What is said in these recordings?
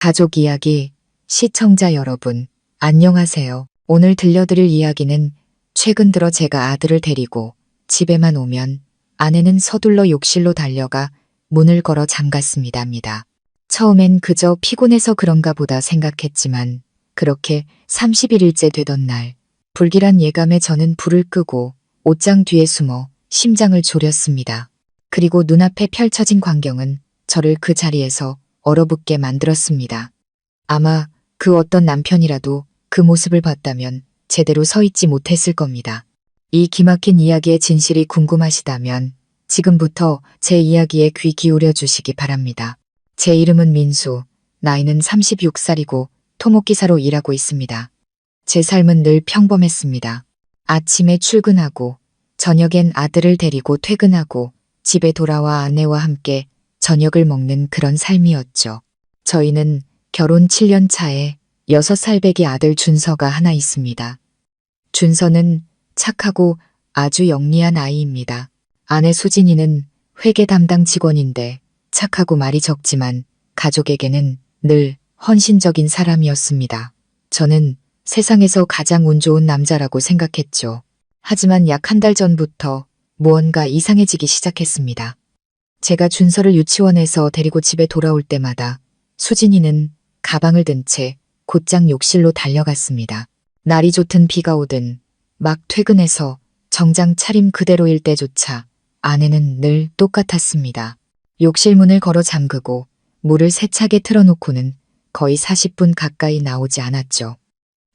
가족 이야기 시청자 여러분, 안녕하세요. 오늘 들려드릴 이야기는 최근 들어 제가 아들을 데리고 집에만 오면 아내는 서둘러 욕실로 달려가 문을 걸어 잠갔습니다. 처음엔 그저 피곤해서 그런가 보다 생각했지만 그렇게 31일째 되던 날 불길한 예감에 저는 불을 끄고 옷장 뒤에 숨어 심장을 졸였습니다. 그리고 눈앞에 펼쳐진 광경은 저를 그 자리에서 얼어붙게 만들었습니다. 아마 그 어떤 남편이라도 그 모습을 봤다면 제대로 서 있지 못했을 겁니다. 이 기막힌 이야기의 진실이 궁금하시다면 지금부터 제 이야기에 귀 기울여 주시기 바랍니다. 제 이름은 민수, 나이는 36살이고 토목기사로 일하고 있습니다. 제 삶은 늘 평범했습니다. 아침에 출근하고 저녁엔 아들을 데리고 퇴근하고 집에 돌아와 아내와 함께 저녁을 먹는 그런 삶이었죠. 저희는 결혼 7년 차에 6살 배기 아들 준서가 하나 있습니다. 준서는 착하고 아주 영리한 아이입니다. 아내 수진이는 회계 담당 직원인데 착하고 말이 적지만 가족에게는 늘 헌신적인 사람이었습니다. 저는 세상에서 가장 운 좋은 남자라고 생각했죠. 하지만 약 한 달 전부터 무언가 이상해지기 시작했습니다. 제가 준서를 유치원에서 데리고 집에 돌아올 때마다 수진이는 가방을 든 채 곧장 욕실로 달려갔습니다. 날이 좋든 비가 오든 막 퇴근해서 정장 차림 그대로일 때조차 아내는 늘 똑같았습니다. 욕실 문을 걸어 잠그고 물을 세차게 틀어놓고는 거의 40분 가까이 나오지 않았죠.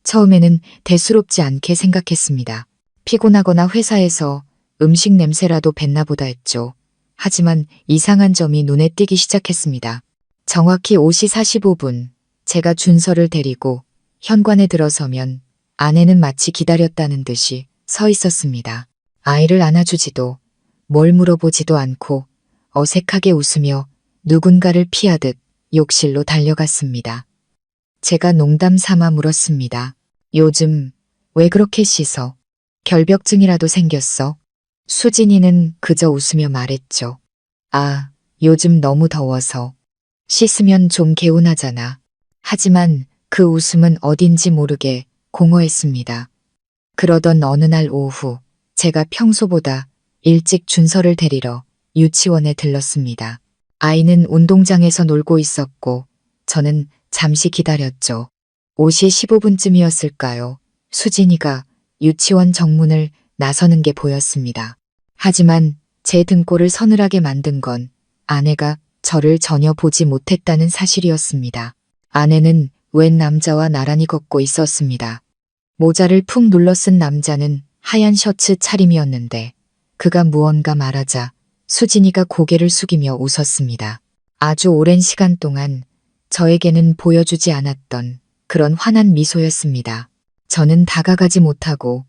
처음에는 대수롭지 않게 생각했습니다. 피곤하거나 회사에서 음식 냄새라도 뱄나 보다 했죠. 하지만 이상한 점이 눈에 띄기 시작했습니다. 정확히 5시 45분 제가 준서를 데리고 현관에 들어서면 아내는 마치 기다렸다는 듯이 서 있었습니다. 아이를 안아주지도 뭘 물어보지도 않고 어색하게 웃으며 누군가를 피하듯 욕실로 달려갔습니다. 제가 농담 삼아 물었습니다. 요즘 왜 그렇게 씻어? 결벽증이라도 생겼어? 수진이는 그저 웃으며 말했죠. 아, 요즘 너무 더워서. 씻으면 좀 개운하잖아. 하지만 그 웃음은 어딘지 모르게 공허했습니다. 그러던 어느 날 오후 제가 평소보다 일찍 준서를 데리러 유치원에 들렀습니다. 아이는 운동장에서 놀고 있었고 저는 잠시 기다렸죠. 5시 15분쯤이었을까요? 수진이가 유치원 정문을 나서는 게 보였습니다. 하지만 제 등골을 서늘하게 만든 건 아내가 저를 전혀 보지 못했다는 사실이었습니다. 아내는 웬 남자와 나란히 걷고 있었습니다. 모자를 푹 눌러 쓴 남자는 하얀 셔츠 차림이었는데 그가 무언가 말하자 수진이가 고개를 숙이며 웃었습니다. 아주 오랜 시간 동안 저에게는 보여주지 않았던 그런 환한 미소였습니다. 저는 다가가지 못하고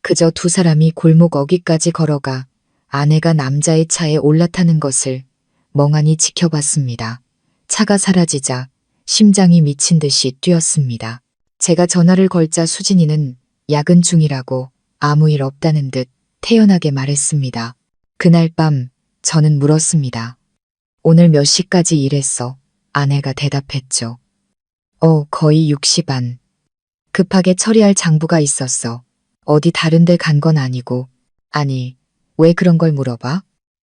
그저 두 사람이 골목 어귀까지 걸어가 아내가 남자의 차에 올라타는 것을 멍하니 지켜봤습니다. 차가 사라지자 심장이 미친 듯이 뛰었습니다. 제가 전화를 걸자 수진이는 야근 중이라고 아무 일 없다는 듯 태연하게 말했습니다. 그날 밤 저는 물었습니다. 오늘 몇 시까지 일했어? 아내가 대답했죠. 거의 6시 반. 급하게 처리할 장부가 있었어. 어디 다른 데 간 건 아니고. 아니, 왜 그런 걸 물어봐?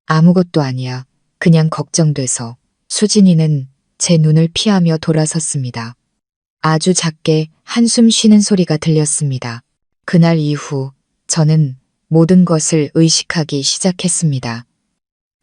아무것도 아니야. 그냥 걱정돼서. 수진이는 제 눈을 피하며 돌아섰습니다. 아주 작게 한숨 쉬는 소리가 들렸습니다. 그날 이후 저는 모든 것을 의식하기 시작했습니다.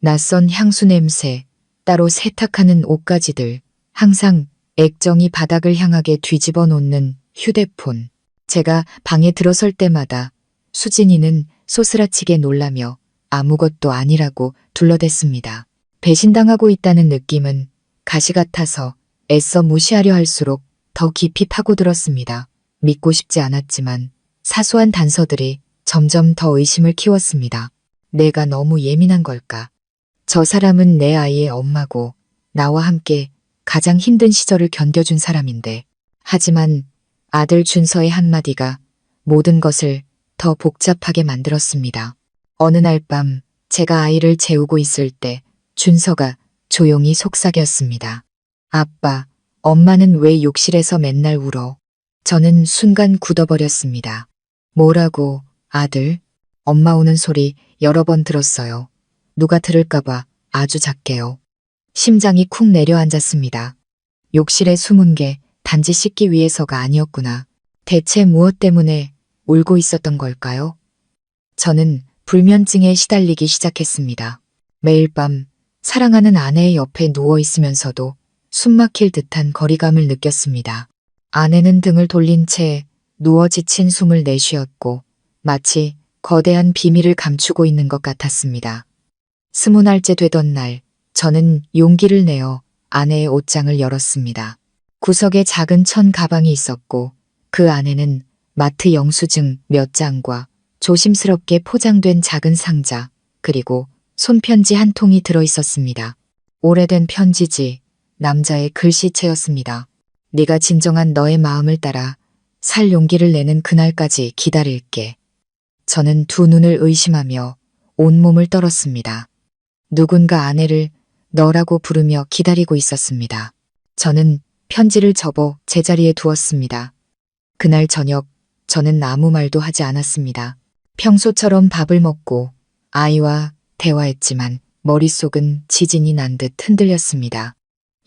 낯선 향수 냄새, 따로 세탁하는 옷가지들, 항상 액정이 바닥을 향하게 뒤집어 놓는 휴대폰. 제가 방에 들어설 때마다 수진이는 소스라치게 놀라며 아무것도 아니라고 둘러댔습니다. 배신당하고 있다는 느낌은 가시 같아서 애써 무시하려 할수록 더 깊이 파고들었습니다. 믿고 싶지 않았지만 사소한 단서들이 점점 더 의심을 키웠습니다. 내가 너무 예민한 걸까? 저 사람은 내 아이의 엄마고 나와 함께 가장 힘든 시절을 견뎌준 사람인데. 하지만 아들 준서의 한마디가 모든 것을 더 복잡하게 만들었습니다. 어느 날 밤 제가 아이를 재우고 있을 때 준서가 조용히 속삭였습니다. 아빠, 엄마는 왜 욕실에서 맨날 울어? 저는 순간 굳어버렸습니다. 뭐라고, 아들? 엄마 우는 소리 여러 번 들었어요. 누가 들을까봐 아주 작게요. 심장이 쿵 내려앉았습니다. 욕실에 숨은 게 단지 씻기 위해서가 아니었구나. 대체 무엇 때문에 울고 있었던 걸까요? 저는 불면증에 시달리기 시작했습니다. 매일 밤 사랑하는 아내의 옆에 누워 있으면서도 숨막힐 듯한 거리감을 느꼈습니다. 아내는 등을 돌린 채 누워 지친 숨을 내쉬었고 마치 거대한 비밀을 감추고 있는 것 같았습니다. 20알째 되던 날, 저는 용기를 내어 아내의 옷장을 열었습니다. 구석에 작은 천 가방이 있었고 그 안에는 마트 영수증 몇 장과 조심스럽게 포장된 작은 상자, 그리고 손편지 한 통이 들어 있었습니다. 오래된 편지지, 남자의 글씨체였습니다. 네가 진정한 너의 마음을 따라 살 용기를 내는 그날까지 기다릴게. 저는 두 눈을 의심하며 온몸을 떨었습니다. 누군가 아내를 너라고 부르며 기다리고 있었습니다. 저는 편지를 접어 제자리에 두었습니다. 그날 저녁 저는 아무 말도 하지 않았습니다. 평소처럼 밥을 먹고 아이와 대화했지만 머릿속은 지진이 난 듯 흔들렸습니다.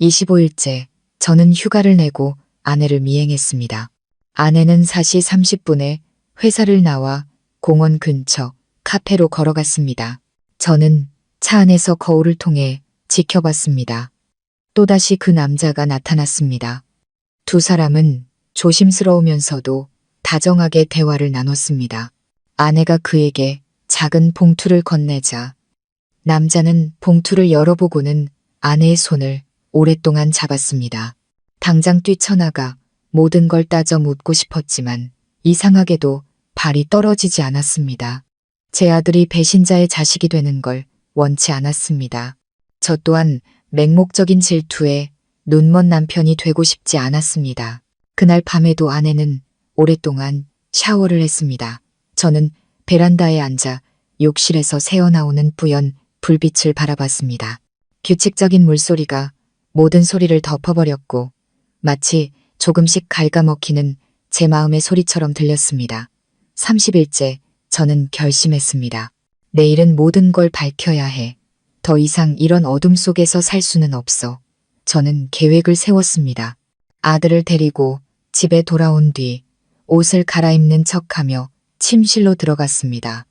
25일째 저는 휴가를 내고 아내를 미행했습니다. 아내는 4시 30분에 회사를 나와 공원 근처 카페로 걸어갔습니다. 저는 차 안에서 거울을 통해 지켜봤습니다. 또다시 그 남자가 나타났습니다. 두 사람은 조심스러우면서도 다정하게 대화를 나눴습니다. 아내가 그에게 작은 봉투를 건네자 남자는 봉투를 열어보고는 아내의 손을 오랫동안 잡았습니다. 당장 뛰쳐나가 모든 걸 따져 묻고 싶었지만 이상하게도 발이 떨어지지 않았습니다. 제 아들이 배신자의 자식이 되는 걸 원치 않았습니다. 저 또한 맹목적인 질투에 눈먼 남편이 되고 싶지 않았습니다. 그날 밤에도 아내는 오랫동안 샤워를 했습니다. 저는 베란다에 앉아 욕실에서 새어나오는 뿌연 불빛을 바라봤습니다. 규칙적인 물소리가 모든 소리를 덮어버렸고 마치 조금씩 갉아먹히는 제 마음의 소리처럼 들렸습니다. 30일째 저는 결심했습니다. 내일은 모든 걸 밝혀야 해. 더 이상 이런 어둠 속에서 살 수는 없어. 저는 계획을 세웠습니다. 아들을 데리고 집에 돌아온 뒤 옷을 갈아입는 척하며 침실로 들어갔습니다.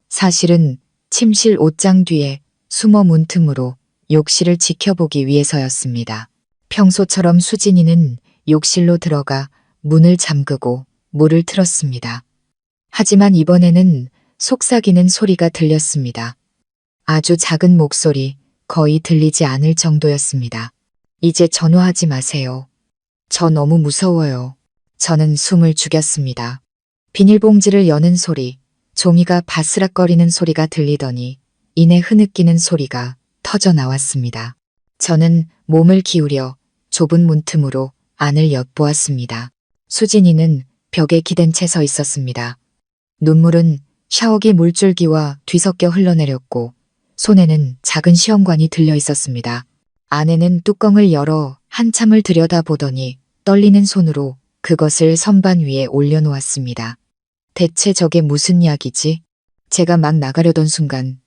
사실은 침실 옷장 뒤에 숨어 문틈으로 욕실을 지켜보기 위해서였습니다. 평소처럼 수진이는 욕실로 들어가 문을 잠그고 물을 틀었습니다. 하지만 이번에는 속삭이는 소리가 들렸습니다. 아주 작은 목소리, 거의 들리지 않을 정도였습니다. 이제 전화하지 마세요. 저 너무 무서워요. 저는 숨을 죽였습니다. 비닐봉지를 여는 소리, 종이가 바스락거리는 소리가 들리더니 이내 흐느끼는 소리가 터져 나왔습니다. 저는 몸을 기울여 좁은 문틈으로 안을 엿보았습니다. 수진이는 벽에 기댄 채 서 있었습니다. 눈물은 샤워기 물줄기와 뒤섞여 흘러내렸고 손에는 작은 시험관이 들려 있었습니다. 아내는 뚜껑을 열어 한참을 들여다보더니 떨리는 손으로 그것을 선반 위에 올려놓았습니다. 대체 저게 무슨 약이지? 제가 막 나가려던 순간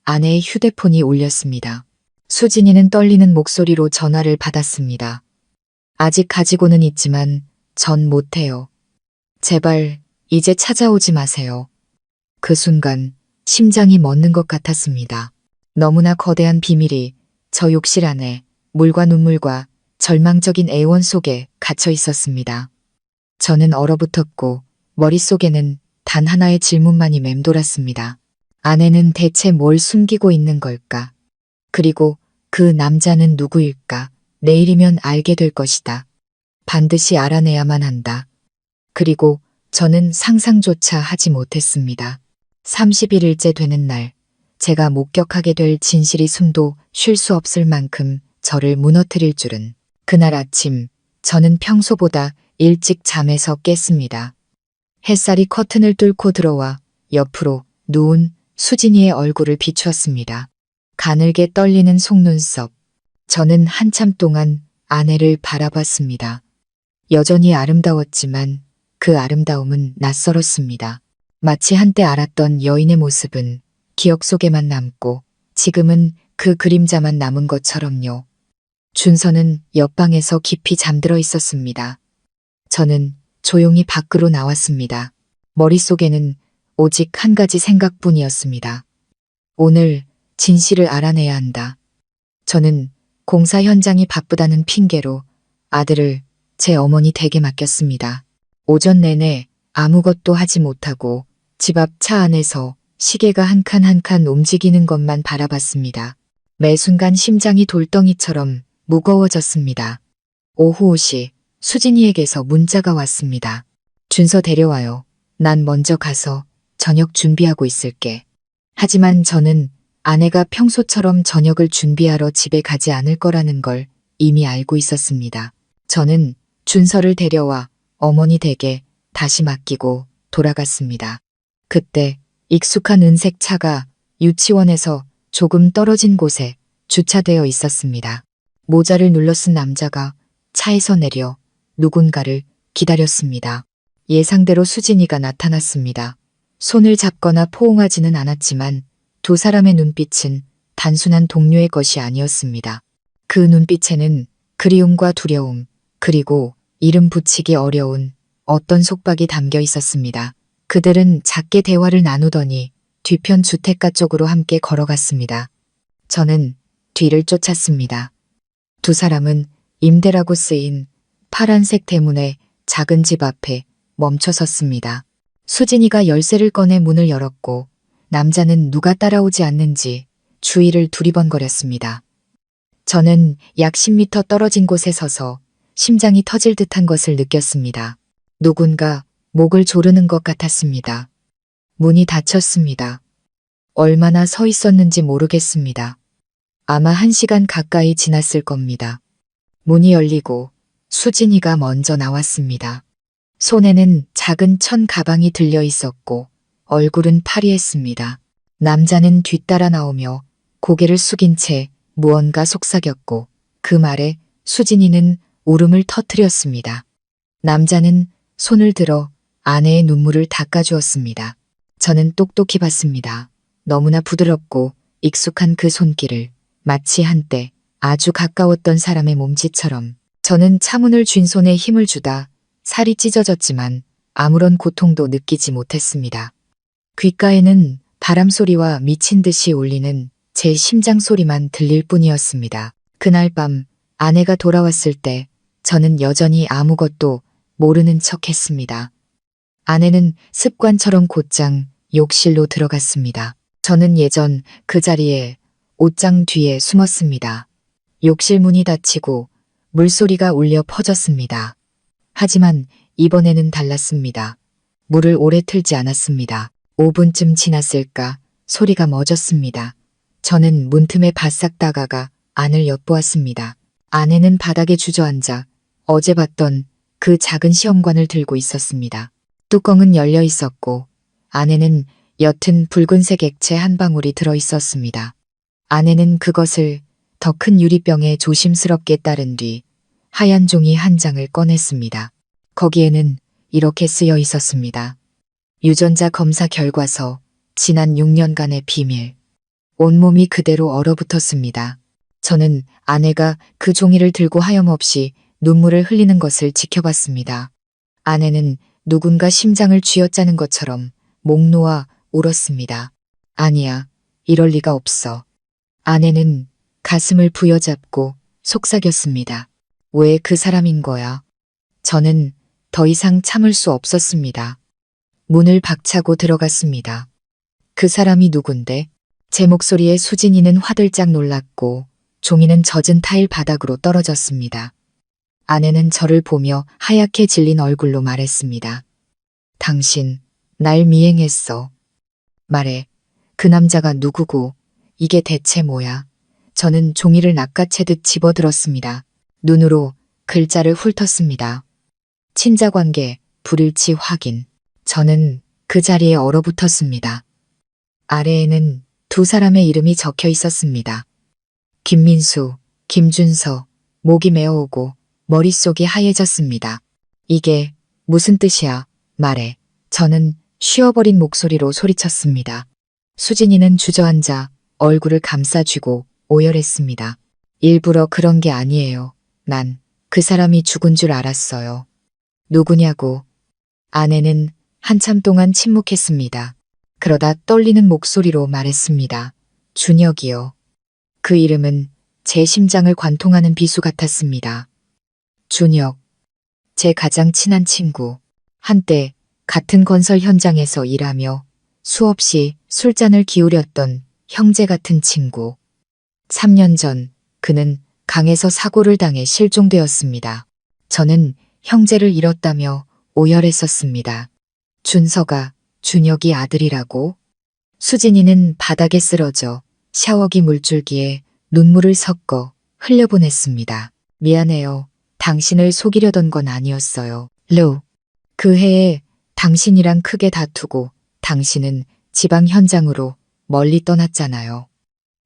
아내의 휴대폰이 울렸습니다. 수진이는 떨리는 목소리로 전화를 받았습니다. 아직 가지고는 있지만 전 못해요. 제발 이제 찾아오지 마세요. 그 순간 심장이 멎는 것 같았습니다. 너무나 거대한 비밀이 저 욕실 안에 물과 눈물과 절망적인 애원 속에 갇혀 있었습니다. 저는 얼어붙었고 머릿속에는 단 하나의 질문만이 맴돌았습니다. 아내는 대체 뭘 숨기고 있는 걸까? 그리고 그 남자는 누구일까? 내일이면 알게 될 것이다. 반드시 알아내야만 한다. 그리고 저는 상상조차 하지 못했습니다. 31일째 되는 날, 제가 목격하게 될 진실이 숨도 쉴 수 없을 만큼 저를 무너뜨릴 줄은. 그날 아침, 저는 평소보다 일찍 잠에서 깼습니다. 햇살이 커튼을 뚫고 들어와 옆으로 누운 수진이의 얼굴을 비추었습니다. 가늘게 떨리는 속눈썹. 저는 한참 동안 아내를 바라봤습니다. 여전히 아름다웠지만 그 아름다움은 낯설었습니다. 마치 한때 알았던 여인의 모습은 기억 속에만 남고 지금은 그 그림자만 남은 것처럼요. 준서는 옆방에서 깊이 잠들어 있었습니다. 저는 조용히 밖으로 나왔습니다. 머릿속에는 오직 한 가지 생각뿐이었습니다. 오늘 진실을 알아내야 한다. 저는 공사 현장이 바쁘다는 핑계로 아들을 제 어머니 댁에 맡겼습니다. 오전 내내 아무것도 하지 못하고 집 앞 차 안에서 시계가 한 칸 한 칸 움직이는 것만 바라봤습니다. 매 순간 심장이 돌덩이처럼 무거워졌습니다. 오후 5시 수진이에게서 문자가 왔습니다. 준서 데려와요. 난 먼저 가서 저녁 준비하고 있을게. 하지만 저는 아내가 평소처럼 저녁을 준비하러 집에 가지 않을 거라는 걸 이미 알고 있었습니다. 저는 준서를 데려와 어머니 댁에 다시 맡기고 돌아갔습니다. 그때 익숙한 은색 차가 유치원에서 조금 떨어진 곳에 주차되어 있었습니다. 모자를 눌러 쓴 남자가 차에서 내려 누군가를 기다렸습니다. 예상대로 수진이가 나타났습니다. 손을 잡거나 포옹하지는 않았지만 두 사람의 눈빛은 단순한 동료의 것이 아니었습니다. 그 눈빛에는 그리움과 두려움, 그리고 이름 붙이기 어려운 어떤 속박이 담겨 있었습니다. 그들은 작게 대화를 나누더니 뒤편 주택가 쪽으로 함께 걸어갔습니다. 저는 뒤를 쫓았습니다. 두 사람은 임대라고 쓰인 파란색 대문의 작은 집 앞에 멈춰 섰습니다. 수진이가 열쇠를 꺼내 문을 열었고 남자는 누가 따라오지 않는지 주위를 두리번거렸습니다. 저는 약 10m 떨어진 곳에 서서 심장이 터질 듯한 것을 느꼈습니다. 누군가 목을 조르는 것 같았습니다. 문이 닫혔습니다. 얼마나 서 있었는지 모르겠습니다. 아마 1시간 가까이 지났을 겁니다. 문이 열리고 수진이가 먼저 나왔습니다. 손에는 작은 천 가방이 들려 있었고 얼굴은 파리했습니다. 남자는 뒤따라 나오며 고개를 숙인 채 무언가 속삭였고 그 말에 수진이는 울음을 터뜨렸습니다. 남자는 손을 들어 아내의 눈물을 닦아주었습니다. 저는 똑똑히 봤습니다. 너무나 부드럽고 익숙한 그 손길을 마치 한때 아주 가까웠던 사람의 몸짓처럼. 저는 차문을 쥔 손에 힘을 주다 살이 찢어졌지만 아무런 고통도 느끼지 못했습니다. 귓가에는 바람 소리와 미친 듯이 울리는 제 심장 소리만 들릴 뿐이었습니다. 그날 밤 아내가 돌아왔을 때 저는 여전히 아무것도 모르는 척 했습니다. 아내는 습관처럼 곧장 욕실로 들어갔습니다. 저는 예전 그 자리에 옷장 뒤에 숨었습니다. 욕실 문이 닫히고 물소리가 울려 퍼졌습니다. 하지만 이번에는 달랐습니다. 물을 오래 틀지 않았습니다. 5분쯤 지났을까 소리가 멎었습니다. 저는 문틈에 바싹 다가가 안을 엿보았습니다. 아내는 바닥에 주저앉아 어제 봤던 그 작은 시험관을 들고 있었습니다. 뚜껑은 열려 있었고 안에는 옅은 붉은색 액체 한 방울이 들어 있었습니다. 아내는 그것을 더 큰 유리병에 조심스럽게 따른 뒤 하얀 종이 한 장을 꺼냈습니다. 거기에는 이렇게 쓰여 있었습니다. 유전자 검사 결과서 지난 6년간의 비밀. 온몸이 그대로 얼어붙었습니다. 저는 아내가 그 종이를 들고 하염없이 눈물을 흘리는 것을 지켜봤습니다. 아내는 누군가 심장을 쥐어짜는 것처럼 목 놓아 울었습니다. 아니야, 이럴 리가 없어. 아내는 가슴을 부여잡고 속삭였습니다. 왜 그 사람인 거야? 저는 더 이상 참을 수 없었습니다. 문을 박차고 들어갔습니다. 그 사람이 누군데? 제 목소리에 수진이는 화들짝 놀랐고 종이는 젖은 타일 바닥으로 떨어졌습니다. 아내는 저를 보며 하얗게 질린 얼굴로 말했습니다. 당신, 날 미행했어. 말해, 그 남자가 누구고 이게 대체 뭐야? 저는 종이를 낚아채듯 집어들었습니다. 눈으로 글자를 훑었습니다. 친자관계, 불일치 확인. 저는 그 자리에 얼어붙었습니다. 아래에는 두 사람의 이름이 적혀 있었습니다. 김민수, 김준서, 목이 메어오고 머릿속이 하얘졌습니다. 이게 무슨 뜻이야? 말해. 저는 쉬어버린 목소리로 소리쳤습니다. 수진이는 주저앉아 얼굴을 감싸쥐고 오열했습니다. 일부러 그런 게 아니에요. 난 그 사람이 죽은 줄 알았어요. 누구냐고. 아내는 한참 동안 침묵했습니다. 그러다 떨리는 목소리로 말했습니다. 준혁이요. 그 이름은 제 심장을 관통하는 비수 같았습니다. 준혁. 제 가장 친한 친구. 한때 같은 건설 현장에서 일하며 수없이 술잔을 기울였던 형제 같은 친구. 3년 전 그는 강에서 사고를 당해 실종되었습니다. 저는 형제를 잃었다며 오열했었습니다. 준서가 준혁이 아들이라고? 수진이는 바닥에 쓰러져 샤워기 물줄기에 눈물을 섞어 흘려보냈습니다. 미안해요. 당신을 속이려던 건 아니었어요. 루. 그 해에 당신이랑 크게 다투고 당신은 지방 현장으로 멀리 떠났잖아요.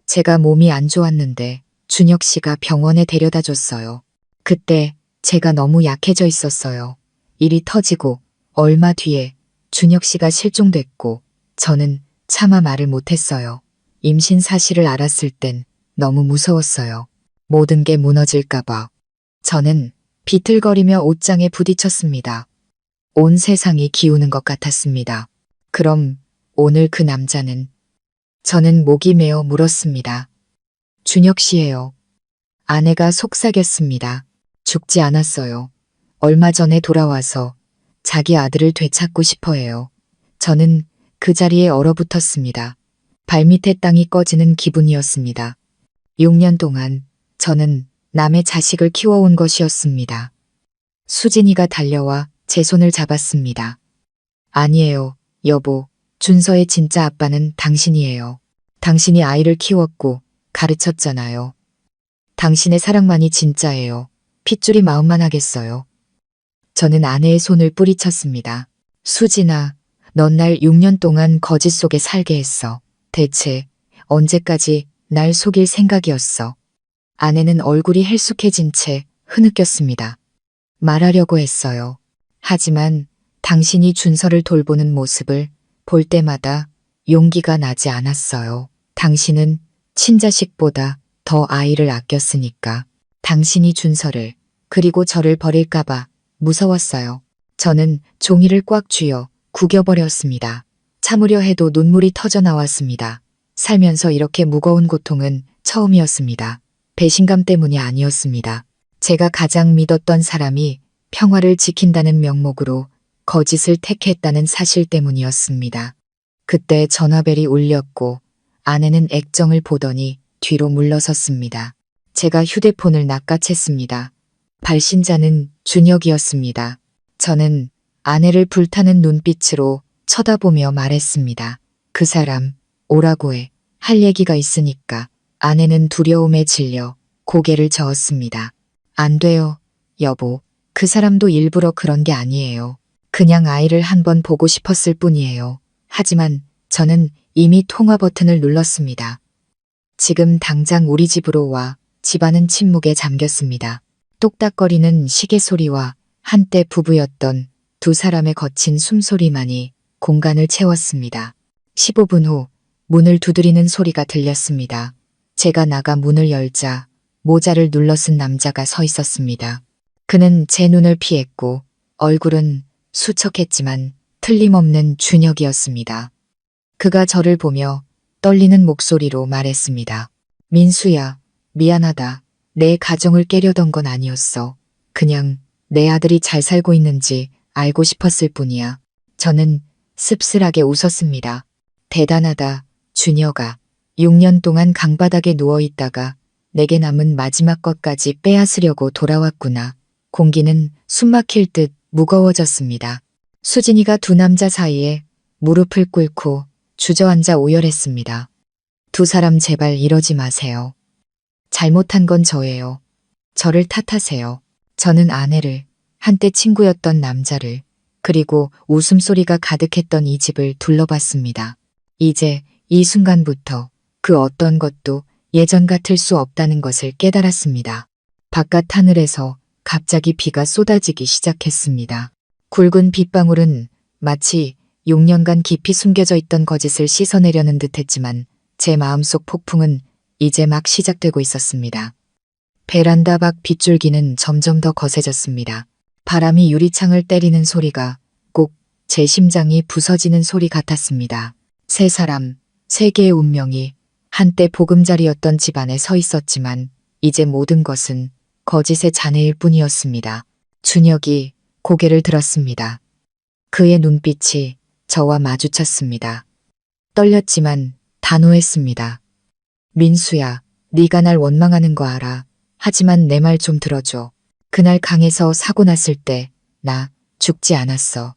제가 몸이 안 좋았는데 준혁 씨가 병원에 데려다 줬어요. 그때 제가 너무 약해져 있었어요. 일이 터지고 얼마 뒤에 준혁 씨가 실종됐고 저는 차마 말을 못했어요. 임신 사실을 알았을 땐 너무 무서웠어요. 모든 게 무너질까봐. 저는 비틀거리며 옷장에 부딪혔습니다. 온 세상이 기우는 것 같았습니다. 그럼 오늘 그 남자는? 저는 목이 메어 물었습니다. 준혁 씨예요. 아내가 속삭였습니다. 죽지 않았어요. 얼마 전에 돌아와서 자기 아들을 되찾고 싶어 해요. 저는 그 자리에 얼어붙었습니다. 발밑에 땅이 꺼지는 기분이었습니다. 6년 동안 저는 남의 자식을 키워온 것이었습니다. 수진이가 달려와 제 손을 잡았습니다. 아니에요, 여보. 준서의 진짜 아빠는 당신이에요. 당신이 아이를 키웠고 가르쳤잖아요. 당신의 사랑만이 진짜예요. 핏줄이 마음만 하겠어요. 저는 아내의 손을 뿌리쳤습니다. 수진아, 넌 날 6년 동안 거짓 속에 살게 했어. 대체 언제까지 날 속일 생각이었어. 아내는 얼굴이 헬쑥해진 채 흐느꼈습니다. 말하려고 했어요. 하지만 당신이 준서를 돌보는 모습을 볼 때마다 용기가 나지 않았어요. 당신은 친자식보다 더 아이를 아꼈으니까. 당신이 준서를 그리고 저를 버릴까봐 무서웠어요. 저는 종이를 꽉 쥐어 구겨버렸습니다. 참으려 해도 눈물이 터져 나왔습니다. 살면서 이렇게 무거운 고통은 처음이었습니다. 배신감 때문이 아니었습니다. 제가 가장 믿었던 사람이 평화를 지킨다는 명목으로 거짓을 택했다는 사실 때문이었습니다. 그때 전화벨이 울렸고 아내는 액정을 보더니 뒤로 물러섰습니다. 제가 휴대폰을 낚아챘습니다. 발신자는 준혁이었습니다. 저는 아내를 불타는 눈빛으로 쳐다보며 말했습니다. 그 사람 오라고 해. 할 얘기가 있으니까. 아내는 두려움에 질려 고개를 저었습니다. 안 돼요, 여보. 그 사람도 일부러 그런 게 아니에요. 그냥 아이를 한번 보고 싶었을 뿐이에요. 하지만 저는 이미 통화 버튼을 눌렀습니다. 지금 당장 우리 집으로 와. 집안은 침묵에 잠겼습니다. 똑딱거리는 시계 소리와 한때 부부였던 두 사람의 거친 숨소리만이 공간을 채웠습니다. 15분 후 문을 두드리는 소리가 들렸습니다. 제가 나가 문을 열자 모자를 눌러 쓴 남자가 서 있었습니다. 그는 제 눈을 피했고 얼굴은 수척했지만 틀림없는 준혁이었습니다. 그가 저를 보며 떨리는 목소리로 말했습니다. 민수야, 미안하다. 내 가정을 깨려던 건 아니었어. 그냥 내 아들이 잘 살고 있는지 알고 싶었을 뿐이야. 저는 씁쓸하게 웃었습니다. 대단하다, 준혁아. 6년 동안 강바닥에 누워있다가 내게 남은 마지막 것까지 빼앗으려고 돌아왔구나. 공기는 숨막힐 듯 무거워졌습니다. 수진이가 두 남자 사이에 무릎을 꿇고 주저앉아 오열했습니다. 두 사람 제발 이러지 마세요. 잘못한 건 저예요. 저를 탓하세요. 저는 아내를, 한때 친구였던 남자를, 그리고 웃음소리가 가득했던 이 집을 둘러봤습니다. 이제 이 순간부터 그 어떤 것도 예전 같을 수 없다는 것을 깨달았습니다. 바깥 하늘에서 갑자기 비가 쏟아지기 시작했습니다. 굵은 빗방울은 마치 6년간 깊이 숨겨져 있던 거짓을 씻어내려는 듯했지만 제 마음속 폭풍은 이제 막 시작되고 있었습니다. 베란다 밖 빗줄기는 점점 더 거세졌습니다. 바람이 유리창을 때리는 소리가 꼭 제 심장이 부서지는 소리 같았습니다. 세 사람, 세 개의 운명이 한때 보금자리였던 집안에 서 있었지만 이제 모든 것은 거짓의 잔해일 뿐이었습니다. 준혁이 고개를 들었습니다. 그의 눈빛이 저와 마주쳤습니다. 떨렸지만 단호했습니다. 민수야, 네가 날 원망하는 거 알아. 하지만 내 말 좀 들어줘. 그날 강에서 사고 났을 때 나 죽지 않았어.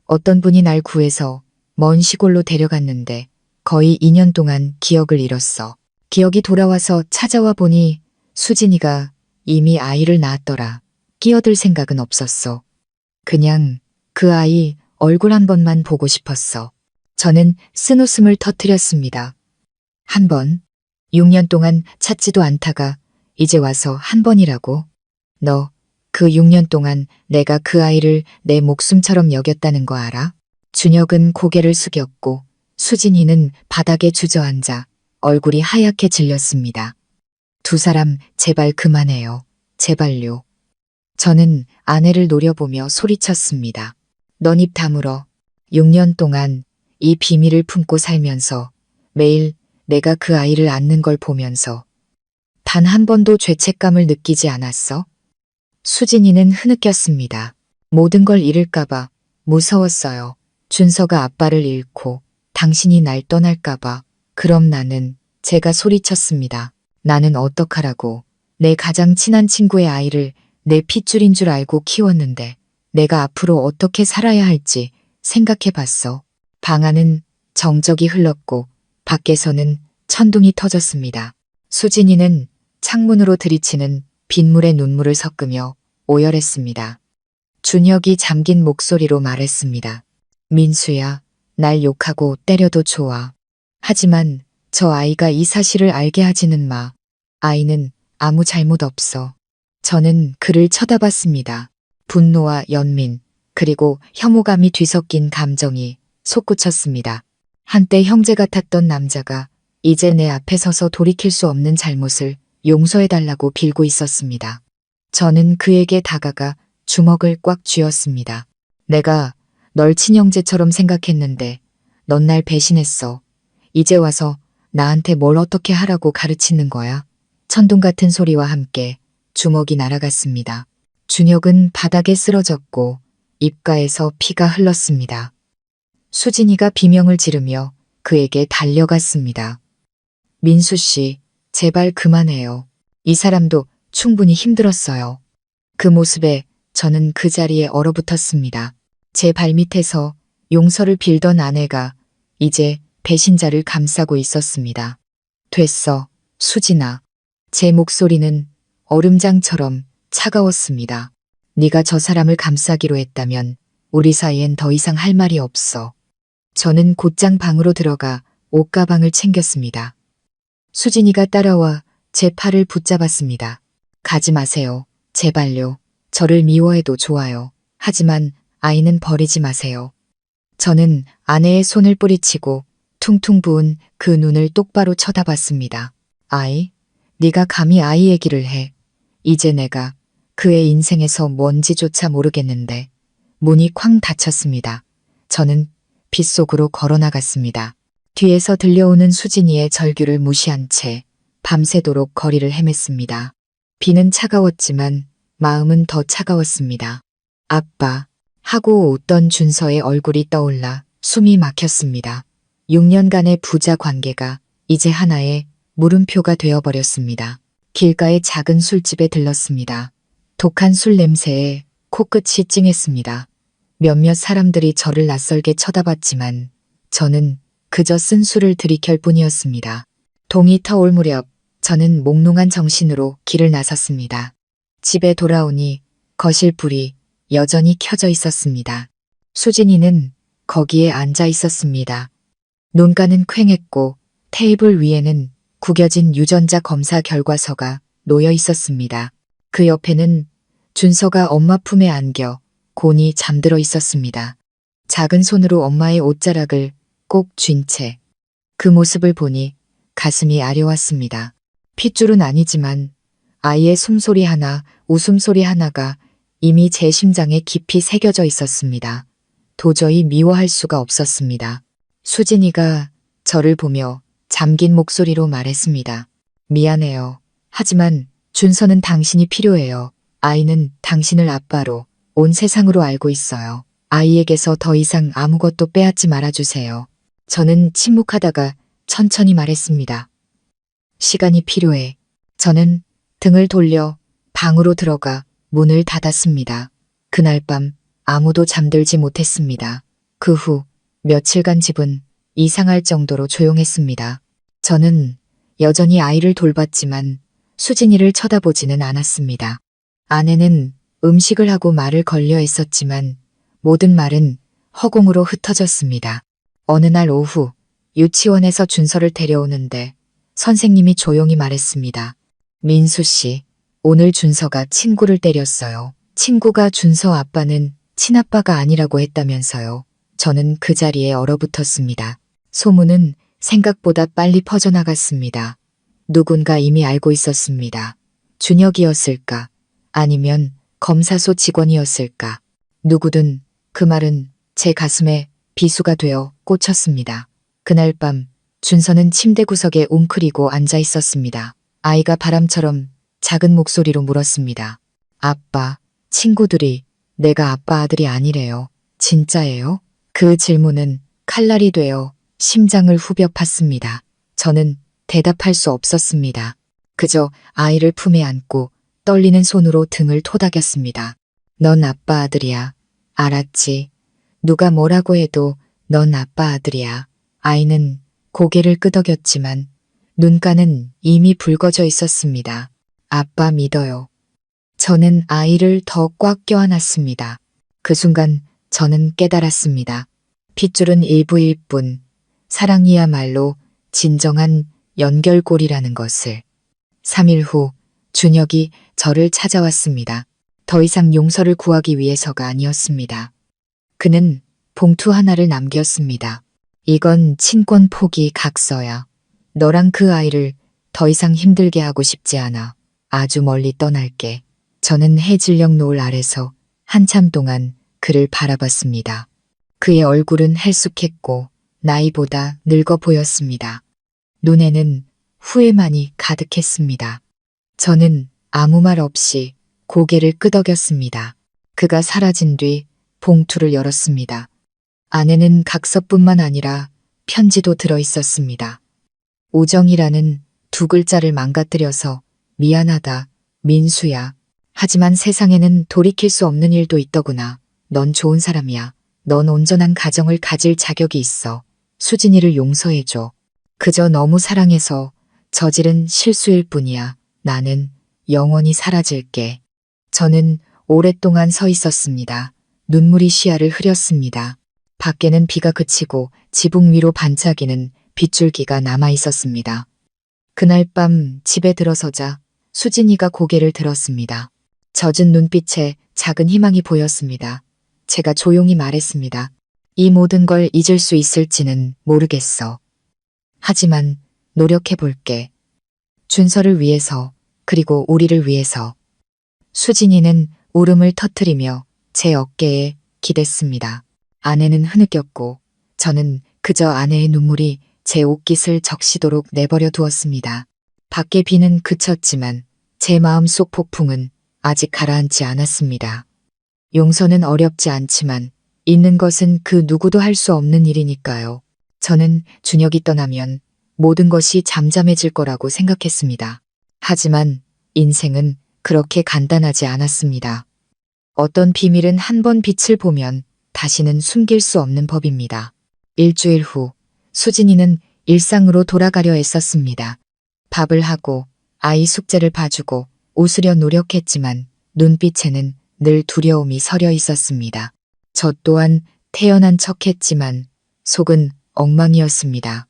어떤 분이 날 구해서 먼 시골로 데려갔는데 거의 2년 동안 기억을 잃었어. 기억이 돌아와서 찾아와 보니 수진이가 이미 아이를 낳았더라. 끼어들 생각은 없었어. 그냥 그 아이 얼굴 한 번만 보고 싶었어. 저는 쓴웃음을 터뜨렸습니다. 한 번, 6년 동안 찾지도 않다가 이제 와서 한 번이라고? 너 그 6년 동안 내가 그 아이를 내 목숨처럼 여겼다는 거 알아? 준혁은 고개를 숙였고 수진이는 바닥에 주저앉아 얼굴이 하얗게 질렸습니다. 두 사람 제발 그만해요. 제발요. 저는 아내를 노려보며 소리쳤습니다. 넌 입 다물어. 6년 동안 이 비밀을 품고 살면서 매일 내가 그 아이를 안는 걸 보면서 단 한 번도 죄책감을 느끼지 않았어? 수진이는 흐느꼈습니다. 모든 걸 잃을까봐 무서웠어요. 준서가 아빠를 잃고 당신이 날 떠날까봐. 그럼 나는, 제가 소리쳤습니다. 나는 어떡하라고. 내 가장 친한 친구의 아이를 내 핏줄인 줄 알고 키웠는데 내가 앞으로 어떻게 살아야 할지 생각해 봤어. 방 안은 정적이 흘렀고 밖에서는 천둥이 터졌습니다. 수진이는 창문으로 들이치는 빗물에 눈물을 섞으며 오열했습니다. 준혁이 잠긴 목소리로 말했습니다. 민수야, 날 욕하고 때려도 좋아. 하지만 저 아이가 이 사실을 알게 하지는 마. 아이는 아무 잘못 없어. 저는 그를 쳐다봤습니다. 분노와 연민, 그리고 혐오감이 뒤섞인 감정이 솟구쳤습니다. 한때 형제 같았던 남자가 이제 내 앞에 서서 돌이킬 수 없는 잘못을 용서해달라고 빌고 있었습니다. 저는 그에게 다가가 주먹을 꽉 쥐었습니다. 내가 널 친형제처럼 생각했는데 넌 날 배신했어. 이제 와서 나한테 뭘 어떻게 하라고 가르치는 거야? 천둥 같은 소리와 함께 주먹이 날아갔습니다. 준혁은 바닥에 쓰러졌고 입가에서 피가 흘렀습니다. 수진이가 비명을 지르며 그에게 달려갔습니다. 민수 씨, 제발 그만해요. 이 사람도 충분히 힘들었어요. 그 모습에 저는 그 자리에 얼어붙었습니다. 제 발밑에서 용서를 빌던 아내가 이제 배신자를 감싸고 있었습니다. 됐어, 수진아. 제 목소리는 얼음장처럼 차가웠습니다. 네가 저 사람을 감싸기로 했다면 우리 사이엔 더 이상 할 말이 없어. 저는 곧장 방으로 들어가 옷가방을 챙겼습니다. 수진이가 따라와 제 팔을 붙잡았습니다. 가지 마세요. 제발요. 저를 미워해도 좋아요. 하지만 아이는 버리지 마세요. 저는 아내의 손을 뿌리치고 퉁퉁 부은 그 눈을 똑바로 쳐다봤습니다. 아이? 네가 감히 아이 얘기를 해. 이제 내가 그의 인생에서 뭔지조차 모르겠는데 문이 쾅 닫혔습니다. 저는 빗속으로 걸어나갔습니다. 뒤에서 들려오는 수진이의 절규를 무시한 채 밤새도록 거리를 헤맸습니다. 비는 차가웠지만 마음은 더 차가웠습니다. 아빠 하고 웃던 준서의 얼굴이 떠올라 숨이 막혔습니다. 6년간의 부자 관계가 이제 하나의 물음표가 되어버렸습니다. 길가의 작은 술집에 들렀습니다. 독한 술 냄새에 코끝이 찡했습니다. 몇몇 사람들이 저를 낯설게 쳐다봤지만 저는 그저 쓴 술을 들이킬 뿐이었습니다. 동이 터올 무렵 저는 몽롱한 정신으로 길을 나섰습니다. 집에 돌아오니 거실 불이 여전히 켜져 있었습니다. 수진이는 거기에 앉아 있었습니다. 눈가는 퀭했고 테이블 위에는 구겨진 유전자 검사 결과서가 놓여 있었습니다. 그 옆에는 준서가 엄마 품에 안겨 곤히 잠들어 있었습니다. 작은 손으로 엄마의 옷자락을 꼭 쥔 채 그 모습을 보니 가슴이 아려왔습니다. 핏줄은 아니지만 아이의 숨소리 하나, 웃음소리 하나가 이미 제 심장에 깊이 새겨져 있었습니다. 도저히 미워할 수가 없었습니다. 수진이가 저를 보며 잠긴 목소리로 말했습니다. 미안해요. 하지만 준서는 당신이 필요해요. 아이는 당신을 아빠로 온 세상으로 알고 있어요. 아이에게서 더 이상 아무것도 빼앗지 말아주세요. 저는 침묵하다가 천천히 말했습니다. 시간이 필요해. 저는 등을 돌려 방으로 들어가 문을 닫았습니다. 그날 밤 아무도 잠들지 못했습니다. 그 후 며칠간 집은 이상할 정도로 조용했습니다. 저는 여전히 아이를 돌봤지만 수진이를 쳐다보지는 않았습니다. 아내는 음식을 하고 말을 걸려 했었지만 모든 말은 허공으로 흩어졌습니다. 어느 날 오후 유치원에서 준서를 데려오는데 선생님이 조용히 말했습니다. 민수 씨, 오늘 준서가 친구를 때렸어요. 친구가 준서 아빠는 친아빠가 아니라고 했다면서요. 저는 그 자리에 얼어붙었습니다. 소문은 생각보다 빨리 퍼져나갔습니다. 누군가 이미 알고 있었습니다. 준혁이었을까? 아니면 검사소 직원이었을까? 누구든 그 말은 제 가슴에 비수가 되어 꽂혔습니다. 그날 밤 준서는 침대 구석에 웅크리고 앉아 있었습니다. 아이가 바람처럼 작은 목소리로 물었습니다. 아빠, 친구들이 내가 아빠 아들이 아니래요. 진짜예요? 그 질문은 칼날이 되어 심장을 후벼 팠습니다. 저는 대답할 수 없었습니다. 그저 아이를 품에 안고 떨리는 손으로 등을 토닥였습니다. 넌 아빠 아들이야. 알았지? 누가 뭐라고 해도 넌 아빠 아들이야. 아이는 고개를 끄덕였지만 눈가는 이미 붉어져 있었습니다. 아빠 믿어요. 저는 아이를 더 꽉 껴안았습니다. 그 순간 저는 깨달았습니다. 핏줄은 일부일 뿐 사랑이야말로 진정한 연결고리라는 것을. 3일 후 준혁이 저를 찾아왔습니다. 더 이상 용서를 구하기 위해서가 아니었습니다. 그는 봉투 하나를 남겼습니다. 이건 친권 포기 각서야. 너랑 그 아이를 더 이상 힘들게 하고 싶지 않아. 아주 멀리 떠날게. 저는 해질녘 노을 아래서 한참 동안 그를 바라봤습니다. 그의 얼굴은 헬쑥했고 나이보다 늙어 보였습니다. 눈에는 후회만이 가득했습니다. 저는 아무 말 없이 고개를 끄덕였습니다. 그가 사라진 뒤 봉투를 열었습니다. 안에는 각서뿐만 아니라 편지도 들어 있었습니다. 우정이라는 두 글자를 망가뜨려서 미안하다, 민수야. 하지만 세상에는 돌이킬 수 없는 일도 있더구나. 넌 좋은 사람이야. 넌 온전한 가정을 가질 자격이 있어. 수진이를 용서해줘. 그저 너무 사랑해서 저지른 실수일 뿐이야. 나는 영원히 사라질게. 저는 오랫동안 서 있었습니다. 눈물이 시야를 흐렸습니다. 밖에는 비가 그치고 지붕 위로 반짝이는 빗줄기가 남아 있었습니다. 그날 밤 집에 들어서자 수진이가 고개를 들었습니다. 젖은 눈빛에 작은 희망이 보였습니다. 제가 조용히 말했습니다. 이 모든 걸 잊을 수 있을지는 모르겠어. 하지만 노력해볼게. 준서를 위해서, 그리고 우리를 위해서. 수진이는 울음을 터뜨리며 제 어깨에 기댔습니다. 아내는 흐느꼈고 저는 그저 아내의 눈물이 제 옷깃을 적시도록 내버려 두었습니다. 밖의 비는 그쳤지만 제 마음속 폭풍은 아직 가라앉지 않았습니다. 용서는 어렵지 않지만 잊는 것은 그 누구도 할 수 없는 일이니까요. 저는 준혁이 떠나면 모든 것이 잠잠해질 거라고 생각했습니다. 하지만 인생은 그렇게 간단하지 않았습니다. 어떤 비밀은 한 번 빛을 보면 다시는 숨길 수 없는 법입니다. 일주일 후 수진이는 일상으로 돌아가려 애썼습니다. 밥을 하고 아이 숙제를 봐주고 웃으려 노력했지만 눈빛에는 늘 두려움이 서려 있었습니다. 저 또한 태연한 척했지만 속은 엉망이었습니다.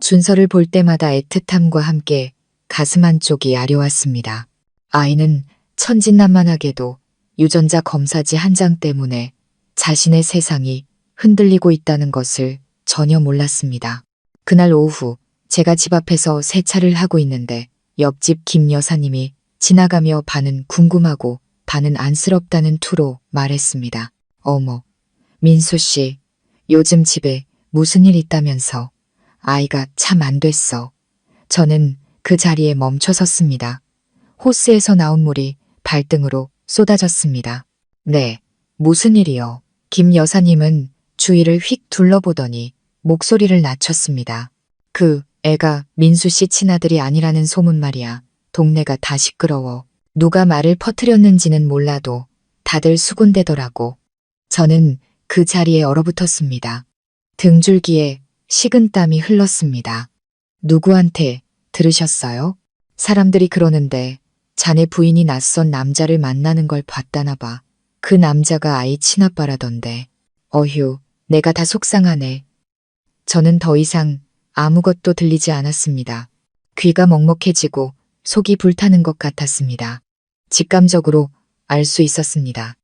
준서를 볼 때마다 애틋함과 함께 가슴 한쪽이 아려왔습니다. 아이는 천진난만하게도 유전자 검사지 한 장 때문에 자신의 세상이 흔들리고 있다는 것을 전혀 몰랐습니다. 그날 오후 제가 집 앞에서 세차를 하고 있는데 옆집 김 여사님이 지나가며 반은 궁금하고 반은 안쓰럽다는 투로 말했습니다. 어머, 민수 씨, 요즘 집에 무슨 일 있다면서. 아이가 참 안 됐어. 저는 그 자리에 멈춰 섰습니다. 호스에서 나온 물이 발등으로 쏟아졌습니다. 네, 무슨 일이요? 김 여사님은 주위를 휙 둘러보더니 목소리를 낮췄습니다. 그 애가 민수 씨 친아들이 아니라는 소문 말이야. 동네가 다 시끄러워. 누가 말을 퍼뜨렸는지는 몰라도 다들 수군대더라고. 저는 그 자리에 얼어붙었습니다. 등줄기에 식은땀이 흘렀습니다. 누구한테 들으셨어요? 사람들이 그러는데 자네 부인이 낯선 남자를 만나는 걸 봤다나 봐. 그 남자가 아이 친아빠라던데. 어휴, 내가 다 속상하네. 저는 더 이상 아무것도 들리지 않았습니다. 귀가 먹먹해지고 속이 불타는 것 같았습니다. 직감적으로 알 수 있었습니다.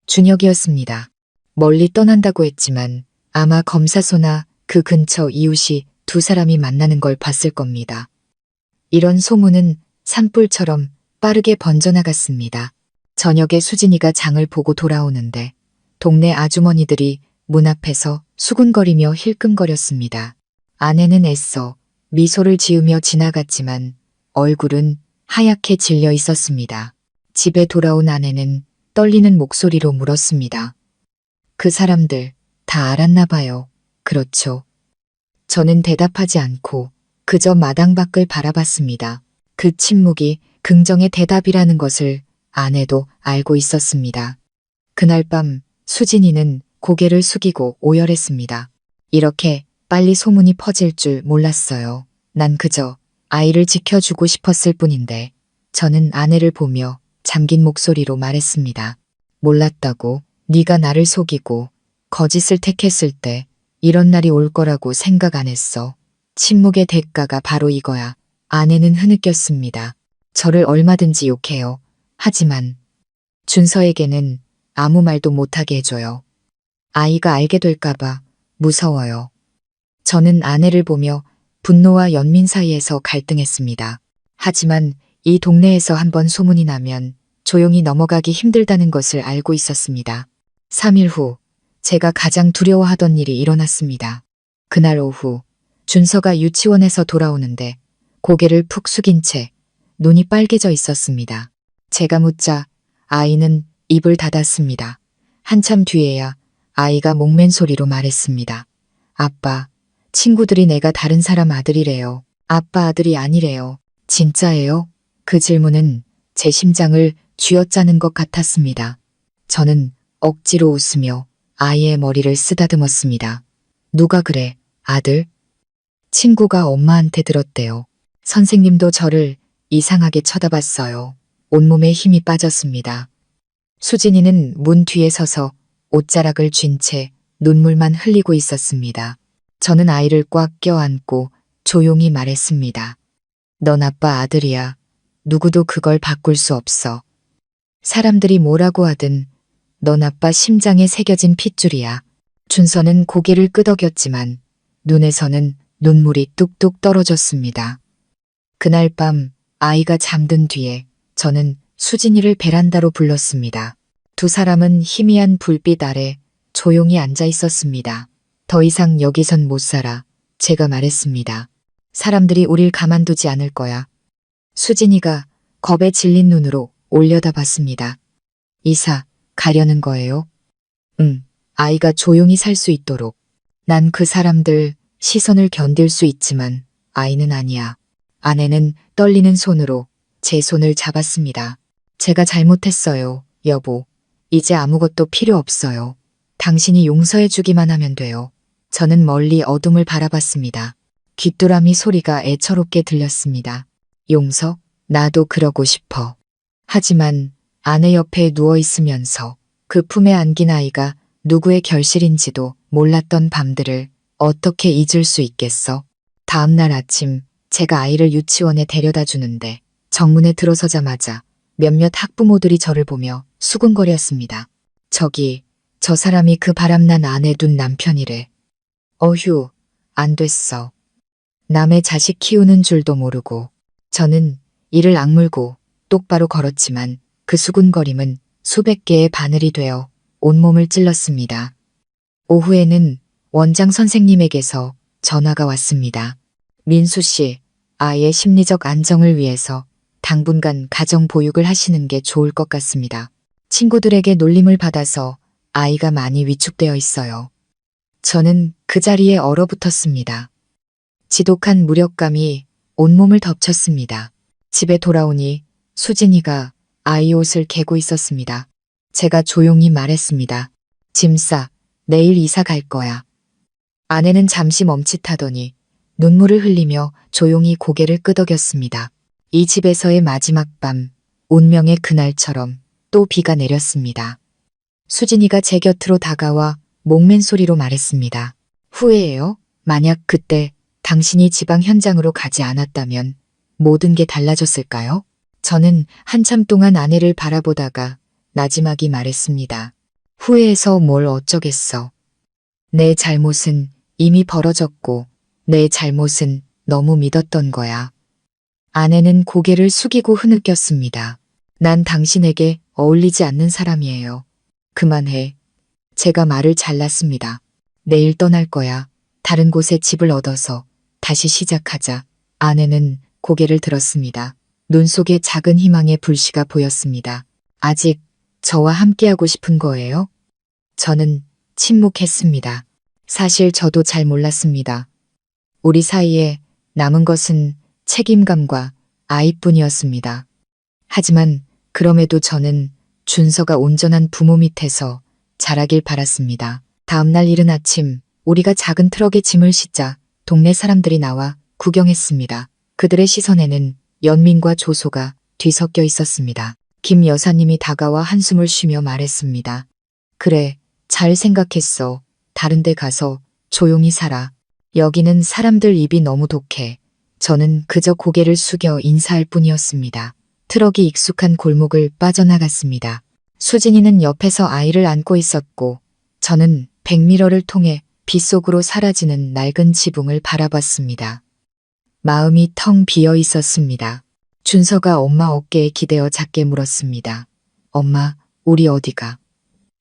준혁이었습니다. 멀리 떠난다고 했지만 아마 검사소나 그 근처 이웃이 두 사람이 만나는 걸 봤을 겁니다. 이런 소문은 산불처럼 빠르게 번져나갔습니다. 저녁에 수진이가 장을 보고 돌아오는데 동네 아주머니들이 문 앞에서 수군거리며 힐끔거렸습니다. 아내는 애써 미소를 지으며 지나갔지만 얼굴은 하얗게 질려 있었습니다. 집에 돌아온 아내는 떨리는 목소리로 물었습니다. 그 사람들 다 알았나 봐요. 그렇죠. 저는 대답하지 않고 그저 마당 밖을 바라봤습니다. 그 침묵이 긍정의 대답이라는 것을 아내도 알고 있었습니다. 그날 밤 수진이는 고개를 숙이고 오열했습니다. 이렇게 빨리 소문이 퍼질 줄 몰랐어요. 난 그저 아이를 지켜주고 싶었을 뿐인데. 저는 아내를 보며 잠긴 목소리로 말했습니다. 몰랐다고. 네가 나를 속이고 거짓을 택했을 때 이런 날이 올 거라고 생각 안 했어. 침묵의 대가가 바로 이거야. 아내는 흐느꼈습니다. 저를 얼마든지 욕해요. 하지만 준서에게는 아무 말도 못하게 해줘요. 아이가 알게 될까봐 무서워요. 저는 아내를 보며 분노와 연민 사이에서 갈등했습니다. 하지만 이 동네에서 한번 소문이 나면 조용히 넘어가기 힘들다는 것을 알고 있었습니다. 3일 후 제가 가장 두려워하던 일이 일어났습니다. 그날 오후 준서가 유치원에서 돌아오는데 고개를 푹 숙인 채 눈이 빨개져 있었습니다. 제가 묻자 아이는 입을 닫았습니다. 한참 뒤에야 아이가 목맨 소리로 말했습니다. 아빠, 친구들이 내가 다른 사람 아들이래요. 아빠 아들이 아니래요. 진짜예요? 그 질문은 제 심장을 쥐어짜는 것 같았습니다. 저는 억지로 웃으며 아이의 머리를 쓰다듬었습니다. 누가 그래, 아들? 친구가 엄마한테 들었대요. 선생님도 저를 이상하게 쳐다봤어요. 온몸에 힘이 빠졌습니다. 수진이는 문 뒤에 서서 옷자락을 쥔 채 눈물만 흘리고 있었습니다. 저는 아이를 꽉 껴안고 조용히 말했습니다. 넌 아빠 아들이야. 누구도 그걸 바꿀 수 없어. 사람들이 뭐라고 하든 넌 아빠 심장에 새겨진 핏줄이야. 준서는 고개를 끄덕였지만 눈에서는 눈물이 뚝뚝 떨어졌습니다. 그날 밤 아이가 잠든 뒤에 저는 수진이를 베란다로 불렀습니다. 두 사람은 희미한 불빛 아래 조용히 앉아 있었습니다. 더 이상 여기선 못 살아. 제가 말했습니다. 사람들이 우릴 가만두지 않을 거야. 수진이가 겁에 질린 눈으로 올려다봤습니다. 이사, 가려는 거예요? 응, 아이가 조용히 살 수 있도록. 난 그 사람들 시선을 견딜 수 있지만 아이는 아니야. 아내는 떨리는 손으로 제 손을 잡았습니다. 제가 잘못했어요, 여보. 이제 아무것도 필요 없어요. 당신이 용서해 주기만 하면 돼요. 저는 멀리 어둠을 바라봤습니다. 귀뚜라미 소리가 애처롭게 들렸습니다. 용서? 나도 그러고 싶어. 하지만 아내 옆에 누워 있으면서 그 품에 안긴 아이가 누구의 결실인지도 몰랐던 밤들을 어떻게 잊을 수 있겠어? 다음 날 아침 제가 아이를 유치원에 데려다 주는데 정문에 들어서자마자 몇몇 학부모들이 저를 보며 수군거렸습니다. 저기, 저 사람이 그 바람난 아내 둔 남편이래. 어휴, 안 됐어. 남의 자식 키우는 줄도 모르고. 저는 이를 악물고 똑바로 걸었지만 그 수군거림은 수백 개의 바늘이 되어 온몸을 찔렀습니다. 오후에는 원장 선생님에게서 전화가 왔습니다. 민수 씨, 아이의 심리적 안정을 위해서 당분간 가정 보육을 하시는 게 좋을 것 같습니다. 친구들에게 놀림을 받아서 아이가 많이 위축되어 있어요. 저는 그 자리에 얼어붙었습니다. 지독한 무력감이 온몸을 덮쳤습니다. 집에 돌아오니 수진이가 아이 옷을 개고 있었습니다. 제가 조용히 말했습니다. 짐 싸, 내일 이사 갈 거야. 아내는 잠시 멈칫하더니 눈물을 흘리며 조용히 고개를 끄덕였습니다. 이 집에서의 마지막 밤, 운명의 그날처럼 또 비가 내렸습니다. 수진이가 제 곁으로 다가와 목맨 소리로 말했습니다. 후회해요? 만약 그때 당신이 지방 현장으로 가지 않았다면 모든 게 달라졌을까요? 저는 한참 동안 아내를 바라보다가 나지막이 말했습니다. 후회해서 뭘 어쩌겠어. 내 잘못은 이미 벌어졌고 내 잘못은 너무 믿었던 거야. 아내는 고개를 숙이고 흐느꼈습니다. 난 당신에게 어울리지 않는 사람이에요. 그만해. 제가 말을 잘랐습니다. 내일 떠날 거야. 다른 곳에 집을 얻어서 다시 시작하자. 아내는 고개를 들었습니다. 눈 속에 작은 희망의 불씨가 보였습니다. 아직 저와 함께하고 싶은 거예요? 저는 침묵했습니다. 사실 저도 잘 몰랐습니다. 우리 사이에 남은 것은 책임감과 아이뿐이었습니다. 하지만 그럼에도 저는 준서가 온전한 부모 밑에서 자라길 바랐습니다. 다음날 이른 아침 우리가 작은 트럭에 짐을 싣자 동네 사람들이 나와 구경했습니다. 그들의 시선에는 연민과 조소가 뒤섞여 있었습니다. 김 여사님이 다가와 한숨을 쉬며 말했습니다. 그래, 잘 생각했어. 다른 데 가서 조용히 살아. 여기는 사람들 입이 너무 독해. 저는 그저 고개를 숙여 인사할 뿐이었습니다. 트럭이 익숙한 골목을 빠져나갔습니다. 수진이는 옆에서 아이를 안고 있었고 저는 백미러를 통해 빗속으로 사라지는 낡은 지붕을 바라봤습니다. 마음이 텅 비어 있었습니다. 준서가 엄마 어깨에 기대어 작게 물었습니다. 엄마, 우리 어디가?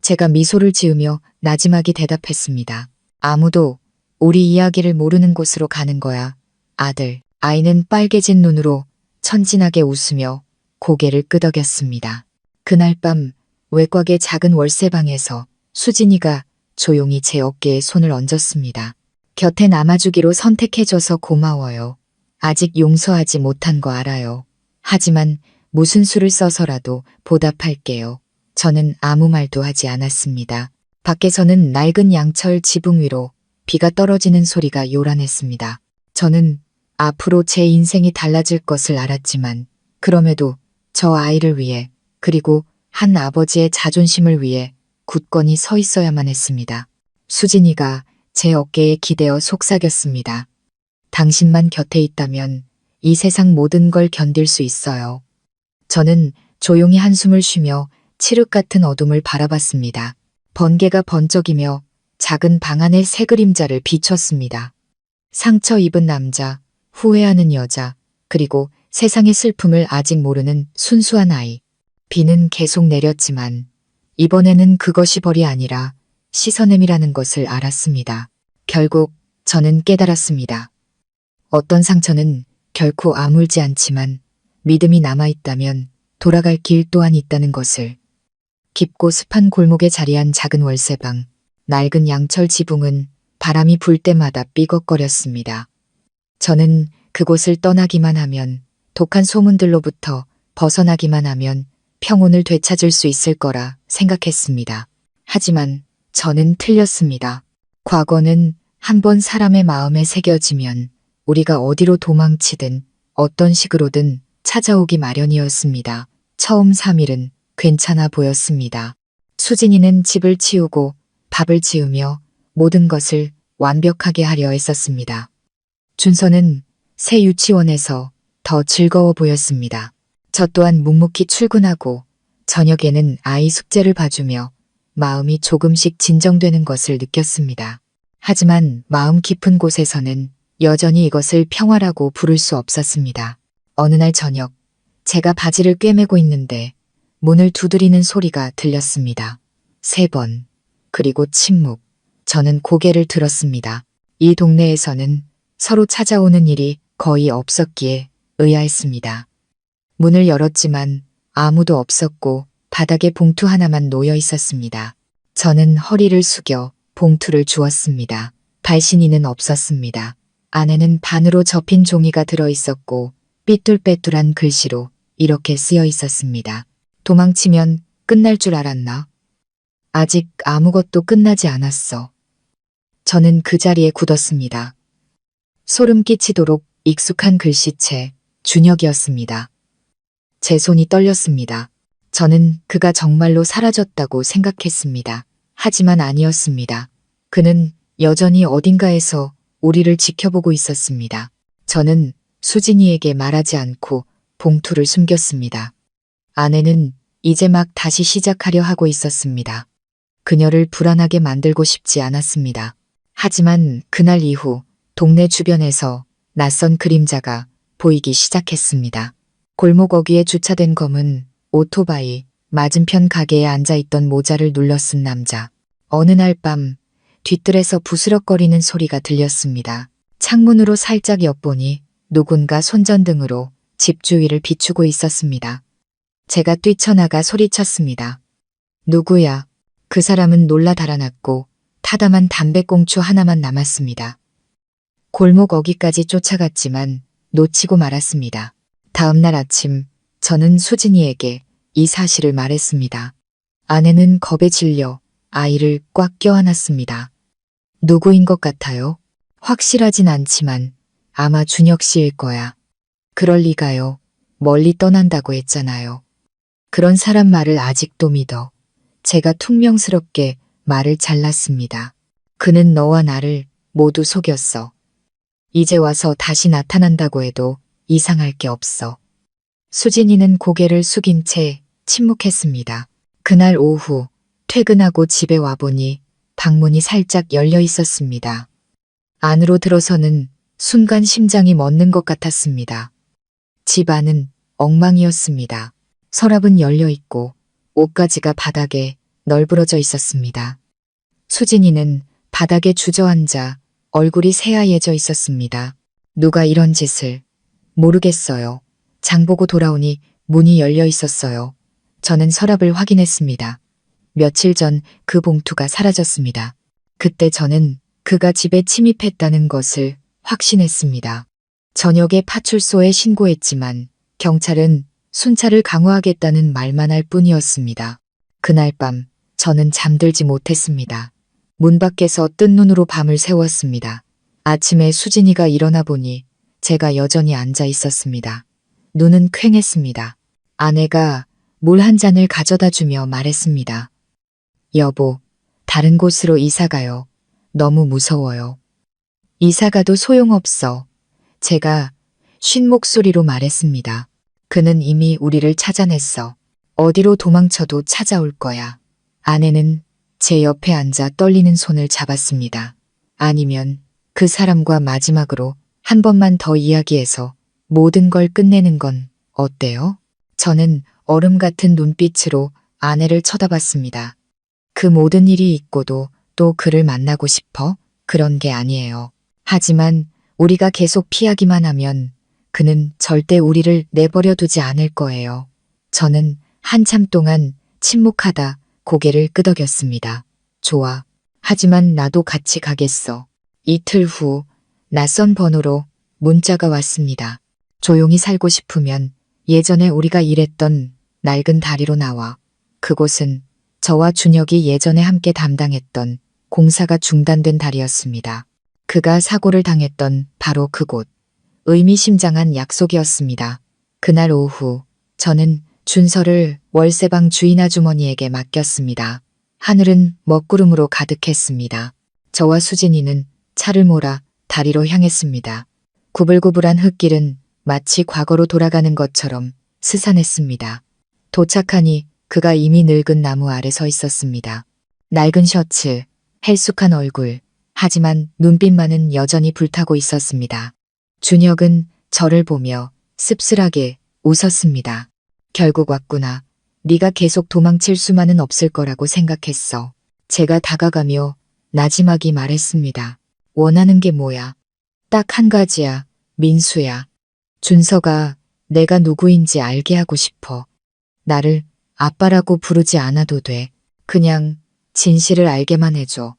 제가 미소를 지으며 나지막이 대답했습니다. 아무도 우리 이야기를 모르는 곳으로 가는 거야. 아들. 아이는 빨개진 눈으로 천진하게 웃으며 고개를 끄덕였습니다. 그날 밤 외곽의 작은 월세방에서 수진이가 조용히 제 어깨에 손을 얹었습니다. 곁에 남아주기로 선택해줘서 고마워요. 아직 용서하지 못한 거 알아요. 하지만 무슨 수를 써서라도 보답할게요. 저는 아무 말도 하지 않았습니다. 밖에서는 낡은 양철 지붕 위로 비가 떨어지는 소리가 요란했습니다. 저는 앞으로 제 인생이 달라질 것을 알았지만 그럼에도 저 아이를 위해 그리고 한 아버지의 자존심을 위해 굳건히 서 있어야만 했습니다. 수진이가 제 어깨에 기대어 속삭였습니다. 당신만 곁에 있다면 이 세상 모든 걸 견딜 수 있어요. 저는 조용히 한숨을 쉬며 칠흑 같은 어둠을 바라봤습니다. 번개가 번쩍이며 작은 방 안의 새 그림자를 비췄습니다. 상처 입은 남자, 후회하는 여자, 그리고 세상의 슬픔을 아직 모르는 순수한 아이. 비는 계속 내렸지만 이번에는 그것이 벌이 아니라 씻어냄이라는 것을 알았습니다. 결국 저는 깨달았습니다. 어떤 상처는 결코 아물지 않지만 믿음이 남아있다면 돌아갈 길 또한 있다는 것을. 깊고 습한 골목에 자리한 작은 월세방, 낡은 양철 지붕은 바람이 불 때마다 삐걱거렸습니다. 저는 그곳을 떠나기만 하면, 독한 소문들로부터 벗어나기만 하면 평온을 되찾을 수 있을 거라 생각했습니다. 하지만 저는 틀렸습니다. 과거는 한번 사람의 마음에 새겨지면 우리가 어디로 도망치든 어떤 식으로든 찾아오기 마련이었습니다. 처음 3일은 괜찮아 보였습니다. 수진이는 집을 치우고 밥을 지으며 모든 것을 완벽하게 하려 했었습니다. 준서는 새 유치원에서 더 즐거워 보였습니다. 저 또한 묵묵히 출근하고 저녁에는 아이 숙제를 봐주며 마음이 조금씩 진정되는 것을 느꼈습니다. 하지만 마음 깊은 곳에서는 여전히 이것을 평화라고 부를 수 없었습니다. 어느 날 저녁, 제가 바지를 꿰매고 있는데 문을 두드리는 소리가 들렸습니다. 3번. 그리고 침묵. 저는 고개를 들었습니다. 이 동네에서는 서로 찾아오는 일이 거의 없었기에 의아했습니다. 문을 열었지만 아무도 없었고 바닥에 봉투 하나만 놓여 있었습니다. 저는 허리를 숙여 봉투를 주었습니다. 발신인은 없었습니다. 안에는 반으로 접힌 종이가 들어 있었고 삐뚤빼뚤한 글씨로 이렇게 쓰여 있었습니다. 도망치면 끝날 줄 알았나? 아직 아무것도 끝나지 않았어. 저는 그 자리에 굳었습니다. 소름 끼치도록 익숙한 글씨체, 준혁이었습니다. 제 손이 떨렸습니다. 저는 그가 정말로 사라졌다고 생각했습니다. 하지만 아니었습니다. 그는 여전히 어딘가에서 우리를 지켜보고 있었습니다. 저는 수진이에게 말하지 않고 봉투를 숨겼습니다. 아내는 이제 막 다시 시작하려 하고 있었습니다. 그녀를 불안하게 만들고 싶지 않았습니다. 하지만 그날 이후 동네 주변에서 낯선 그림자가 보이기 시작했습니다. 골목 어귀에 주차된 검은 오토바이, 맞은편 가게에 앉아있던 모자를 눌러 쓴 남자. 어느 날 밤 뒤뜰에서 부스럭거리는 소리가 들렸습니다. 창문으로 살짝 엿보니 누군가 손전등으로 집 주위를 비추고 있었습니다. 제가 뛰쳐나가 소리쳤습니다. 누구야? 그 사람은 놀라 달아났고 타담한 담배꽁초 하나만 남았습니다. 골목 어귀까지 쫓아갔지만 놓치고 말았습니다. 다음 날 아침 저는 수진이에게 이 사실을 말했습니다. 아내는 겁에 질려 아이를 꽉 껴안았습니다. 누구인 것 같아요? 확실하진 않지만 아마 준혁 씨일 거야. 그럴 리가요. 멀리 떠난다고 했잖아요. 그런 사람 말을 아직도 믿어. 제가 퉁명스럽게 말을 잘랐습니다. 그는 너와 나를 모두 속였어. 이제 와서 다시 나타난다고 해도 이상할 게 없어. 수진이는 고개를 숙인 채 침묵했습니다. 그날 오후 퇴근하고 집에 와보니 방문이 살짝 열려 있었습니다. 안으로 들어서는 순간 심장이 멎는 것 같았습니다. 집 안은 엉망이었습니다. 서랍은 열려 있고 옷가지가 바닥에 널브러져 있었습니다. 수진이는 바닥에 주저앉아 얼굴이 새하얘져 있었습니다. 누가 이런 짓을? 모르겠어요. 장보고 돌아오니 문이 열려 있었어요. 저는 서랍을 확인했습니다. 며칠 전 그 봉투가 사라졌습니다. 그때 저는 그가 집에 침입했다는 것을 확신했습니다. 저녁에 파출소에 신고했지만 경찰은 순찰을 강화하겠다는 말만 할 뿐이었습니다. 그날 밤 저는 잠들지 못했습니다. 문 밖에서 뜬 눈으로 밤을 새웠습니다. 아침에 수진이가 일어나 보니 제가 여전히 앉아 있었습니다. 눈은 퀭했습니다. 아내가 물 한 잔을 가져다 주며 말했습니다. 여보, 다른 곳으로 이사가요. 너무 무서워요. 이사가도 소용없어. 제가 쉰 목소리로 말했습니다. 그는 이미 우리를 찾아냈어. 어디로 도망쳐도 찾아올 거야. 아내는 제 옆에 앉아 떨리는 손을 잡았습니다. 아니면 그 사람과 마지막으로 한 번만 더 이야기해서 모든 걸 끝내는 건 어때요? 저는 얼음 같은 눈빛으로 아내를 쳐다봤습니다. 그 모든 일이 있고도 또 그를 만나고 싶어? 그런 게 아니에요. 하지만 우리가 계속 피하기만 하면 그는 절대 우리를 내버려 두지 않을 거예요. 저는 한참 동안 침묵하다 고개를 끄덕였습니다. 좋아. 하지만 나도 같이 가겠어. 이틀 후 낯선 번호로 문자가 왔습니다. 조용히 살고 싶으면 예전에 우리가 일했던 낡은 다리로 나와. 그곳은 저와 준혁이 예전에 함께 담당했던 공사가 중단된 다리였습니다. 그가 사고를 당했던 바로 그곳. 의미심장한 약속이었습니다. 그날 오후 저는 준서를 월세방 주인 아주머니에게 맡겼습니다. 하늘은 먹구름으로 가득했습니다. 저와 수진이는 차를 몰아 다리로 향했습니다. 구불구불한 흙길은 마치 과거로 돌아가는 것처럼 스산했습니다. 도착하니 그가 이미 늙은 나무 아래 서 있었습니다. 낡은 셔츠, 헬쑥한 얼굴, 하지만 눈빛만은 여전히 불타고 있었습니다. 준혁은 저를 보며 씁쓸하게 웃었습니다. 결국 왔구나. 네가 계속 도망칠 수만은 없을 거라고 생각했어. 제가 다가가며 나지막이 말했습니다. 원하는 게 뭐야? 딱 한 가지야. 민수야. 준서가 내가 누구인지 알게 하고 싶어. 나를 아빠라고 부르지 않아도 돼. 그냥 진실을 알게만 해줘.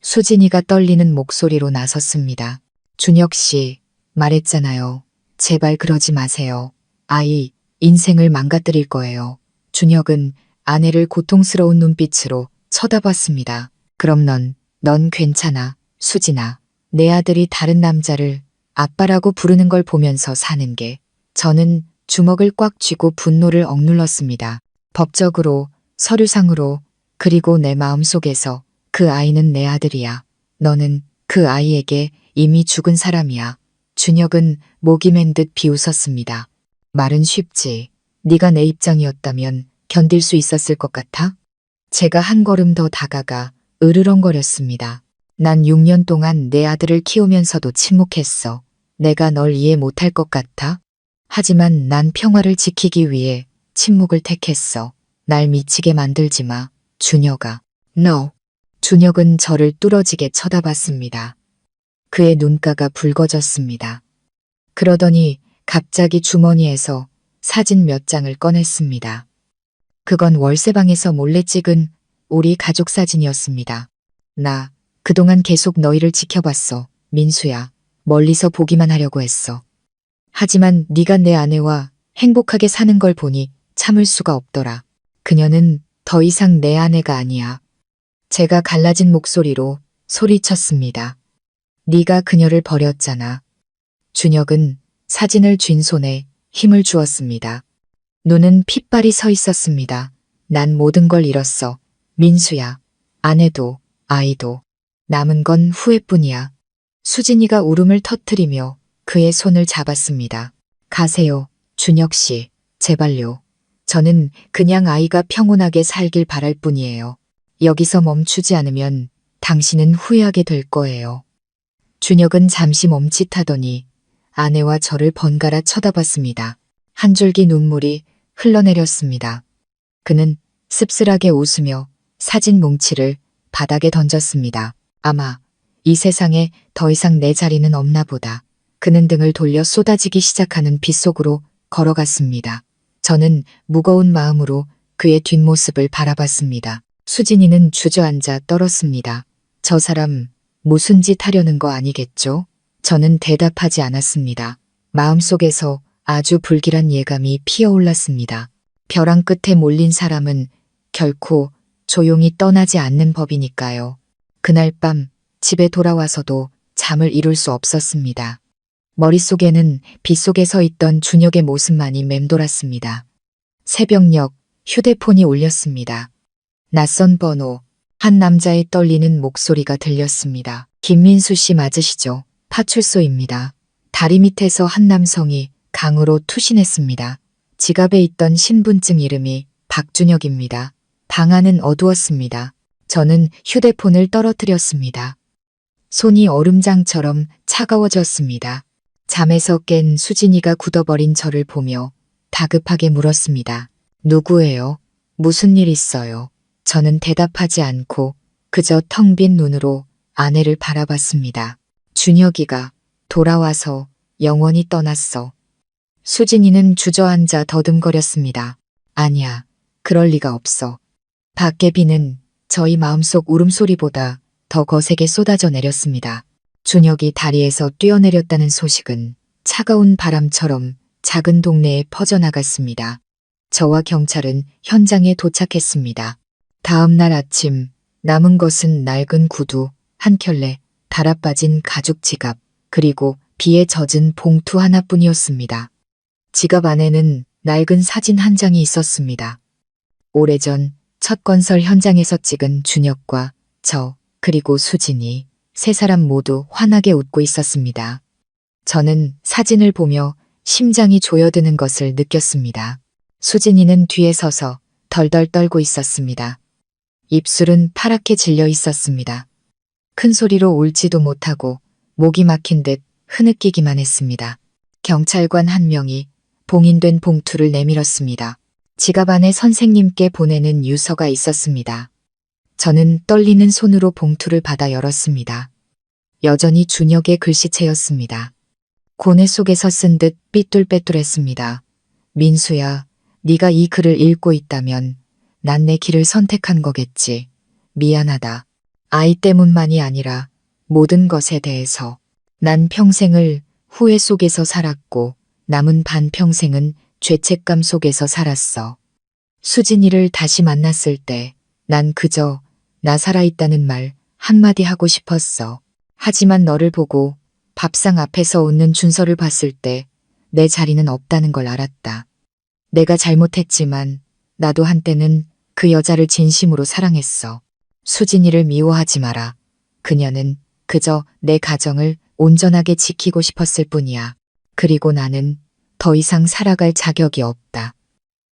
수진이가 떨리는 목소리로 나섰습니다. 준혁 씨, 말했잖아요. 제발 그러지 마세요. 아이, 인생을 망가뜨릴 거예요. 준혁은 아내를 고통스러운 눈빛으로 쳐다봤습니다. 그럼 넌 괜찮아, 수진아. 내 아들이 다른 남자를 아빠라고 부르는 걸 보면서 사는 게. 저는 주먹을 꽉 쥐고 분노를 억눌렀습니다. 법적으로, 서류상으로, 그리고 내 마음속에서 그 아이는 내 아들이야. 너는 그 아이에게 이미 죽은 사람이야. 준혁은 목이 맨 듯 비웃었습니다. 말은 쉽지. 네가 내 입장이었다면 견딜 수 있었을 것 같아? 제가 한 걸음 더 다가가 으르렁거렸습니다. 난 6년 동안 내 아들을 키우면서도 침묵했어. 내가 널 이해 못할 것 같아? 하지만 난 평화를 지키기 위해 침묵을 택했어. 날 미치게 만들지 마, 준혁아. No. 준혁은 저를 뚫어지게 쳐다봤습니다. 그의 눈가가 붉어졌습니다. 그러더니 갑자기 주머니에서 사진 몇 장을 꺼냈습니다. 그건 월세방에서 몰래 찍은 우리 가족 사진이었습니다. 나 그동안 계속 너희를 지켜봤어, 민수야. 멀리서 보기만 하려고 했어. 하지만 네가 내 아내와 행복하게 사는 걸 보니 참을 수가 없더라. 그녀는 더 이상 내 아내가 아니야. 제가 갈라진 목소리로 소리쳤습니다. 네가 그녀를 버렸잖아. 준혁은 사진을 쥔 손에 힘을 주었습니다. 눈은 핏발이 서 있었습니다. 난 모든 걸 잃었어. 민수야. 아내도 아이도. 남은 건 후회뿐이야. 수진이가 울음을 터뜨리며 그의 손을 잡았습니다. 가세요, 준혁 씨. 제발요. 저는 그냥 아이가 평온하게 살길 바랄 뿐이에요. 여기서 멈추지 않으면 당신은 후회하게 될 거예요. 준혁은 잠시 멈칫하더니 아내와 저를 번갈아 쳐다봤습니다. 한 줄기 눈물이 흘러내렸습니다. 그는 씁쓸하게 웃으며 사진 뭉치를 바닥에 던졌습니다. 아마 이 세상에 더 이상 내 자리는 없나 보다. 그는 등을 돌려 쏟아지기 시작하는 빛 속으로 걸어갔습니다. 저는 무거운 마음으로 그의 뒷모습을 바라봤습니다. 수진이는 주저앉아 떨었습니다. 저 사람 무슨 짓 하려는 거 아니겠죠? 저는 대답하지 않았습니다. 마음속에서 아주 불길한 예감이 피어올랐습니다. 벼랑 끝에 몰린 사람은 결코 조용히 떠나지 않는 법이니까요. 그날 밤 집에 돌아와서도 잠을 이룰 수 없었습니다. 머릿속에는 빗속에 서 있던 준혁의 모습만이 맴돌았습니다. 새벽녘 휴대폰이 울렸습니다. 낯선 번호, 한 남자의 떨리는 목소리가 들렸습니다. 김민수 씨 맞으시죠? 파출소입니다. 다리 밑에서 한 남성이 강으로 투신했습니다. 지갑에 있던 신분증 이름이 박준혁입니다. 방 안은 어두웠습니다. 저는 휴대폰을 떨어뜨렸습니다. 손이 얼음장처럼 차가워졌습니다. 잠에서 깬 수진이가 굳어버린 저를 보며 다급하게 물었습니다. 누구예요? 무슨 일 있어요? 저는 대답하지 않고 그저 텅 빈 눈으로 아내를 바라봤습니다. 준혁이가 돌아와서 영원히 떠났어. 수진이는 주저앉아 더듬거렸습니다. 아니야, 그럴 리가 없어. 밖의 비는 저희 마음속 울음소리보다 더 거세게 쏟아져 내렸습니다. 준혁이 다리에서 뛰어내렸다는 소식은 차가운 바람처럼 작은 동네에 퍼져나갔습니다. 저와 경찰은 현장에 도착했습니다. 다음 날 아침 남은 것은 낡은 구두 한 켤레, 달아빠진 가죽 지갑, 그리고 비에 젖은 봉투 하나뿐이었습니다. 지갑 안에는 낡은 사진 한 장이 있었습니다. 오래전 첫 건설 현장에서 찍은 준혁과 저, 그리고 수진이 세 사람 모두 환하게 웃고 있었습니다. 저는 사진을 보며 심장이 조여드는 것을 느꼈습니다. 수진이는 뒤에 서서 덜덜 떨고 있었습니다. 입술은 파랗게 질려 있었습니다. 큰 소리로 울지도 못하고 목이 막힌 듯 흐느끼기만 했습니다. 경찰관 한 명이 봉인된 봉투를 내밀었습니다. 지갑 안에 선생님께 보내는 유서가 있었습니다. 저는 떨리는 손으로 봉투를 받아 열었습니다. 여전히 준혁의 글씨체였습니다. 고뇌 속에서 쓴 듯 삐뚤빼뚤했습니다. 민수야, 네가 이 글을 읽고 있다면 난 내 길을 선택한 거겠지. 미안하다. 아이 때문만이 아니라 모든 것에 대해서 난 평생을 후회 속에서 살았고 남은 반평생은 죄책감 속에서 살았어. 수진이를 다시 만났을 때 난 그저 나 살아있다는 말 한마디 하고 싶었어. 하지만 너를 보고 밥상 앞에서 웃는 준서를 봤을 때 내 자리는 없다는 걸 알았다. 내가 잘못했지만 나도 한때는 그 여자를 진심으로 사랑했어. 수진이를 미워하지 마라. 그녀는 그저 내 가정을 온전하게 지키고 싶었을 뿐이야. 그리고 나는 더 이상 살아갈 자격이 없다.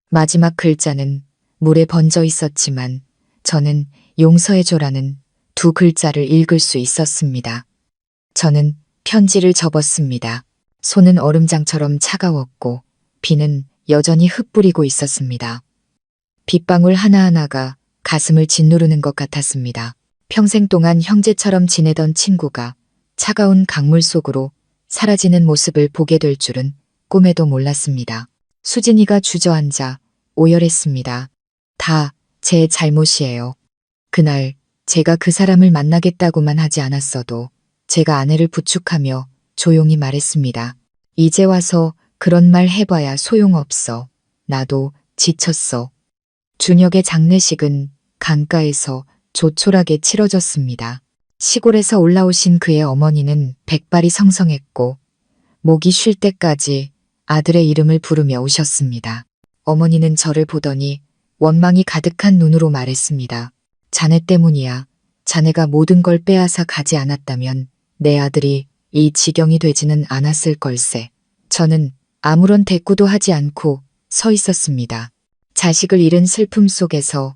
마지막 글자는 물에 번져 있었지만 저는 용서해줘라는 두 글자를 읽을 수 있었습니다. 저는 편지를 접었습니다. 손은 얼음장처럼 차가웠고 비는 여전히 흩뿌리고 있었습니다. 빗방울 하나하나가 가슴을 짓누르는 것 같았습니다. 평생 동안 형제처럼 지내던 친구가 차가운 강물 속으로 사라지는 모습을 보게 될 줄은 꿈에도 몰랐습니다. 수진이가 주저앉아 오열했습니다. 다 제 잘못이에요. 그날 제가 그 사람을 만나겠다고만 하지 않았어도 제가 아내를 부축하며 조용히 말했습니다. 이제 와서 그런 말 해봐야 소용없어. 나도 지쳤어. 준혁의 장례식은 강가에서 조촐하게 치러졌습니다. 시골에서 올라오신 그의 어머니는 백발이 성성했고 목이 쉴 때까지 아들의 이름을 부르며 우셨습니다. 어머니는 저를 보더니 원망이 가득한 눈으로 말했습니다. 자네 때문이야. 자네가 모든 걸 빼앗아 가지 않았다면 내 아들이 이 지경이 되지는 않았을 걸세. 저는 아무런 대꾸도 하지 않고 서 있었습니다. 자식을 잃은 슬픔 속에서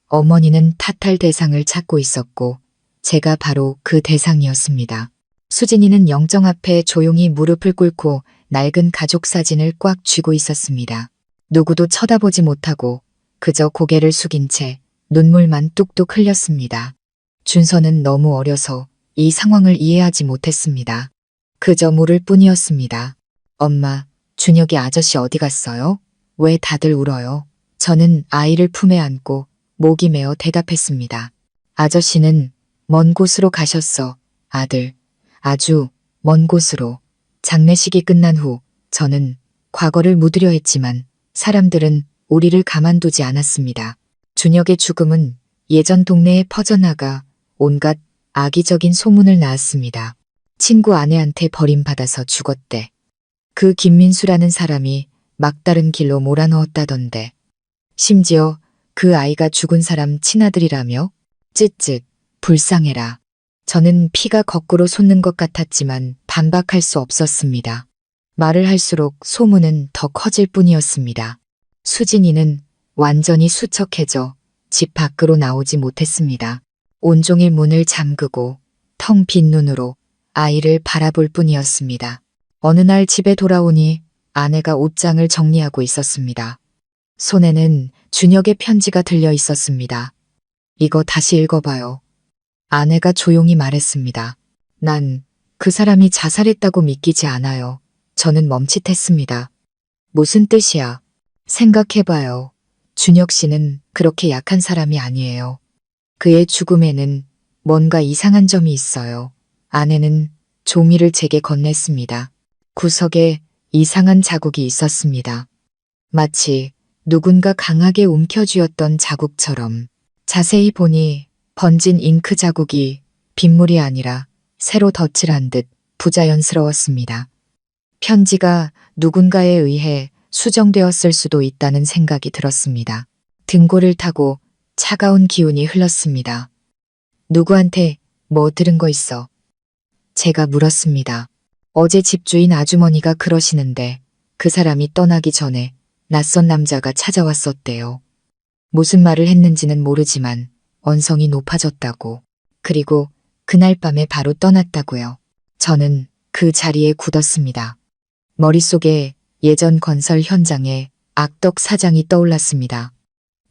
어머니는 탓할 대상을 찾고 있었고 제가 바로 그 대상이었습니다. 수진이는 영정 앞에 조용히 무릎을 꿇고 낡은 가족 사진을 꽉 쥐고 있었습니다. 누구도 쳐다보지 못하고 그저 고개를 숙인 채 눈물만 뚝뚝 흘렸습니다. 준서는 너무 어려서 이 상황을 이해하지 못했습니다. 그저 물을 뿐이었습니다. 엄마, 준혁이 아저씨 어디 갔어요? 왜 다들 울어요? 저는 아이를 품에 안고 목이 메어 대답했습니다. 아저씨는 먼 곳으로 가셨어, 아들. 아주 먼 곳으로. 장례식이 끝난 후 저는 과거를 묻으려 했지만 사람들은 우리를 가만두지 않았습니다. 준혁의 죽음은 예전 동네에 퍼져나가 온갖 악의적인 소문을 낳았습니다. 친구 아내한테 버림받아서 죽었대. 그 김민수라는 사람이 막다른 길로 몰아넣었다던데. 심지어 그 아이가 죽은 사람 친아들이라며? 쯧쯧, 불쌍해라. 저는 피가 거꾸로 솟는 것 같았지만 반박할 수 없었습니다. 말을 할수록 소문은 더 커질 뿐이었습니다. 수진이는 완전히 수척해져 집 밖으로 나오지 못했습니다. 온종일 문을 잠그고 텅 빈 눈으로 아이를 바라볼 뿐이었습니다. 어느 날 집에 돌아오니 아내가 옷장을 정리하고 있었습니다. 손에는 준혁의 편지가 들려 있었습니다. 이거 다시 읽어봐요. 아내가 조용히 말했습니다. 난 그 사람이 자살했다고 믿기지 않아요. 저는 멈칫했습니다. 무슨 뜻이야? 생각해봐요. 준혁 씨는 그렇게 약한 사람이 아니에요. 그의 죽음에는 뭔가 이상한 점이 있어요. 아내는 종이를 제게 건넸습니다. 구석에 이상한 자국이 있었습니다. 마치 누군가 강하게 움켜쥐었던 자국처럼. 자세히 보니 번진 잉크 자국이 빗물이 아니라 새로 덧칠한 듯 부자연스러웠습니다. 편지가 누군가에 의해 수정되었을 수도 있다는 생각이 들었습니다. 등골을 타고 차가운 기운이 흘렀습니다. 누구한테 뭐 들은 거 있어? 제가 물었습니다. 어제 집주인 아주머니가 그러시는데 그 사람이 떠나기 전에 낯선 남자가 찾아왔었대요. 무슨 말을 했는지는 모르지만 언성이 높아졌다고. 그리고 그날 밤에 바로 떠났다고요. 저는 그 자리에 굳었습니다. 머릿속에 예전 건설 현장의 악덕 사장이 떠올랐습니다.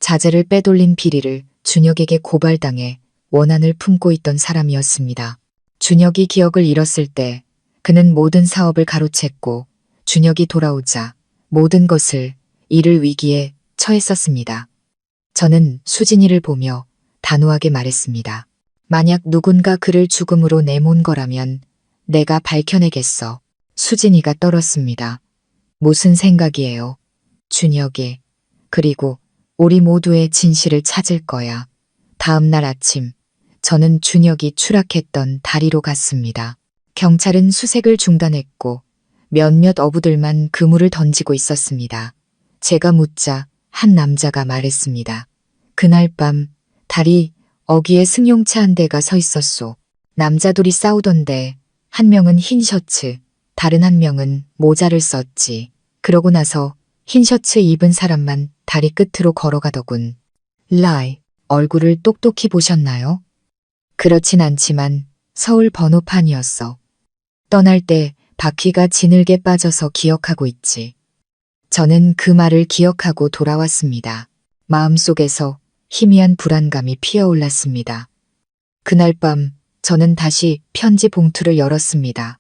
자재를 빼돌린 비리를 준혁에게 고발당해 원한을 품고 있던 사람이었습니다. 준혁이 기억을 잃었을 때 그는 모든 사업을 가로챘고 준혁이 돌아오자 모든 것을 잃을 위기에 처했었습니다. 저는 수진이를 보며 단호하게 말했습니다. 만약 누군가 그를 죽음으로 내몬 거라면 내가 밝혀내겠어. 수진이가 떨었습니다. 무슨 생각이에요? 준혁이. 그리고 우리 모두의 진실을 찾을 거야. 다음 날 아침 저는 준혁이 추락했던 다리로 갔습니다. 경찰은 수색을 중단했고 몇몇 어부들만 그물을 던지고 있었습니다. 제가 묻자 한 남자가 말했습니다. 그날 밤 다리 어귀에 승용차 한 대가 서 있었소. 남자 둘이 싸우던데 한 명은 흰 셔츠, 다른 한 명은 모자를 썼지. 그러고 나서 흰 셔츠 입은 사람만 다리 끝으로 걸어가더군. 라이, 얼굴을 똑똑히 보셨나요? 그렇진 않지만 서울 번호판이었어. 떠날 때 바퀴가 지늘게 빠져서 기억하고 있지. 저는 그 말을 기억하고 돌아왔습니다. 마음속에서 희미한 불안감이 피어올랐습니다. 그날 밤 저는 다시 편지 봉투를 열었습니다.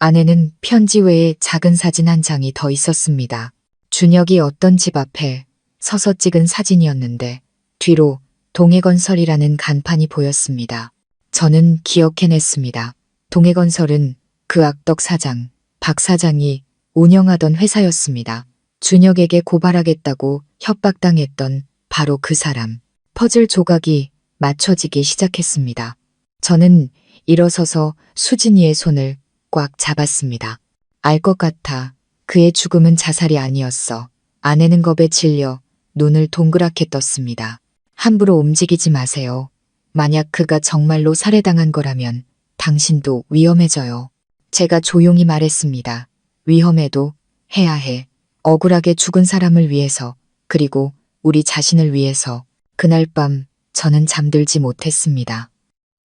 안에는 편지 외에 작은 사진 한 장이 더 있었습니다. 준혁이 어떤 집 앞에 서서 찍은 사진이었는데 뒤로 동해건설이라는 간판이 보였습니다. 저는 기억해냈습니다. 동해건설은 그 악덕 사장, 박 사장이 운영하던 회사였습니다. 준혁에게 고발하겠다고 협박당했던 바로 그 사람. 퍼즐 조각이 맞춰지기 시작했습니다. 저는 일어서서 수진이의 손을 꽉 잡았습니다. 알 것 같아. 그의 죽음은 자살이 아니었어. 아내는 겁에 질려 눈을 동그랗게 떴습니다. 함부로 움직이지 마세요. 만약 그가 정말로 살해당한 거라면 당신도 위험해져요. 제가 조용히 말했습니다. 위험해도 해야 해. 억울하게 죽은 사람을 위해서, 그리고 우리 자신을 위해서. 그날 밤 저는 잠들지 못했습니다.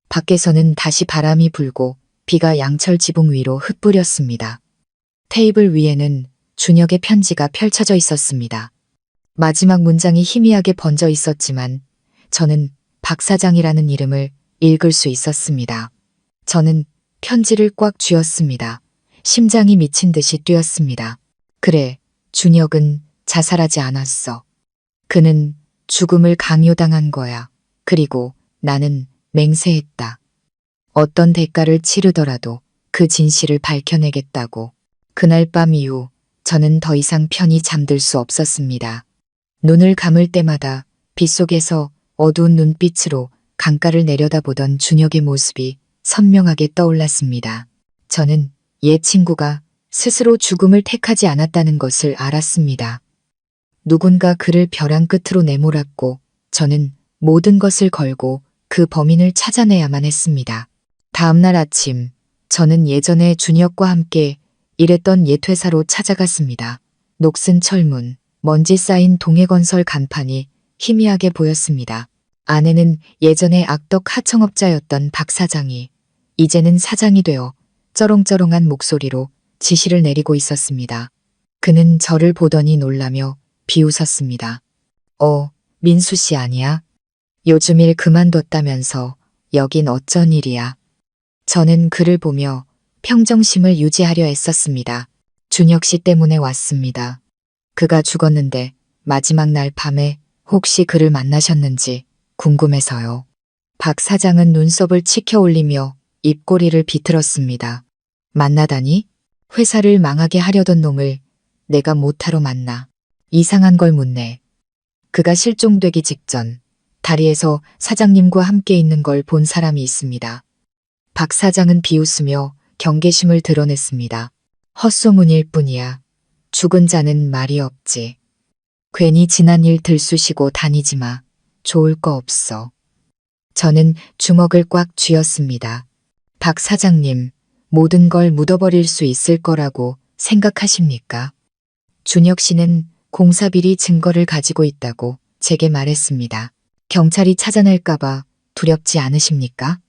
밖에서는 다시 바람이 불고 비가 양철 지붕 위로 흩뿌렸습니다. 테이블 위에는 준혁의 편지가 펼쳐져 있었습니다. 마지막 문장이 희미하게 번져 있었지만 저는 박 사장이라는 이름을 읽을 수 있었습니다. 저는 편지를 꽉 쥐었습니다. 심장이 미친 듯이 뛰었습니다. 그래, 준혁은 자살하지 않았어. 그는 죽음을 강요당한 거야. 그리고 나는 맹세했다. 어떤 대가를 치르더라도 그 진실을 밝혀내겠다고. 그날 밤 이후 저는 더 이상 편히 잠들 수 없었습니다. 눈을 감을 때마다 빗속에서 어두운 눈빛으로 강가를 내려다보던 준혁의 모습이 선명하게 떠올랐습니다. 저는 옛 친구가 스스로 죽음을 택하지 않았다는 것을 알았습니다. 누군가 그를 벼랑 끝으로 내몰았고 저는 모든 것을 걸고 그 범인을 찾아내야만 했습니다. 다음 날 아침 저는 예전에 준혁과 함께 일했던 옛 회사로 찾아갔습니다. 녹슨 철문, 먼지 쌓인 동해건설 간판이 희미하게 보였습니다. 안에는 예전에 악덕 하청업자였던 박 사장이 이제는 사장이 되어 쩌렁쩌렁한 목소리로 지시를 내리고 있었습니다. 그는 저를 보더니 놀라며 비웃었습니다. 민수 씨 아니야? 요즘 일 그만뒀다면서 여긴 어쩐 일이야? 저는 그를 보며 평정심을 유지하려 애썼습니다. 준혁 씨 때문에 왔습니다. 그가 죽었는데 마지막 날 밤에 혹시 그를 만나셨는지 궁금해서요. 박 사장은 눈썹을 치켜 올리며 입꼬리를 비틀었습니다. 만나다니? 회사를 망하게 하려던 놈을 내가 못하러 만나. 이상한 걸 묻네. 그가 실종되기 직전 다리에서 사장님과 함께 있는 걸 본 사람이 있습니다. 박 사장은 비웃으며 경계심을 드러냈습니다. 헛소문일 뿐이야. 죽은 자는 말이 없지. 괜히 지난 일 들쑤시고 다니지 마. 좋을 거 없어. 저는 주먹을 꽉 쥐었습니다. 박 사장님, 모든 걸 묻어버릴 수 있을 거라고 생각하십니까? 준혁 씨는 공사비리 증거를 가지고 있다고 제게 말했습니다. 경찰이 찾아낼까봐 두렵지 않으십니까?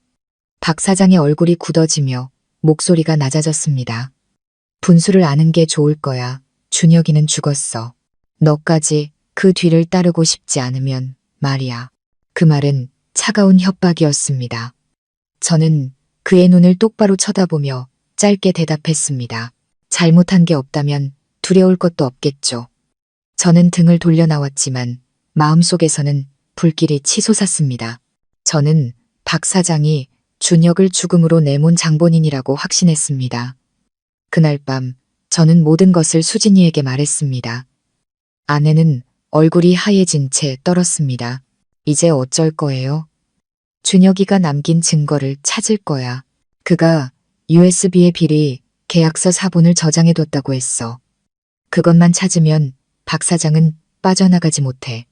박 사장의 얼굴이 굳어지며 목소리가 낮아졌습니다. 분수를 아는 게 좋을 거야. 준혁이는 죽었어. 너까지 그 뒤를 따르고 싶지 않으면 말이야. 그 말은 차가운 협박이었습니다. 저는 그의 눈을 똑바로 쳐다보며 짧게 대답했습니다. 잘못한 게 없다면 두려울 것도 없겠죠. 저는 등을 돌려 나왔지만 마음속에서는 불길이 치솟았습니다. 저는 박 사장이 준혁을 죽음으로 내몬 장본인이라고 확신했습니다. 그날 밤 저는 모든 것을 수진이에게 말했습니다. 아내는 얼굴이 하얘진 채 떨었습니다. 이제 어쩔 거예요? 준혁이가 남긴 증거를 찾을 거야. 그가 USB에 비리 계약서 사본을 저장해뒀다고 했어. 그것만 찾으면 박 사장은 빠져나가지 못해.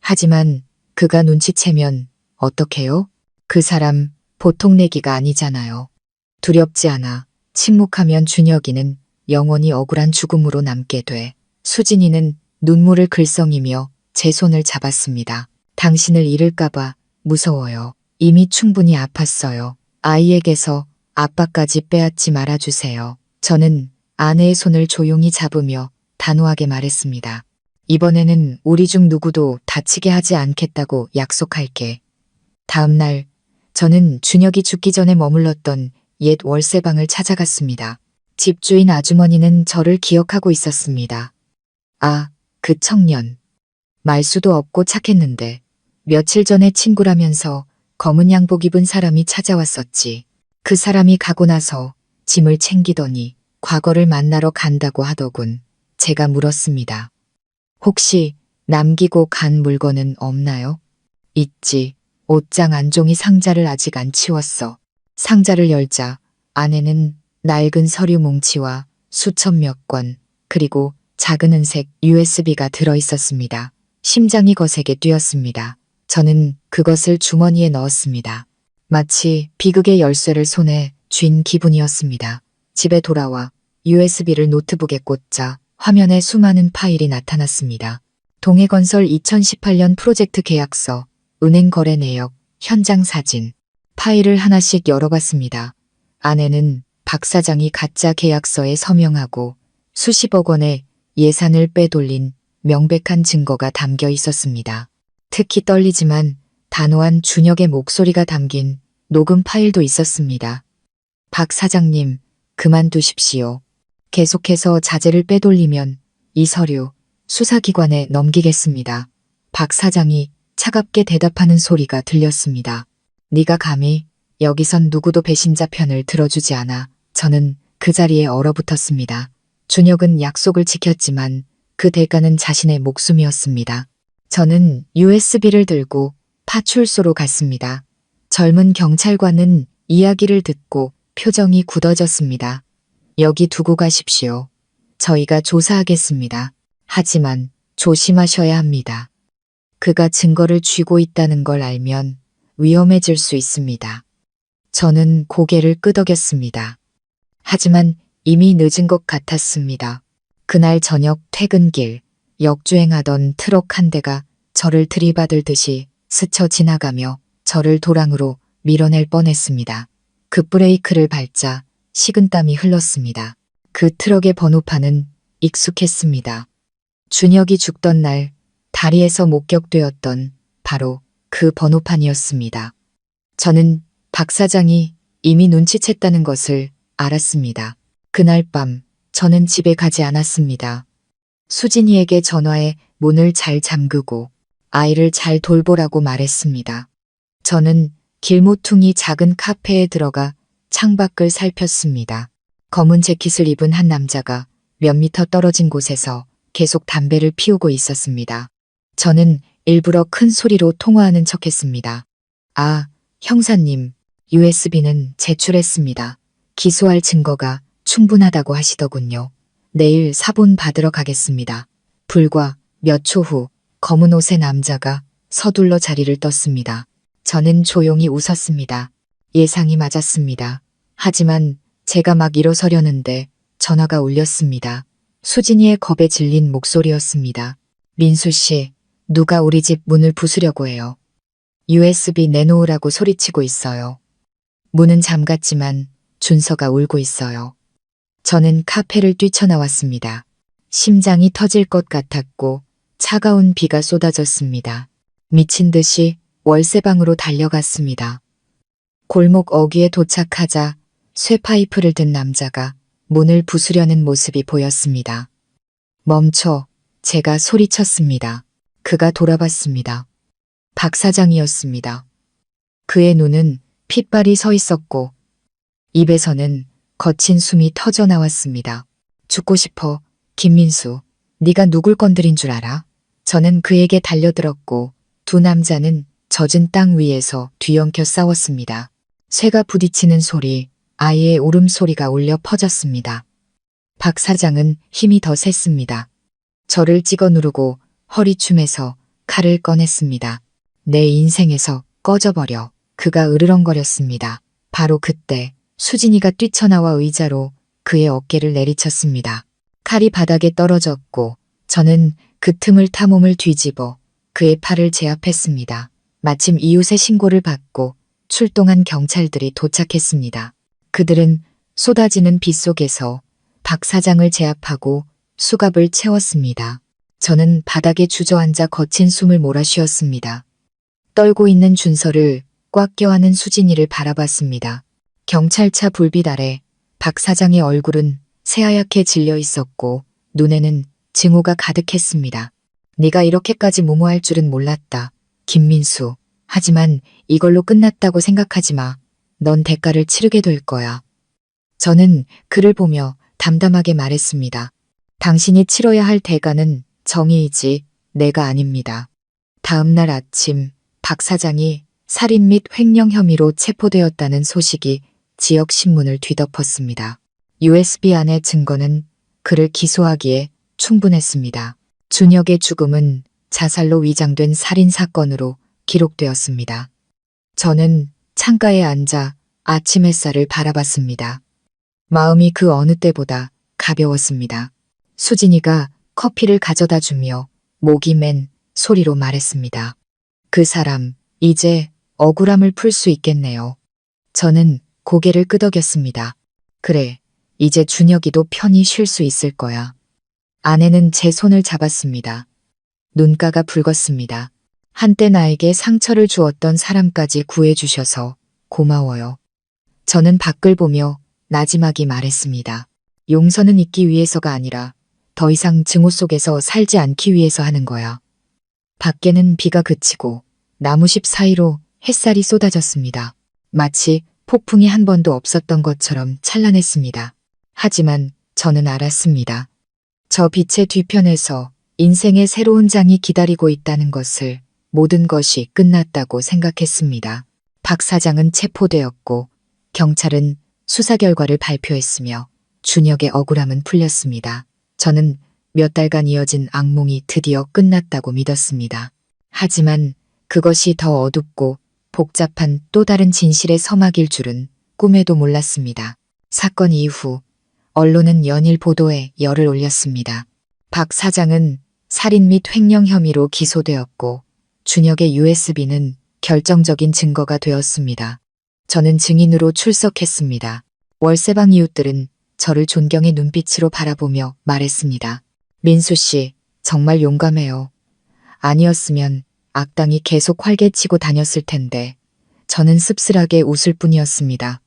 하지만 그가 눈치채면 어떡해요? 그 사람 보통 내기가 아니잖아요. 두렵지 않아. 침묵하면 준혁이는 영원히 억울한 죽음으로 남게 돼. 수진이는 눈물을 글썽이며 제 손을 잡았습니다. 당신을 잃을까봐 무서워요. 이미 충분히 아팠어요. 아이에게서 아빠까지 빼앗지 말아주세요. 저는 아내의 손을 조용히 잡으며 단호하게 말했습니다. 이번에는 우리 중 누구도 다치게 하지 않겠다고 약속할게. 다음 날 저는 준혁이 죽기 전에 머물렀던 옛 월세방을 찾아갔습니다. 집주인 아주머니는 저를 기억하고 있었습니다. 아, 그 청년. 말수도 없고 착했는데 며칠 전에 친구라면서 검은 양복 입은 사람이 찾아왔었지. 그 사람이 가고 나서 짐을 챙기더니 과거를 만나러 간다고 하더군. 제가 물었습니다. 혹시 남기고 간 물건은 없나요? 있지. 옷장 안종이 상자를 아직 안 치웠어. 상자를 열자 안에는 낡은 서류 뭉치와 수천 몇 권, 그리고 작은 은색 USB가 들어있었습니다. 심장이 거세게 뛰었습니다. 저는 그것을 주머니에 넣었습니다. 마치 비극의 열쇠를 손에 쥔 기분이었습니다. 집에 돌아와 USB를 노트북에 꽂자 화면에 수많은 파일이 나타났습니다. 동해건설 2018년 프로젝트 계약서, 은행 거래 내역, 현장 사진. 파일을 하나씩 열어봤습니다. 안에는 박 사장이 가짜 계약서에 서명하고 수십억 원의 예산을 빼돌린 명백한 증거가 담겨 있었습니다. 특히 떨리지만 단호한 준혁의 목소리가 담긴 녹음 파일도 있었습니다. 박 사장님, 그만두십시오. 계속해서 자재를 빼돌리면 이 서류 수사기관에 넘기겠습니다. 박 사장이 차갑게 대답하는 소리가 들렸습니다. 네가 감히 여기선 누구도 배신자 편을 들어주지 않아. 저는 그 자리에 얼어붙었습니다. 준혁은 약속을 지켰지만 그 대가는 자신의 목숨이었습니다. 저는 USB를 들고 파출소로 갔습니다. 젊은 경찰관은 이야기를 듣고 표정이 굳어졌습니다. 여기 두고 가십시오. 저희가 조사하겠습니다. 하지만 조심하셔야 합니다. 그가 증거를 쥐고 있다는 걸 알면 위험해질 수 있습니다. 저는 고개를 끄덕였습니다. 하지만 이미 늦은 것 같았습니다. 그날 저녁 퇴근길, 역주행하던 트럭 한 대가 저를 들이받을 스쳐 지나가며 저를 도랑으로 밀어낼 뻔했습니다. 급브레이크를 밟자 식은땀이 흘렀습니다. 그 트럭의 번호판은 익숙했습니다. 준혁이 죽던 날 다리에서 목격되었던 바로 그 번호판이었습니다. 저는 박 사장이 이미 눈치챘다는 것을 알았습니다. 그날 밤 저는 집에 가지 않았습니다. 수진이에게 전화해 문을 잘 잠그고 아이를 잘 돌보라고 말했습니다. 저는 길모퉁이 작은 카페에 들어가 창밖을 살폈습니다. 검은 재킷을 입은 한 남자가 몇 미터 떨어진 곳에서 계속 담배를 피우고 있었습니다. 저는 일부러 큰 소리로 통화하는 척했습니다. 아, 형사님, USB는 제출했습니다. 기소할 증거가 충분하다고 하시더군요. 내일 사본 받으러 가겠습니다. 불과 몇 초 후 검은 옷의 남자가 서둘러 자리를 떴습니다. 저는 조용히 웃었습니다. 예상이 맞았습니다. 하지만 제가 막 일어서려는데 전화가 울렸습니다. 수진이의 겁에 질린 목소리였습니다. 민수 씨, 누가 우리 집 문을 부수려고 해요. USB 내놓으라고 소리치고 있어요. 문은 잠갔지만 준서가 울고 있어요. 저는 카페를 뛰쳐나왔습니다. 심장이 터질 것 같았고 차가운 비가 쏟아졌습니다. 미친 듯이 월세방으로 달려갔습니다. 골목 어귀에 도착하자 쇠파이프를 든 남자가 문을 부수려는 모습이 보였습니다. 멈춰, 제가 소리쳤습니다. 그가 돌아봤습니다. 박 사장이었습니다. 그의 눈은 핏발이 서 있었고 입에서는 거친 숨이 터져 나왔습니다. 죽고 싶어, 김민수. 네가 누굴 건드린 줄 알아? 저는 그에게 달려들었고 두 남자는 젖은 땅 위에서 뒤엉켜 싸웠습니다. 쇠가 부딪히는 소리, 아이의 울음소리가 울려 퍼졌습니다. 박 사장은 힘이 더 셌습니다. 저를 찍어 누르고 허리춤에서 칼을 꺼냈습니다. 내 인생에서 꺼져버려. 그가 으르렁거렸습니다. 바로 그때 수진이가 뛰쳐나와 의자로 그의 어깨를 내리쳤습니다. 칼이 바닥에 떨어졌고 저는 그 틈을 타 몸을 뒤집어 그의 팔을 제압했습니다. 마침 이웃의 신고를 받고 출동한 경찰들이 도착했습니다. 그들은 쏟아지는 비 속에서 박 사장을 제압하고 수갑을 채웠습니다. 저는 바닥에 주저앉아 거친 숨을 몰아쉬었습니다. 떨고 있는 준서를 꽉 껴안은 수진이를 바라봤습니다. 경찰차 불빛 아래 박 사장의 얼굴은 새하얗게 질려 있었고 눈에는 증오가 가득했습니다. 네가 이렇게까지 무모할 줄은 몰랐다. 김민수. 하지만 이걸로 끝났다고 생각하지 마. 넌 대가를 치르게 될 거야. 저는 그를 보며 담담하게 말했습니다. 당신이 치러야 할 대가는 정의이지 내가 아닙니다. 다음 날 아침 박 사장이 살인 및 횡령 혐의로 체포되었다는 소식이 지역 신문을 뒤덮었습니다. USB 안의 증거는 그를 기소하기에 충분했습니다. 준혁의 죽음은 자살로 위장된 살인 사건으로 기록되었습니다. 저는 창가에 앉아 아침 햇살을 바라봤습니다. 마음이 그 어느 때보다 가벼웠습니다. 수진이가 커피를 가져다 주며 목이 맨 소리로 말했습니다. 그 사람, 이제 억울함을 풀 수 있겠네요. 저는 고개를 끄덕였습니다. 그래, 이제 준혁이도 편히 쉴 수 있을 거야. 아내는 제 손을 잡았습니다. 눈가가 붉었습니다. 한때 나에게 상처를 주었던 사람까지 구해주셔서 고마워요. 저는 밖을 보며 나지막이 말했습니다. 용서는 잊기 위해서가 아니라 더 이상 증오 속에서 살지 않기 위해서 하는 거야. 밖에는 비가 그치고 나무십 사이로 햇살이 쏟아졌습니다. 마치 폭풍이 한 번도 없었던 것처럼 찬란했습니다. 하지만 저는 알았습니다. 저 빛의 뒤편에서 인생의 새로운 장이 기다리고 있다는 것을, 모든 것이 끝났다고 생각했습니다. 박 사장은 체포되었고 경찰은 수사 결과를 발표했으며 준혁의 억울함은 풀렸습니다. 저는 몇 달간 이어진 악몽이 드디어 끝났다고 믿었습니다. 하지만 그것이 더 어둡고 복잡한 또 다른 진실의 서막일 줄은 꿈에도 몰랐습니다. 사건 이후 언론은 연일 보도에 열을 올렸습니다. 박 사장은 살인 및 횡령 혐의로 기소되었고 준혁의 USB는 결정적인 증거가 되었습니다. 저는 증인으로 출석했습니다. 월세방 이웃들은 저를 존경의 눈빛으로 바라보며 말했습니다. 민수 씨, 정말 용감해요. 아니었으면 악당이 계속 활개치고 다녔을 텐데 저는 씁쓸하게 웃을 뿐이었습니다.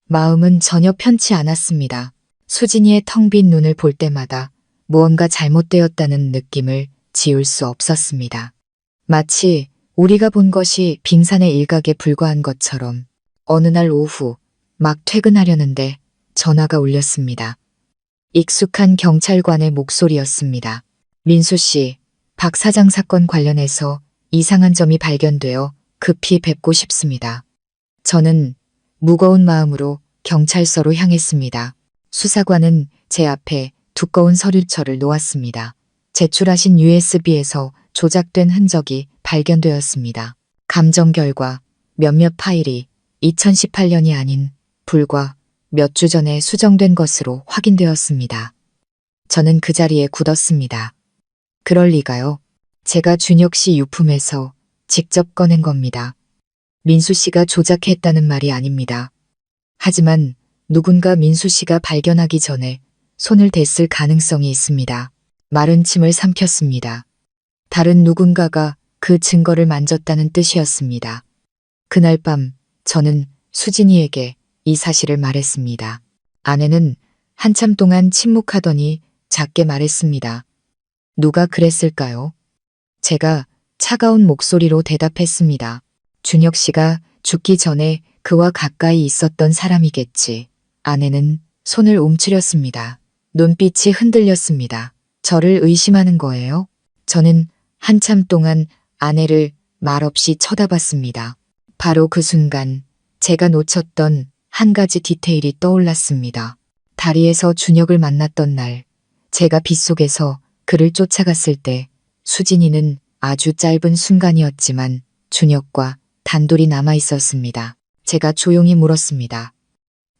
마음은 전혀 편치 않았습니다. 수진이의 텅 빈 눈을 볼 때마다 무언가 잘못되었다는 느낌을 지울 수 없었습니다. 마치 우리가 본 것이 빙산의 일각에 불과한 것처럼 어느 날 오후 막 퇴근하려는데 전화가 울렸습니다. 익숙한 경찰관의 목소리였습니다. 민수 씨, 박 사장 사건 관련해서 이상한 점이 발견되어 급히 뵙고 싶습니다. 저는 무거운 마음으로 경찰서로 향했습니다. 수사관은 제 앞에 두꺼운 서류철을 놓았습니다. 제출하신 USB에서 조작된 흔적이 발견되었습니다. 감정 결과 몇몇 파일이 2018년이 아닌 불과 몇 주 전에 수정된 것으로 확인되었습니다. 저는 그 자리에 굳었습니다. 그럴 리가요. 제가 준혁 씨 유품에서 직접 꺼낸 겁니다. 민수 씨가 조작했다는 말이 아닙니다. 하지만 누군가 민수 씨가 발견하기 전에 손을 댔을 가능성이 있습니다. 마른 침을 삼켰습니다. 다른 누군가가 그 증거를 만졌다는 뜻이었습니다. 그날 밤 저는 수진이에게 이 사실을 말했습니다. 아내는 한참 동안 침묵하더니 작게 말했습니다. 누가 그랬을까요? 제가 차가운 목소리로 대답했습니다. 준혁 씨가 죽기 전에 그와 가까이 있었던 사람이겠지. 아내는 손을 움츠렸습니다. 눈빛이 흔들렸습니다. 저를 의심하는 거예요? 저는 한참 동안 아내를 말없이 쳐다봤습니다. 바로 그 순간 제가 놓쳤던 한 가지 디테일이 떠올랐습니다. 다리에서 준혁을 만났던 날, 제가 빗속에서 그를 쫓아갔을 때 수진이는 아주 짧은 순간이었지만 준혁과 단둘이 남아 있었습니다. 제가 조용히 물었습니다.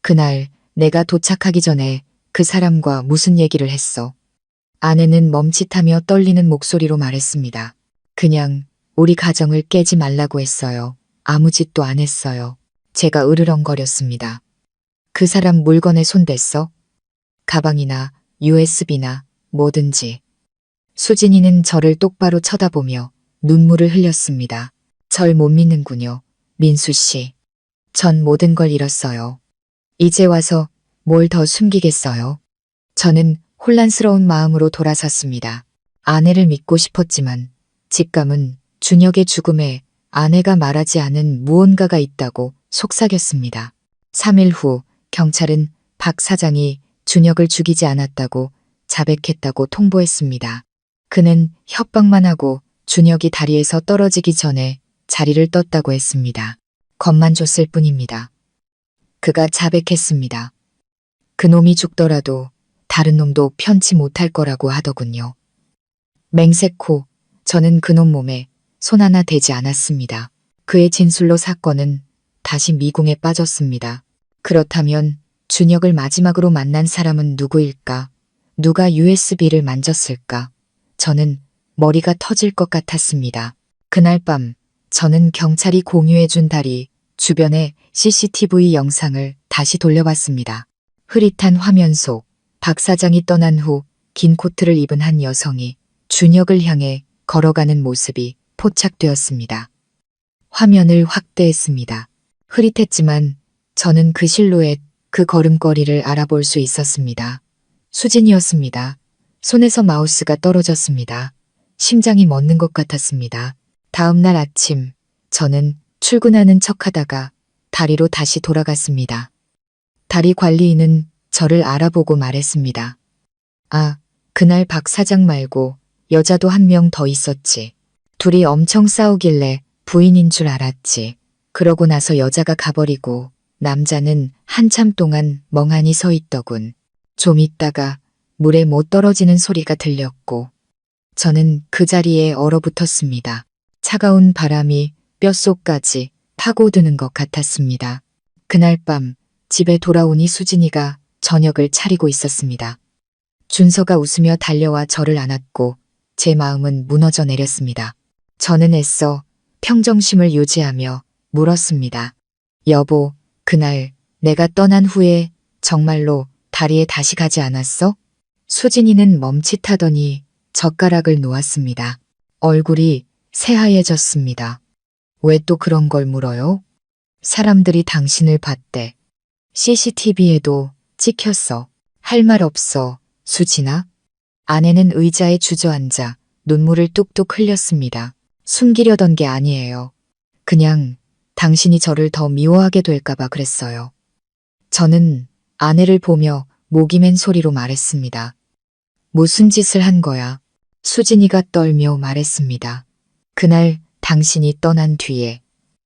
그날 내가 도착하기 전에 그 사람과 무슨 얘기를 했어? 아내는 멈칫하며 떨리는 목소리로 말했습니다. 그냥 우리 가정을 깨지 말라고 했어요. 아무 짓도 안 했어요. 제가 으르렁거렸습니다. 그 사람 물건에 손댔어? 가방이나 USB나 뭐든지. 수진이는 저를 똑바로 쳐다보며 눈물을 흘렸습니다. 절 못 믿는군요. 민수 씨. 전 모든 걸 잃었어요. 이제 와서 뭘 더 숨기겠어요? 저는 혼란스러운 마음으로 돌아섰습니다. 아내를 믿고 싶었지만 직감은 준혁의 죽음에 아내가 말하지 않은 무언가가 있다고 속삭였습니다. 3일 후 경찰은 박 사장이 준혁을 죽이지 않았다고 자백했다고 통보했습니다. 그는 협박만 하고 준혁이 다리에서 떨어지기 전에 자리를 떴다고 했습니다. 겁만 줬을 뿐입니다. 그가 자백했습니다. 그놈이 죽더라도 다른 놈도 편치 못할 거라고 하더군요. 맹세코 저는 그놈 몸에 손 하나 대지 않았습니다. 그의 진술로 사건은 다시 미궁에 빠졌습니다. 그렇다면 준혁을 마지막으로 만난 사람은 누구일까? 누가 USB를 만졌을까? 저는 머리가 터질 것 같았습니다. 그날 밤 저는 경찰이 공유해준 다리 주변의 CCTV 영상을 다시 돌려봤습니다. 흐릿한 화면 속 박 사장이 떠난 후 긴 코트를 입은 한 여성이 준혁을 향해 걸어가는 모습이 포착되었습니다. 화면을 확대했습니다. 흐릿했지만 저는 그 실루엣, 그 걸음걸이를 알아볼 수 있었습니다. 수진이었습니다. 손에서 마우스가 떨어졌습니다. 심장이 멎는 것 같았습니다. 다음 날 아침 저는 출근하는 척하다가 다리로 다시 돌아갔습니다. 다리 관리인은 저를 알아보고 말했습니다. 아, 그날 박 사장 말고 여자도 한 명 더 있었지. 둘이 엄청 싸우길래 부인인 줄 알았지. 그러고 나서 여자가 가버리고 남자는 한참 동안 멍하니 서 있더군. 좀 있다가 물에 못 떨어지는 소리가 들렸고 저는 그 자리에 얼어붙었습니다. 차가운 바람이 뼛속까지 파고드는 것 같았습니다. 그날 밤 집에 돌아오니 수진이가 저녁을 차리고 있었습니다. 준서가 웃으며 달려와 저를 안았고 제 마음은 무너져 내렸습니다. 저는 애써 평정심을 유지하며 물었습니다. 여보, 그날 내가 떠난 후에 정말로 다리에 다시 가지 않았어? 수진이는 멈칫하더니 젓가락을 놓았습니다. 얼굴이 새하얘졌습니다. 왜 또 그런 걸 물어요? 사람들이 당신을 봤대. CCTV에도 찍혔어. 할 말 없어, 수진아? 아내는 의자에 주저앉아 눈물을 뚝뚝 흘렸습니다. 숨기려던 게 아니에요. 그냥 당신이 저를 더 미워하게 될까봐 그랬어요. 저는 아내를 보며 목이 맨 소리로 말했습니다. 무슨 짓을 한 거야? 수진이가 떨며 말했습니다. 그날 당신이 떠난 뒤에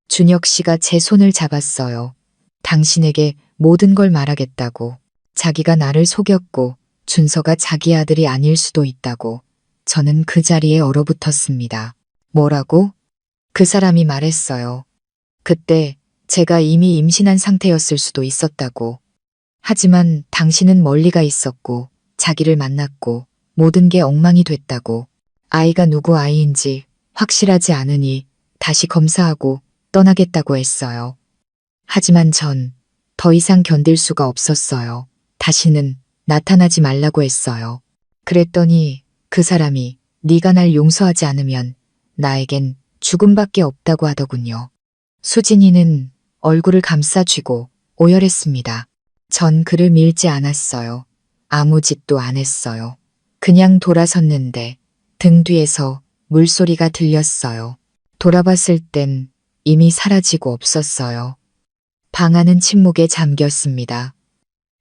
준혁 씨가 제 손을 잡았어요. 당신에게 모든 걸 말하겠다고. 자기가 나를 속였고 준서가 자기 아들이 아닐 수도 있다고. 저는 그 자리에 얼어붙었습니다. 뭐라고? 그 사람이 말했어요. 그때 제가 이미 임신한 상태였을 수도 있었다고. 하지만 당신은 멀리 가 있었고 자기를 만났고 모든 게 엉망이 됐다고. 아이가 누구 아이인지 확실하지 않으니 다시 검사하고 떠나겠다고 했어요. 하지만 전 더 이상 견딜 수가 없었어요. 다시는 나타나지 말라고 했어요. 그랬더니 그 사람이 네가 날 용서하지 않으면 나에겐 죽음밖에 없다고 하더군요. 수진이는 얼굴을 감싸쥐고 오열했습니다. 전 그를 밀지 않았어요. 아무 짓도 안 했어요. 그냥 돌아섰는데 등 뒤에서 물소리가 들렸어요. 돌아봤을 땐 이미 사라지고 없었어요. 방 안은 침묵에 잠겼습니다.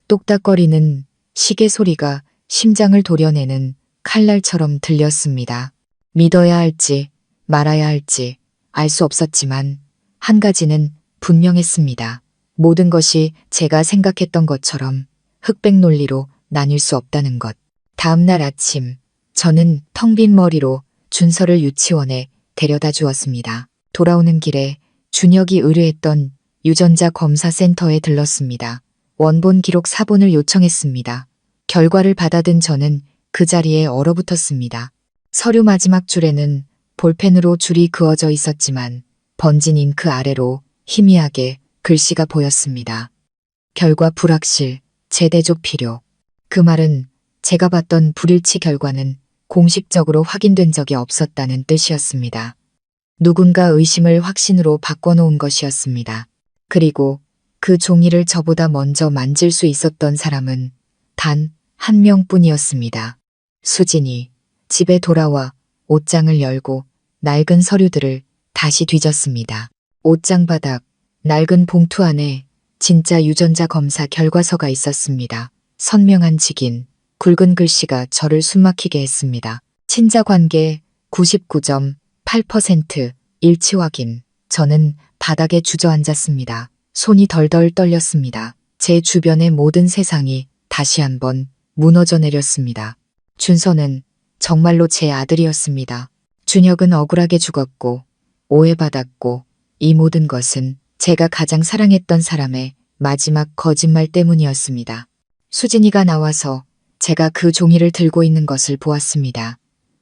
똑딱거리는 시계 소리가 심장을 도려내는 칼날처럼 들렸습니다. 믿어야 할지 말아야 할지 알 수 없었지만 한 가지는 분명했습니다. 모든 것이 제가 생각했던 것처럼 흑백 논리로 나뉠 수 없다는 것. 다음 날 아침 저는 텅 빈 머리로 준서를 유치원에 데려다 주었습니다. 돌아오는 길에 준혁이 의뢰했던 유전자 검사 센터에 들렀습니다. 원본 기록 사본을 요청했습니다. 결과를 받아든 저는 그 자리에 얼어붙었습니다. 서류 마지막 줄에는 볼펜으로 줄이 그어져 있었지만 번진 잉크 아래로 희미하게 글씨가 보였습니다. 결과 불확실, 재대조 필요. 그 말은 제가 봤던 불일치 결과는 공식적으로 확인된 적이 없었다는 뜻이었습니다. 누군가 의심을 확신으로 바꿔놓은 것이었습니다. 그리고 그 종이를 저보다 먼저 만질 수 있었던 사람은 단 한 명뿐이었습니다. 수진이. 집에 돌아와 옷장을 열고 낡은 서류들을 다시 뒤졌습니다. 옷장 바닥, 낡은 봉투 안에 진짜 유전자 검사 결과서가 있었습니다. 선명한 직인, 굵은 글씨가 저를 숨막히게 했습니다. 친자 관계 99.8% 일치 확인. 저는 바닥에 주저앉았습니다. 손이 덜덜 떨렸습니다. 제 주변의 모든 세상이 다시 한번 무너져 내렸습니다. 준서는 정말로 제 아들이었습니다. 준혁은 억울하게 죽었고 오해받았고 이 모든 것은 제가 가장 사랑했던 사람의 마지막 거짓말 때문이었습니다. 수진이가 나와서 제가 그 종이를 들고 있는 것을 보았습니다.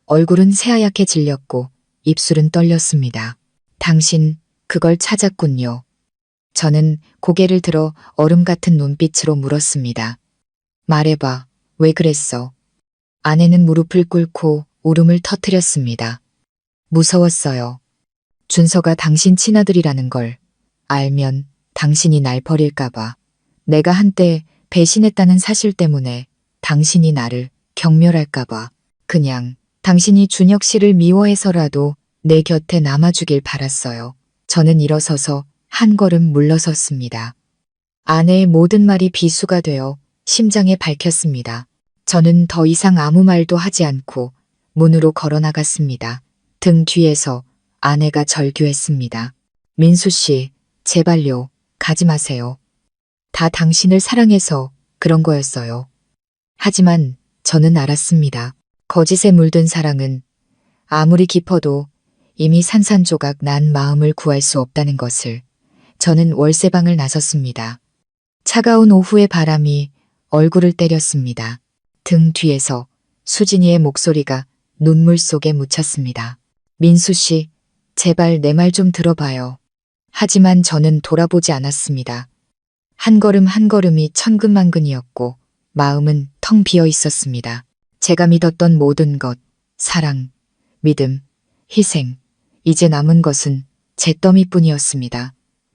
얼굴은 새하얗게 질렸고 입술은 떨렸습니다. 당신 그걸 찾았군요. 저는 고개를 들어 얼음 같은 눈빛으로 물었습니다. 말해봐. 왜 그랬어? 아내는 무릎을 꿇고 울음을 터뜨렸습니다. 무서웠어요. 준서가 당신 친아들이라는 걸 알면 당신이 날 버릴까봐. 내가 한때 배신했다는 사실 때문에 당신이 나를 경멸할까봐. 그냥 당신이 준혁 씨를 미워해서라도 내 곁에 남아주길 바랐어요. 저는 일어서서 한 걸음 물러섰습니다. 아내의 모든 말이 비수가 되어 심장에 박혔습니다. 저는 더 이상 아무 말도 하지 않고 문으로 걸어 나갔습니다. 등 뒤에서 아내가 절규했습니다. 민수 씨, 제발요, 가지 마세요. 다 당신을 사랑해서 그런 거였어요. 하지만 저는 알았습니다. 거짓에 물든 사랑은 아무리 깊어도 이미 산산조각 난 마음을 구할 수 없다는 것을. 저는 월세방을 나섰습니다. 차가운 오후의 바람이 얼굴을 때렸습니다. 등 뒤에서 수진이의 목소리가 눈물 속에 묻혔습니다. 민수 씨, 제발 내 말 좀 들어봐요. 하지만 저는 돌아보지 않았습니다. 한 걸음 한 걸음이 천근만근이었고 마음은 텅 비어 있었습니다. 제가 믿었던 모든 것, 사랑, 믿음, 희생, 이제 남은 것은 잿더미뿐이었습니다.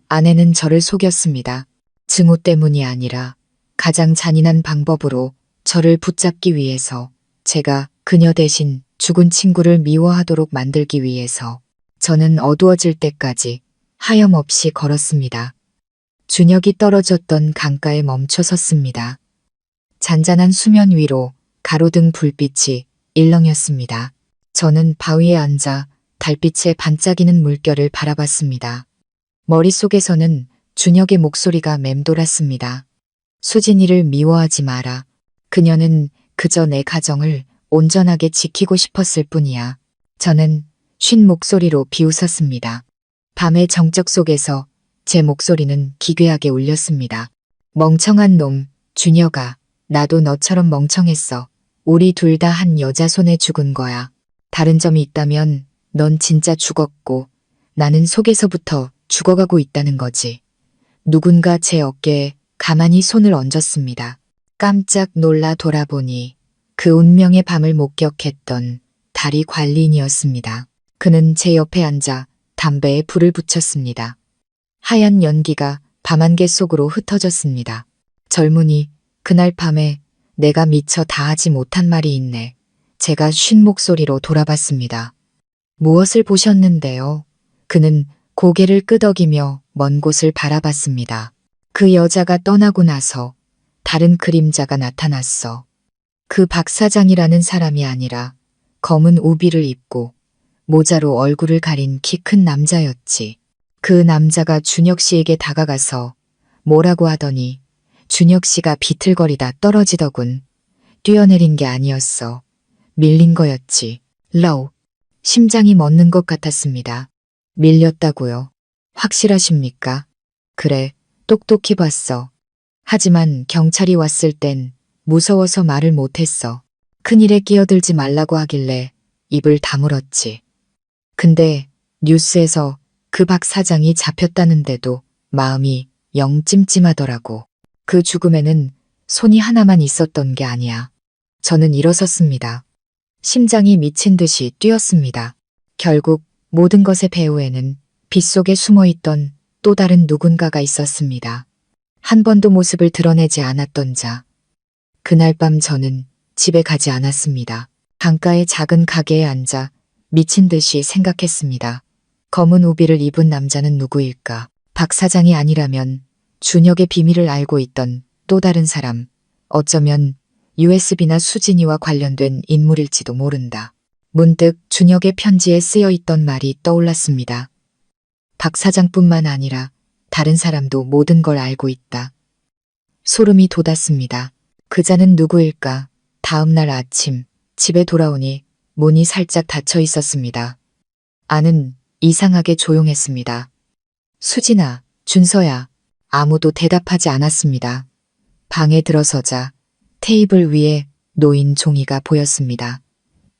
아내는 저를 속였습니다. 증오 때문이 아니라 가장 잔인한 방법으로 저를 붙잡기 위해서, 제가 그녀 대신 죽은 친구를 미워하도록 만들기 위해서. 저는 어두워질 때까지 하염없이 걸었습니다. 준혁이 떨어졌던 강가에 멈춰 섰습니다. 잔잔한 수면 위로 가로등 불빛이 일렁였습니다. 저는 바위에 앉아 달빛에 반짝이는 물결을 바라봤습니다. 머릿속에서는 준혁의 목소리가 맴돌았습니다. 수진이를 미워하지 마라. 그녀는 그저 내 가정을 온전하게 지키고 싶었을 뿐이야. 저는 쉰 목소리로 비웃었습니다. 밤의 정적 속에서 제 목소리는 기괴하게 울렸습니다. 멍청한 놈, 준혁아, 나도 너처럼 멍청했어. 우리 둘 다 한 여자 손에 죽은 거야. 다른 점이 있다면 넌 진짜 죽었고 나는 속에서부터 죽어가고 있다는 거지. 누군가 제 어깨에 가만히 손을 얹었습니다. 깜짝 놀라 돌아보니 그 운명의 밤을 목격했던 다리 관리인이었습니다. 그는 제 옆에 앉아 담배에 불을 붙였습니다. 하얀 연기가 밤안개 속으로 흩어졌습니다. 젊은이, 그날 밤에 내가 미처 다하지 못한 말이 있네. 제가 쉰 목소리로 돌아봤습니다. 무엇을 보셨는데요? 그는 고개를 끄덕이며 먼 곳을 바라봤습니다. 그 여자가 떠나고 나서 다른 그림자가 나타났어. 그 박 사장이라는 사람이 아니라 검은 우비를 입고 모자로 얼굴을 가린 키 큰 남자였지. 그 남자가 준혁 씨에게 다가가서 뭐라고 하더니 준혁 씨가 비틀거리다 떨어지더군. 뛰어내린 게 아니었어. 밀린 거였지. 러우. 심장이 멎는 것 같았습니다. 밀렸다고요? 확실하십니까? 그래, 똑똑히 봤어. 하지만 경찰이 왔을 땐 무서워서 말을 못했어. 큰일에 끼어들지 말라고 하길래 입을 다물었지. 근데 뉴스에서 그 박 사장이 잡혔다는데도 마음이 영 찜찜하더라고. 그 죽음에는 손이 하나만 있었던 게 아니야. 저는 일어섰습니다. 심장이 미친 듯이 뛰었습니다. 결국 모든 것의 배후에는 빗속에 숨어있던 또 다른 누군가가 있었습니다. 한 번도 모습을 드러내지 않았던 자. 그날 밤 저는 집에 가지 않았습니다. 강가의 작은 가게에 앉아 미친 듯이 생각했습니다. 검은 우비를 입은 남자는 누구일까? 박 사장이 아니라면 준혁의 비밀을 알고 있던 또 다른 사람, 어쩌면 USB나 수진이와 관련된 인물일지도 모른다. 문득 준혁의 편지에 쓰여 있던 말이 떠올랐습니다. 박 사장뿐만 아니라 다른 사람도 모든 걸 알고 있다. 소름이 돋았습니다. 그자는 누구일까? 다음 날 아침 집에 돌아오니 문이 살짝 닫혀 있었습니다. 안은 이상하게 조용했습니다. 수진아, 준서야, 아무도 대답하지 않았습니다. 방에 들어서자 테이블 위에 놓인 종이가 보였습니다.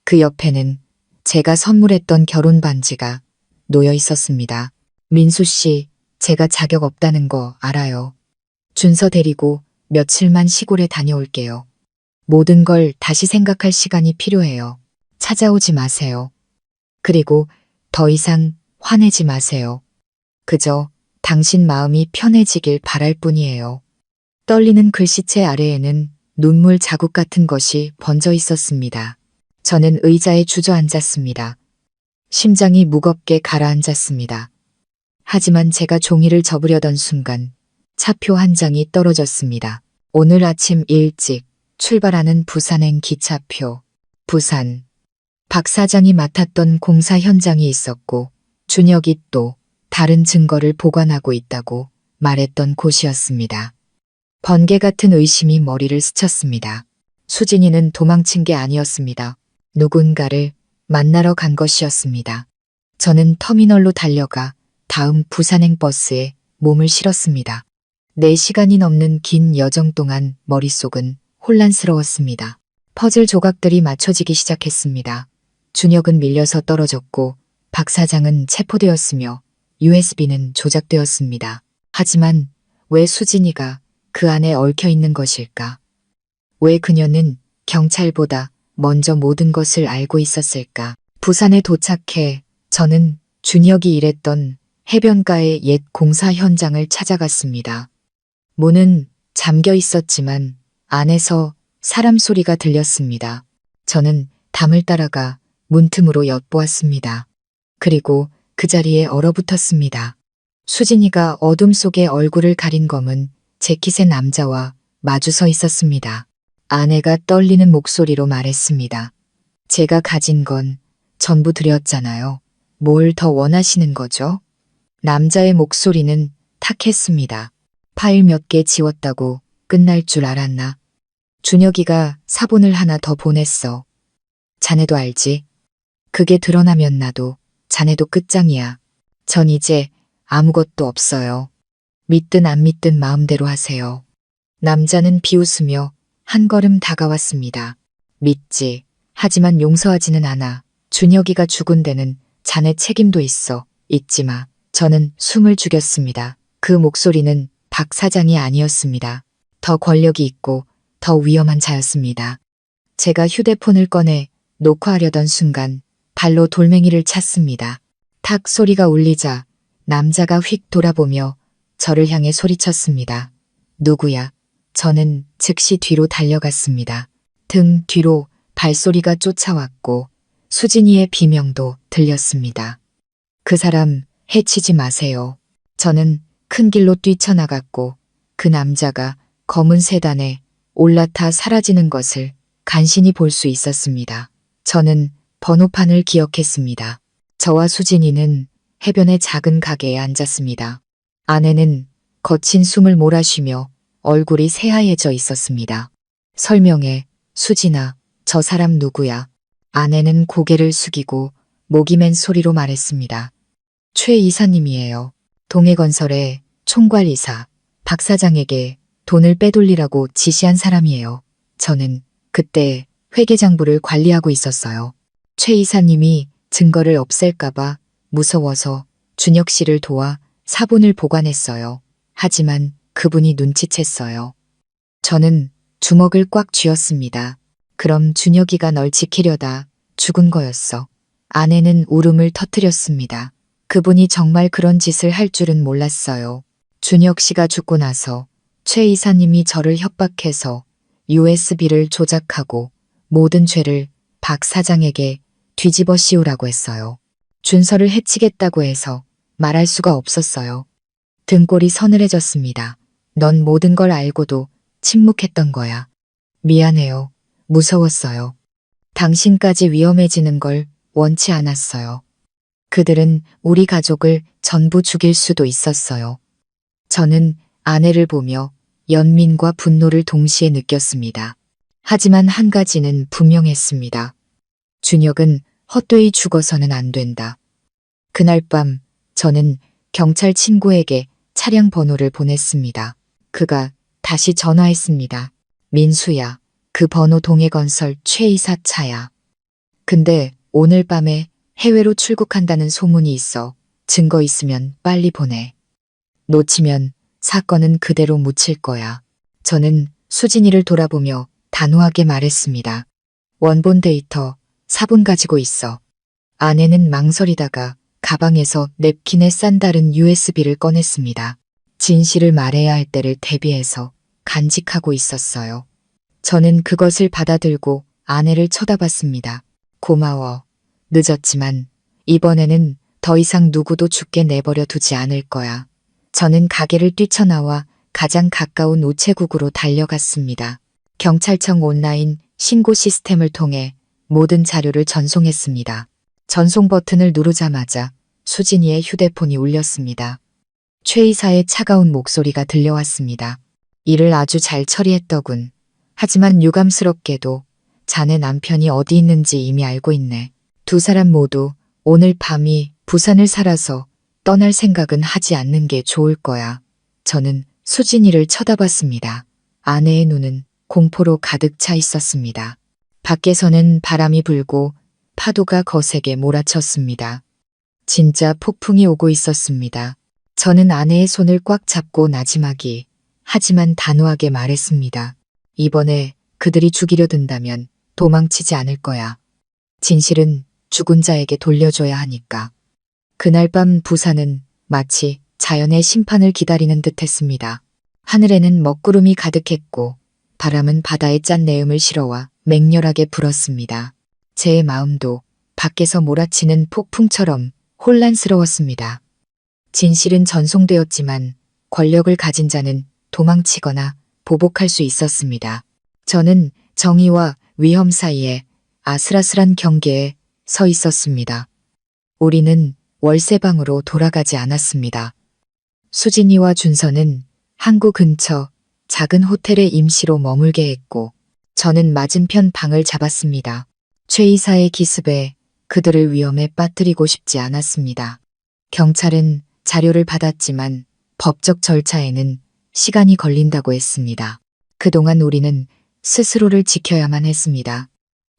그 옆에는 제가 선물했던 결혼 반지가 놓여 있었습니다. 민수 씨, 제가 자격 없다는 거 알아요. 준서 데리고 며칠만 시골에 다녀올게요. 모든 걸 다시 생각할 시간이 필요해요. 찾아오지 마세요. 그리고 더 이상 화내지 마세요. 그저 당신 마음이 편해지길 바랄 뿐이에요. 떨리는 글씨체 아래에는 눈물 자국 같은 것이 번져 있었습니다. 저는 의자에 주저앉았습니다. 심장이 무겁게 가라앉았습니다. 하지만 제가 종이를 접으려던 순간 차표 한 장이 떨어졌습니다. 오늘 아침 일찍 출발하는 부산행 기차표. 부산. 박 사장이 맡았던 공사 현장이 있었고 준혁이 또 다른 증거를 보관하고 있다고 말했던 곳이었습니다. 번개 같은 의심이 머리를 스쳤습니다. 수진이는 도망친 게 아니었습니다. 누군가를 만나러 간 것이었습니다. 저는 터미널로 달려가 다음 부산행 버스에 몸을 실었습니다. 4시간이 넘는 긴 여정 동안 머릿속은 혼란스러웠습니다. 퍼즐 조각들이 맞춰지기 시작했습니다. 준혁은 밀려서 떨어졌고 박 사장은 체포되었으며 USB는 조작되었습니다. 하지만 왜 수진이가 그 안에 얽혀 있는 것일까? 왜 그녀는 경찰보다 먼저 모든 것을 알고 있었을까? 부산에 도착해 저는 준혁이 일했던 해변가의 옛 공사 현장을 찾아갔습니다. 문은 잠겨 있었지만 안에서 사람 소리가 들렸습니다. 저는 담을 따라가 문틈으로 엿보았습니다. 그리고 그 자리에 얼어붙었습니다. 수진이가 어둠 속에 얼굴을 가린 검은 재킷의 남자와 마주 서 있었습니다. 아내가 떨리는 목소리로 말했습니다. 제가 가진 건 전부 드렸잖아요. 뭘 더 원하시는 거죠? 남자의 목소리는 탁했습니다. 파일 몇 개 지웠다고 끝날 줄 알았나? 준혁이가 사본을 하나 더 보냈어. 자네도 알지? 그게 드러나면 나도 자네도 끝장이야. 전 이제 아무것도 없어요. 믿든 안 믿든 마음대로 하세요. 남자는 비웃으며 한 걸음 다가왔습니다. 믿지. 하지만 용서하지는 않아. 준혁이가 죽은 데는 자네 책임도 있어. 잊지 마. 저는 숨을 죽였습니다. 그 목소리는 박 사장이 아니었습니다. 더 권력이 있고 더 위험한 자였습니다. 제가 휴대폰을 꺼내 녹화하려던 순간 발로 돌멩이를 찼습니다. 탁 소리가 울리자 남자가 휙 돌아보며 저를 향해 소리쳤습니다. 누구야? 저는 즉시 뒤로 달려갔습니다. 등 뒤로 발소리가 쫓아왔고 수진이의 비명도 들렸습니다. 그 사람 해치지 마세요. 저는 큰 길로 뛰쳐나갔고 그 남자가 검은 세단에 올라타 사라지는 것을 간신히 볼 수 있었습니다. 저는 번호판을 기억했습니다. 저와 수진이는 해변의 작은 가게에 앉았습니다. 아내는 거친 숨을 몰아쉬며 얼굴이 새하얘져 있었습니다. 설명해, 수진아, 저 사람 누구야? 아내는 고개를 숙이고 목이 맨 소리로 말했습니다. 최 이사님이에요. 동해건설의 총괄이사, 박 사장에게 돈을 빼돌리라고 지시한 사람이에요. 저는 그때 회계장부를 관리하고 있었어요. 최 이사님이 증거를 없앨까봐 무서워서 준혁 씨를 도와 사본을 보관했어요. 하지만 그분이 눈치챘어요. 저는 주먹을 꽉 쥐었습니다. 그럼 준혁이가 널 지키려다 죽은 거였어. 아내는 울음을 터뜨렸습니다. 그분이 정말 그런 짓을 할 줄은 몰랐어요. 준혁 씨가 죽고 나서 최 이사님이 저를 협박해서 USB를 조작하고 모든 죄를 박 사장에게 뒤집어 씌우라고 했어요. 준서를 해치겠다고 해서 말할 수가 없었어요. 등골이 서늘해졌습니다. 넌 모든 걸 알고도 침묵했던 거야. 미안해요. 무서웠어요. 당신까지 위험해지는 걸 원치 않았어요. 그들은 우리 가족을 전부 죽일 수도 있었어요. 저는 아내를 보며 연민과 분노를 동시에 느꼈습니다. 하지만 한 가지는 분명했습니다. 준혁은 헛되이 죽어서는 안 된다. 그날 밤 저는 경찰 친구에게 차량 번호를 보냈습니다. 그가 다시 전화했습니다. 민수야, 그 번호 동해건설 최 이사 차야. 근데 오늘 밤에 해외로 출국한다는 소문이 있어. 증거 있으면 빨리 보내. 놓치면 사건은 그대로 묻힐 거야. 저는 수진이를 돌아보며 단호하게 말했습니다. 원본 데이터, 사본 가지고 있어. 아내는 망설이다가 가방에서 냅킨에 싼 다른 USB를 꺼냈습니다. 진실을 말해야 할 때를 대비해서 간직하고 있었어요. 저는 그것을 받아들고 아내를 쳐다봤습니다. 고마워. 늦었지만 이번에는 더 이상 누구도 죽게 내버려 두지 않을 거야. 저는 가게를 뛰쳐나와 가장 가까운 우체국으로 달려갔습니다. 경찰청 온라인 신고 시스템을 통해 모든 자료를 전송했습니다. 전송 버튼을 누르자마자 수진이의 휴대폰이 울렸습니다. 최 이사의 차가운 목소리가 들려왔습니다. 일을 아주 잘 처리했더군. 하지만 유감스럽게도 자네 남편이 어디 있는지 이미 알고 있네. 두 사람 모두 오늘 밤이 부산을 살아서 떠날 생각은 하지 않는 게 좋을 거야. 저는 수진이를 쳐다봤습니다. 아내의 눈은 공포로 가득 차 있었습니다. 밖에서는 바람이 불고 파도가 거세게 몰아쳤습니다. 진짜 폭풍이 오고 있었습니다. 저는 아내의 손을 꽉 잡고 나지막이 하지만 단호하게 말했습니다. 이번에 그들이 죽이려 든다면 도망치지 않을 거야. 진실은 죽은 자에게 돌려줘야 하니까. 그날 밤 부산은 마치 자연의 심판을 기다리는 듯했습니다. 하늘에는 먹구름이 가득했고 바람은 바다의 짠 내음을 실어와 맹렬하게 불었습니다. 제 마음도 밖에서 몰아치는 폭풍처럼 혼란스러웠습니다. 진실은 전송되었지만 권력을 가진 자는 도망치거나 보복할 수 있었습니다. 저는 정의와 위험 사이에 아슬아슬한 경계에 서 있었습니다. 우리는 월세방으로 돌아가지 않았습니다. 수진이와 준서는 항구 근처 작은 호텔에 임시로 머물게 했고 저는 맞은편 방을 잡았습니다. 최 이사의 기습에 그들을 위험에 빠뜨리고 싶지 않았습니다. 경찰은 자료를 받았지만 법적 절차에는 시간이 걸린다고 했습니다. 그동안 우리는 스스로를 지켜야만 했습니다.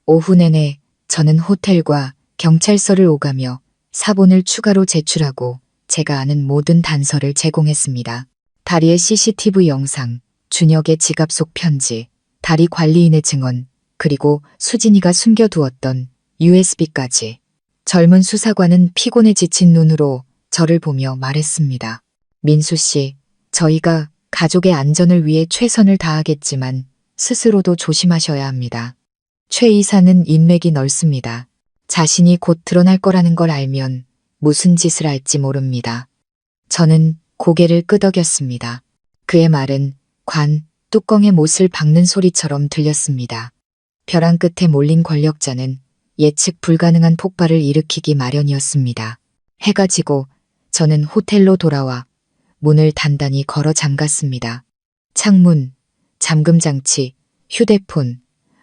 오후 내내 저는 호텔과 경찰서를 오가며 사본을 추가로 제출하고 제가 아는 모든 단서를 제공했습니다. 다리의 CCTV 영상, 준혁의 지갑 속 편지, 다리 관리인의 증언, 그리고 수진이가 숨겨두었던 USB까지. 젊은 수사관은 피곤에 지친 눈으로 저를 보며 말했습니다. 민수 씨, 저희가 가족의 안전을 위해 최선을 다하겠지만 스스로도 조심하셔야 합니다. 최 이사는 인맥이 넓습니다. 자신이 곧 드러날 거라는 걸 알면 무슨 짓을 할지 모릅니다. 저는 고개를 끄덕였습니다. 그의 말은 뚜껑에 못을 박는 소리처럼 들렸습니다. 벼랑 끝에 몰린 권력자는 예측 불가능한 폭발을 일으키기 마련이었습니다. 해가 지고 저는 호텔로 돌아와 문을 단단히 걸어 잠갔습니다. 창문, 잠금장치, 휴대폰,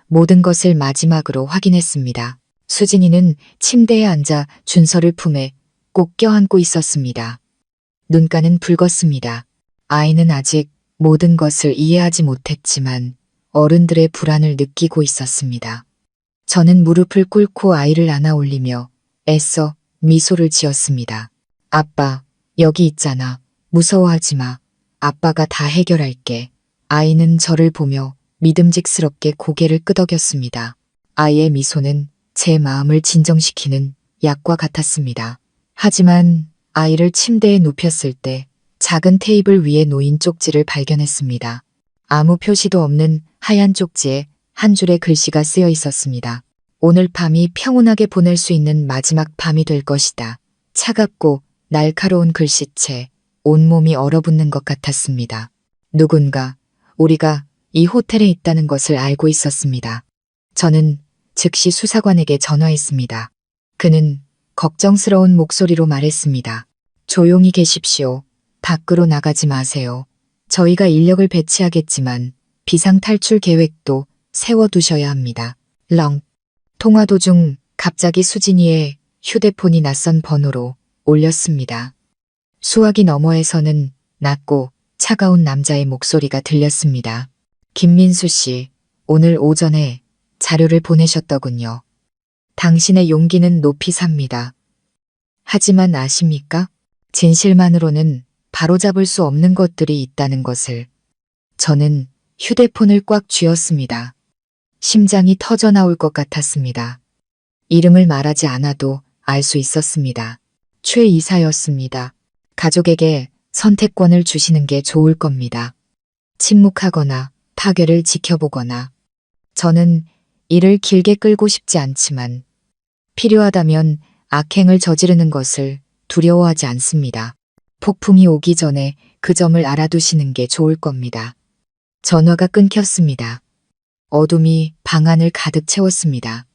모든 것을 마지막으로 확인했습니다. 수진이는 침대에 앉아 준서를 품에 꼭 껴안고 있었습니다. 눈가는 붉었습니다. 아이는 아직 모든 것을 이해하지 못했지만 어른들의 불안을 느끼고 있었습니다. 저는 무릎을 꿇고 아이를 안아 올리며 애써 미소를 지었습니다. 아빠, 여기 있잖아. 무서워하지 마. 아빠가 다 해결할게. 아이는 저를 보며 믿음직스럽게 고개를 끄덕였습니다. 아이의 미소는 제 마음을 진정시키는 약과 같았습니다. 하지만 아이를 침대에 눕혔을 때 작은 테이블 위에 놓인 쪽지를 발견했습니다. 아무 표시도 없는 하얀 쪽지에 한 줄의 글씨가 쓰여 있었습니다. 오늘 밤이 평온하게 보낼 수 있는 마지막 밤이 될 것이다. 차갑고 날카로운 글씨체, 온몸이 얼어붙는 것 같았습니다. 누군가 우리가 이 호텔에 있다는 것을 알고 있었습니다. 저는 즉시 수사관에게 전화했습니다. 그는 걱정스러운 목소리로 말했습니다. 조용히 계십시오. 밖으로 나가지 마세요. 저희가 인력을 배치하겠지만 비상 탈출 계획도 세워두셔야 합니다. 렁. 통화 도중 갑자기 수진이의 휴대폰이 낯선 번호로 울렸습니다. 수화기 너머에서는 낮고 차가운 남자의 목소리가 들렸습니다. 김민수 씨, 오늘 오전에 자료를 보내셨더군요. 당신의 용기는 높이 삽니다. 하지만 아십니까? 진실만으로는 바로잡을 수 없는 것들이 있다는 것을. 저는 휴대폰을 꽉 쥐었습니다. 심장이 터져 나올 것 같았습니다. 이름을 말하지 않아도 알 수 있었습니다. 최 이사였습니다. 가족에게 선택권을 주시는 게 좋을 겁니다. 침묵하거나 파괴를 지켜보거나. 저는 이를 길게 끌고 싶지 않지만 필요하다면 악행을 저지르는 것을 두려워하지 않습니다. 폭풍이 오기 전에 그 점을 알아두시는 게 좋을 겁니다. 전화가 끊겼습니다. 어둠이 방 안을 가득 채웠습니다.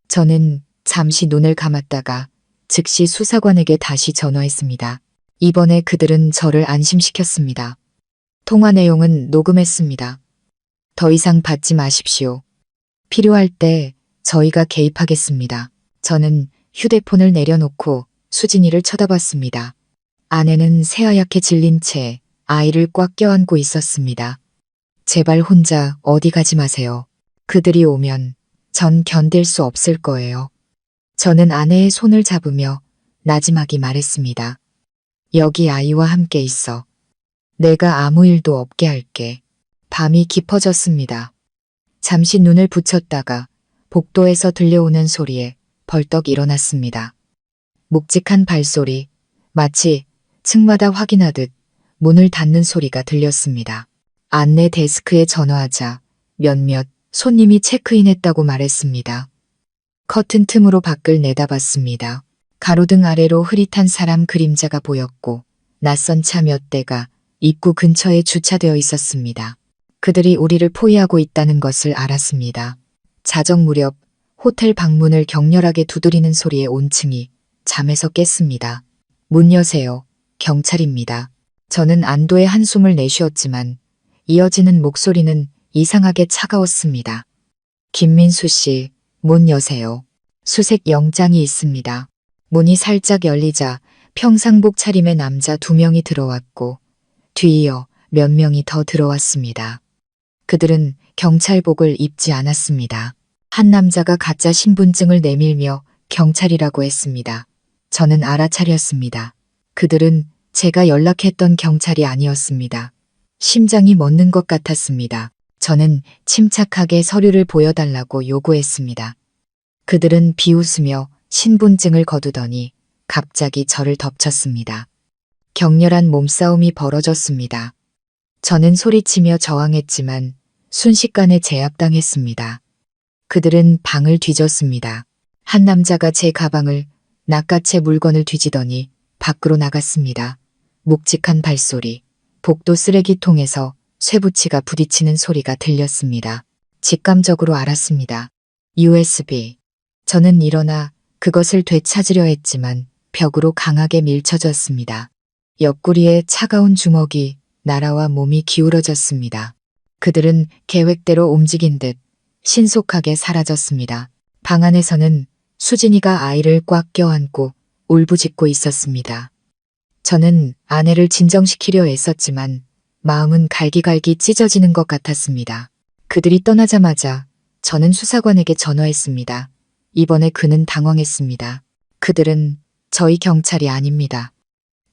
저는 잠시 눈을 감았다가 즉시 수사관에게 다시 전화했습니다. 이번에 그들은 저를 안심시켰습니다. 통화 내용은 녹음했습니다. 더 이상 받지 마십시오. 필요할 때 저희가 개입하겠습니다. 저는 휴대폰을 내려놓고 수진이를 쳐다봤습니다. 아내는 새하얗게 질린 채 아이를 꽉 껴안고 있었습니다. 제발 혼자 어디 가지 마세요. 그들이 오면 전 견딜 수 없을 거예요. 저는 아내의 손을 잡으며 나지막이 말했습니다. 여기 아이와 함께 있어. 내가 아무 일도 없게 할게. 밤이 깊어졌습니다. 잠시 눈을 붙였다가 복도에서 들려오는 소리에 벌떡 일어났습니다. 묵직한 발소리, 마치 층마다 확인하듯 문을 닫는 소리가 들렸습니다. 안내 데스크에 전화하자 몇몇 손님이 체크인했다고 말했습니다. 커튼 틈으로 밖을 내다봤습니다. 가로등 아래로 흐릿한 사람 그림자가 보였고 낯선 차 몇 대가 입구 근처에 주차되어 있었습니다. 그들이 우리를 포위하고 있다는 것을 알았습니다. 자정 무렵 호텔 방문을 격렬하게 두드리는 소리에 온층이 잠에서 깼습니다. 문 여세요. 경찰입니다. 저는 안도의 한숨을 내쉬었지만 이어지는 목소리는 이상하게 차가웠습니다. 김민수 씨, 문 여세요. 수색 영장이 있습니다. 문이 살짝 열리자 평상복 차림의 남자 2명이 들어왔고 뒤이어 몇 명이 더 들어왔습니다. 그들은 경찰복을 입지 않았습니다. 한 남자가 가짜 신분증을 내밀며 경찰이라고 했습니다. 저는 알아차렸습니다. 그들은 제가 연락했던 경찰이 아니었습니다. 심장이 멎는 것 같았습니다. 저는 침착하게 서류를 보여달라고 요구했습니다. 그들은 비웃으며 신분증을 거두더니 갑자기 저를 덮쳤습니다. 격렬한 몸싸움이 벌어졌습니다. 저는 소리치며 저항했지만 순식간에 제압당했습니다. 그들은 방을 뒤졌습니다. 한 남자가 제 가방을 낚아채 물건을 뒤지더니 밖으로 나갔습니다. 묵직한 발소리, 복도 쓰레기통에서 쇠붙이가 부딪히는 소리가 들렸습니다. 직감적으로 알았습니다. USB. 저는 일어나 그것을 되찾으려 했지만 벽으로 강하게 밀쳐졌습니다. 옆구리에 차가운 주먹이 날아와 몸이 기울어졌습니다. 그들은 계획대로 움직인 듯 신속하게 사라졌습니다. 방 안에서는 수진이가 아이를 꽉 껴안고 울부짖고 있었습니다. 저는 아내를 진정시키려 애썼지만 마음은 갈기갈기 찢어지는 것 같았습니다. 그들이 떠나자마자 저는 수사관에게 전화했습니다. 이번에 그는 당황했습니다. 그들은 저희 경찰이 아닙니다.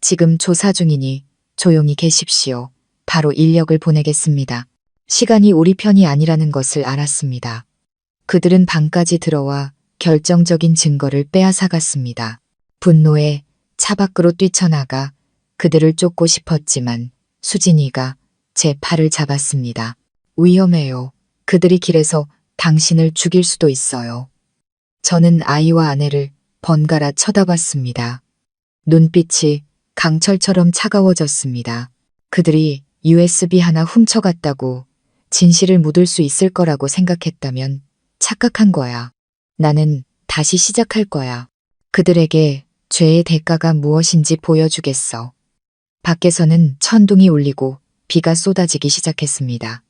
지금 조사 중이니 조용히 계십시오. 바로 인력을 보내겠습니다. 시간이 우리 편이 아니라는 것을 알았습니다. 그들은 방까지 들어와 결정적인 증거를 빼앗아갔습니다. 분노에 차 밖으로 뛰쳐나가 그들을 쫓고 싶었지만 수진이가 제 팔을 잡았습니다. 위험해요. 그들이 길에서 당신을 죽일 수도 있어요. 저는 아이와 아내를 번갈아 쳐다봤습니다. 눈빛이 강철처럼 차가워졌습니다. 그들이 USB 하나 훔쳐갔다고 진실을 묻을 수 있을 거라고 생각했다면 착각한 거야. 나는 다시 시작할 거야. 그들에게 죄의 대가가 무엇인지 보여주겠어. 밖에서는 천둥이 울리고 비가 쏟아지기 시작했습니다.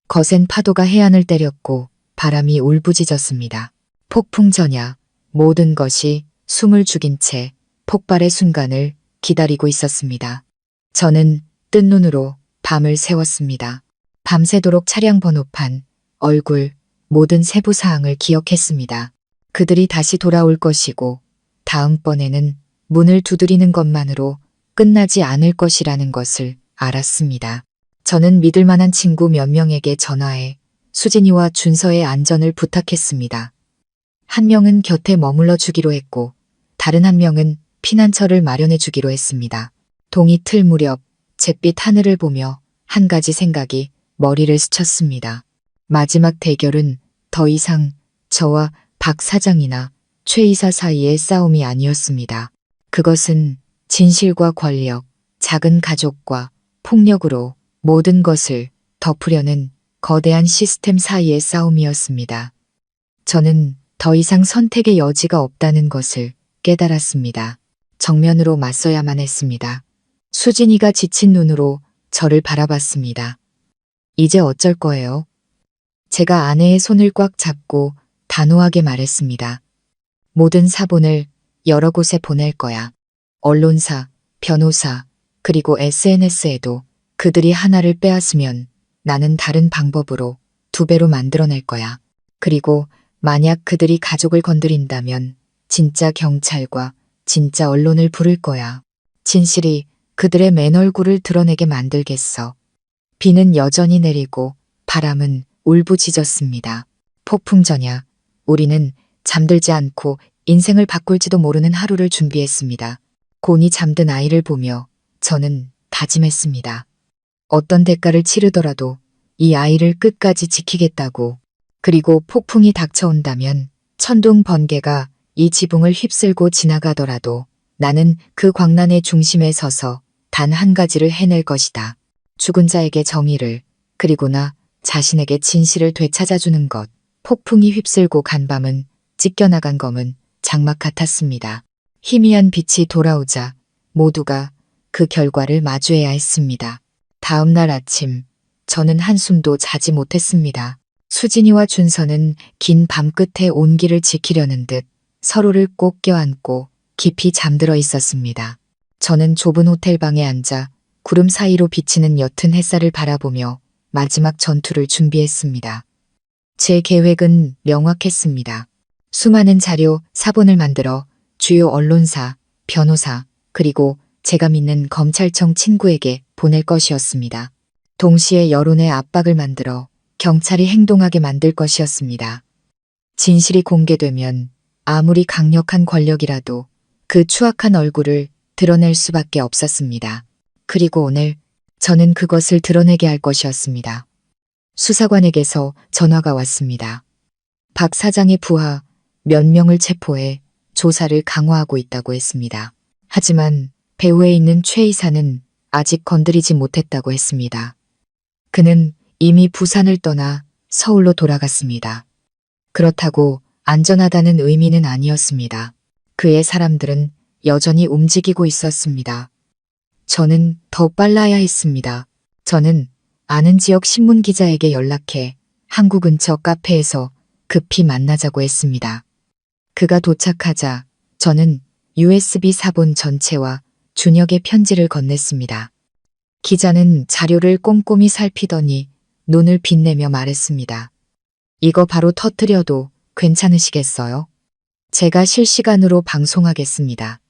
거센 파도가 해안을 때렸고 바람이 울부짖었습니다. 폭풍 전야 모든 것이 숨을 죽인 채 폭발의 순간을 기다리고 있었습니다. 저는 뜬 눈으로 밤을 새웠습니다. 밤새도록 차량 번호판, 얼굴, 모든 세부 사항을 기억했습니다. 그들이 다시 돌아올 것이고 다음번에는 문을 두드리는 것만으로 끝나지 않을 것이라는 것을 알았습니다. 저는 믿을 만한 친구 몇 명에게 전화해 수진이와 준서의 안전을 부탁했습니다. 한 명은 곁에 머물러 주기로 했고 다른 한 명은 피난처를 마련해 주기로 했습니다. 동이 틀 무렵 잿빛 하늘을 보며 한 가지 생각이 머리를 스쳤습니다. 마지막 대결은 더 이상 저와 박 사장이나 최 이사 사이의 싸움이 아니었습니다. 그것은 진실과 권력, 작은 가족과 폭력으로 모든 것을 덮으려는 거대한 시스템 사이의 싸움이었습니다. 저는 더 이상 선택의 여지가 없다는 것을 깨달았습니다. 정면으로 맞서야만 했습니다. 수진이가 지친 눈으로 저를 바라봤습니다. 이제 어쩔 거예요? 제가 아내의 손을 꽉 잡고 단호하게 말했습니다. 모든 사본을 여러 곳에 보낼 거야. 언론사, 변호사, 그리고 SNS에도 그들이 하나를 빼앗으면 나는 다른 방법으로 2배로 만들어낼 거야. 그리고 만약 그들이 가족을 건드린다면 진짜 경찰과 진짜 언론을 부를 거야. 진실이 그들의 맨얼굴을 드러내게 만들겠어. 비는 여전히 내리고 바람은 울부짖었습니다. 폭풍전야, 우리는 잠들지 않고 인생을 바꿀지도 모르는 하루를 준비했습니다. 곤히 잠든 아이를 보며 저는 다짐했습니다. 어떤 대가를 치르더라도 이 아이를 끝까지 지키겠다고. 그리고 폭풍이 닥쳐온다면 천둥 번개가 이 지붕을 휩쓸고 지나가더라도 나는 그 광란의 중심에 서서 단 한 가지를 해낼 것이다. 죽은 자에게 정의를, 그리고 나 자신에게 진실을 되찾아주는 것. 폭풍이 휩쓸고 간 밤은 찢겨나간 검은 장막 같았습니다. 희미한 빛이 돌아오자 모두가 그 결과를 마주해야 했습니다. 다음 날 아침 저는 한숨도 자지 못했습니다. 수진이와 준서는 긴 밤 끝에 온기를 지키려는 듯 서로를 꼭 껴안고 깊이 잠들어 있었습니다. 저는 좁은 호텔방에 앉아 구름 사이로 비치는 옅은 햇살을 바라보며 마지막 전투를 준비했습니다. 제 계획은 명확했습니다. 수많은 자료, 사본을 만들어 주요 언론사, 변호사, 그리고 제가 믿는 검찰청 친구에게 보낼 것이었습니다. 동시에 여론의 압박을 만들어 경찰이 행동하게 만들 것이었습니다. 진실이 공개되면 아무리 강력한 권력이라도 그 추악한 얼굴을 드러낼 수밖에 없었습니다. 그리고 오늘 저는 그것을 드러내게 할 것이었습니다. 수사관에게서 전화가 왔습니다. 박 사장의 부하 몇 명을 체포해 조사를 강화하고 있다고 했습니다. 하지만 배후에 있는 최 이사는 아직 건드리지 못했다고 했습니다. 그는 이미 부산을 떠나 서울로 돌아갔습니다. 그렇다고 안전하다는 의미는 아니었습니다. 그의 사람들은 여전히 움직이고 있었습니다. 저는 더 빨라야 했습니다. 저는 아는 지역 신문 기자에게 연락해 항구 근처 카페에서 급히 만나자고 했습니다. 그가 도착하자 저는 USB 사본 전체와 준혁의 편지를 건넸습니다. 기자는 자료를 꼼꼼히 살피더니 눈을 빛내며 말했습니다. 이거 바로 터뜨려도 괜찮으시겠어요? 제가 실시간으로 방송하겠습니다.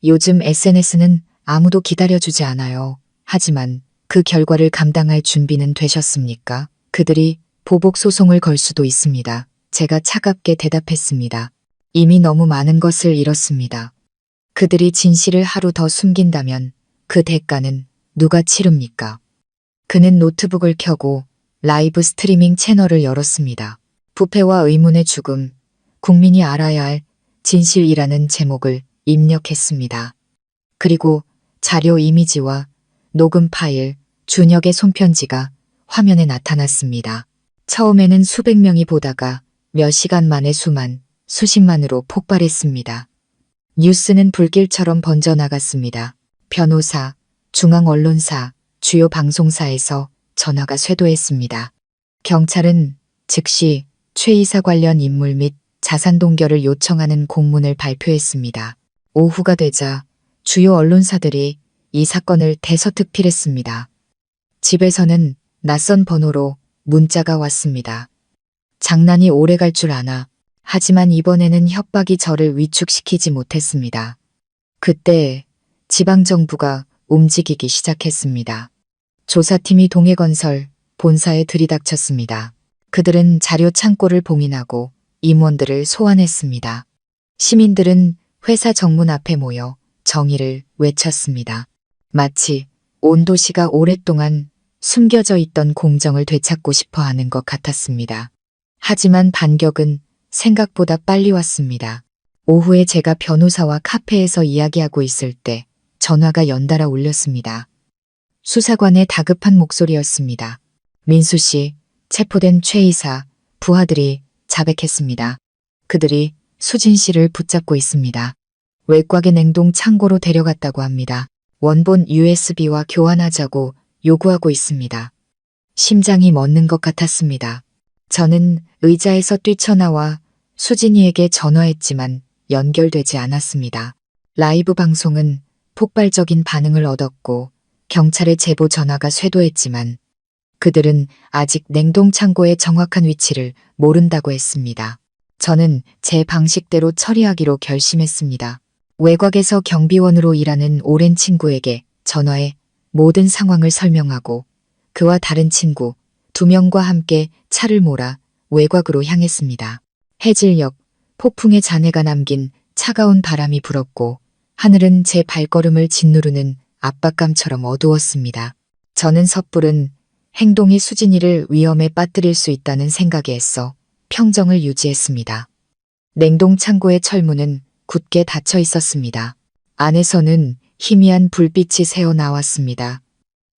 요즘 SNS는 아무도 기다려주지 않아요. 하지만 그 결과를 감당할 준비는 되셨습니까? 그들이 보복 소송을 걸 수도 있습니다. 제가 차갑게 대답했습니다. 이미 너무 많은 것을 잃었습니다. 그들이 진실을 하루 더 숨긴다면 그 대가는 누가 치릅니까? 그는 노트북을 켜고 라이브 스트리밍 채널을 열었습니다. 부패와 의문의 죽음, 국민이 알아야 할 진실이라는 제목을 입력했습니다. 그리고 자료 이미지와 녹음 파일, 준혁의 손편지가 화면에 나타났습니다. 처음에는 수백 명이 보다가 몇 시간 만에 수십만으로 폭발했습니다. 뉴스는 불길처럼 번져나갔습니다. 변호사, 중앙언론사, 주요 방송사에서 전화가 쇄도했습니다. 경찰은 즉시 최 이사 관련 인물 및 자산 동결을 요청하는 공문을 발표했습니다. 오후가 되자 주요 언론사들이 이 사건을 대서특필했습니다. 집에서는 낯선 번호로 문자가 왔습니다. 장난이 오래 갈 줄 아나. 하지만 이번에는 협박이 저를 위축시키지 못했습니다. 그때 지방정부가 움직이기 시작했습니다. 조사팀이 동해건설 본사에 들이닥쳤습니다. 그들은 자료 창고를 봉인하고 임원들을 소환했습니다. 시민들은 회사 정문 앞에 모여 정의를 외쳤습니다. 마치 온 도시가 오랫동안 숨겨져 있던 공정을 되찾고 싶어 하는 것 같았습니다. 하지만 반격은 생각보다 빨리 왔습니다. 오후에 제가 변호사와 카페에서 이야기하고 있을 때 전화가 연달아 울렸습니다. 수사관의 다급한 목소리였습니다. 민수 씨, 체포된 최 이사, 부하들이 자백했습니다. 그들이 수진 씨를 붙잡고 있습니다. 외곽의 냉동 창고로 데려갔다고 합니다. 원본 USB와 교환하자고 요구하고 있습니다. 심장이 멎는 것 같았습니다. 저는 의자에서 뛰쳐나와 수진이에게 전화했지만 연결되지 않았습니다. 라이브 방송은 폭발적인 반응을 얻었고 경찰의 제보 전화가 쇄도했지만 그들은 아직 냉동창고의 정확한 위치를 모른다고 했습니다. 저는 제 방식대로 처리하기로 결심했습니다. 외곽에서 경비원으로 일하는 오랜 친구에게 전화해 모든 상황을 설명하고 그와 다른 친구 2명과 함께 차를 몰아 외곽으로 향했습니다. 해질녘 폭풍의 잔해가 남긴 차가운 바람이 불었고 하늘은 제 발걸음을 짓누르는 압박감처럼 어두웠습니다. 저는 섣부른 행동이 수진이를 위험에 빠뜨릴 수 있다는 생각에 애써 평정을 유지했습니다. 냉동창고의 철문은 굳게 닫혀 있었습니다. 안에서는 희미한 불빛이 새어나왔습니다.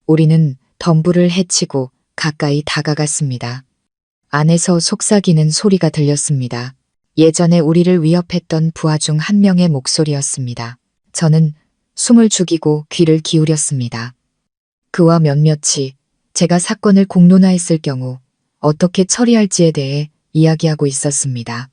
우리는 덤불을 헤치고 가까이 다가갔습니다. 안에서 속삭이는 소리가 들렸습니다. 예전에 우리를 위협했던 부하 중 한 명의 목소리였습니다. 저는 숨을 죽이고 귀를 기울였습니다. 그와 몇몇이 제가 사건을 공론화했을 경우 어떻게 처리할지에 대해 이야기하고 있었습니다.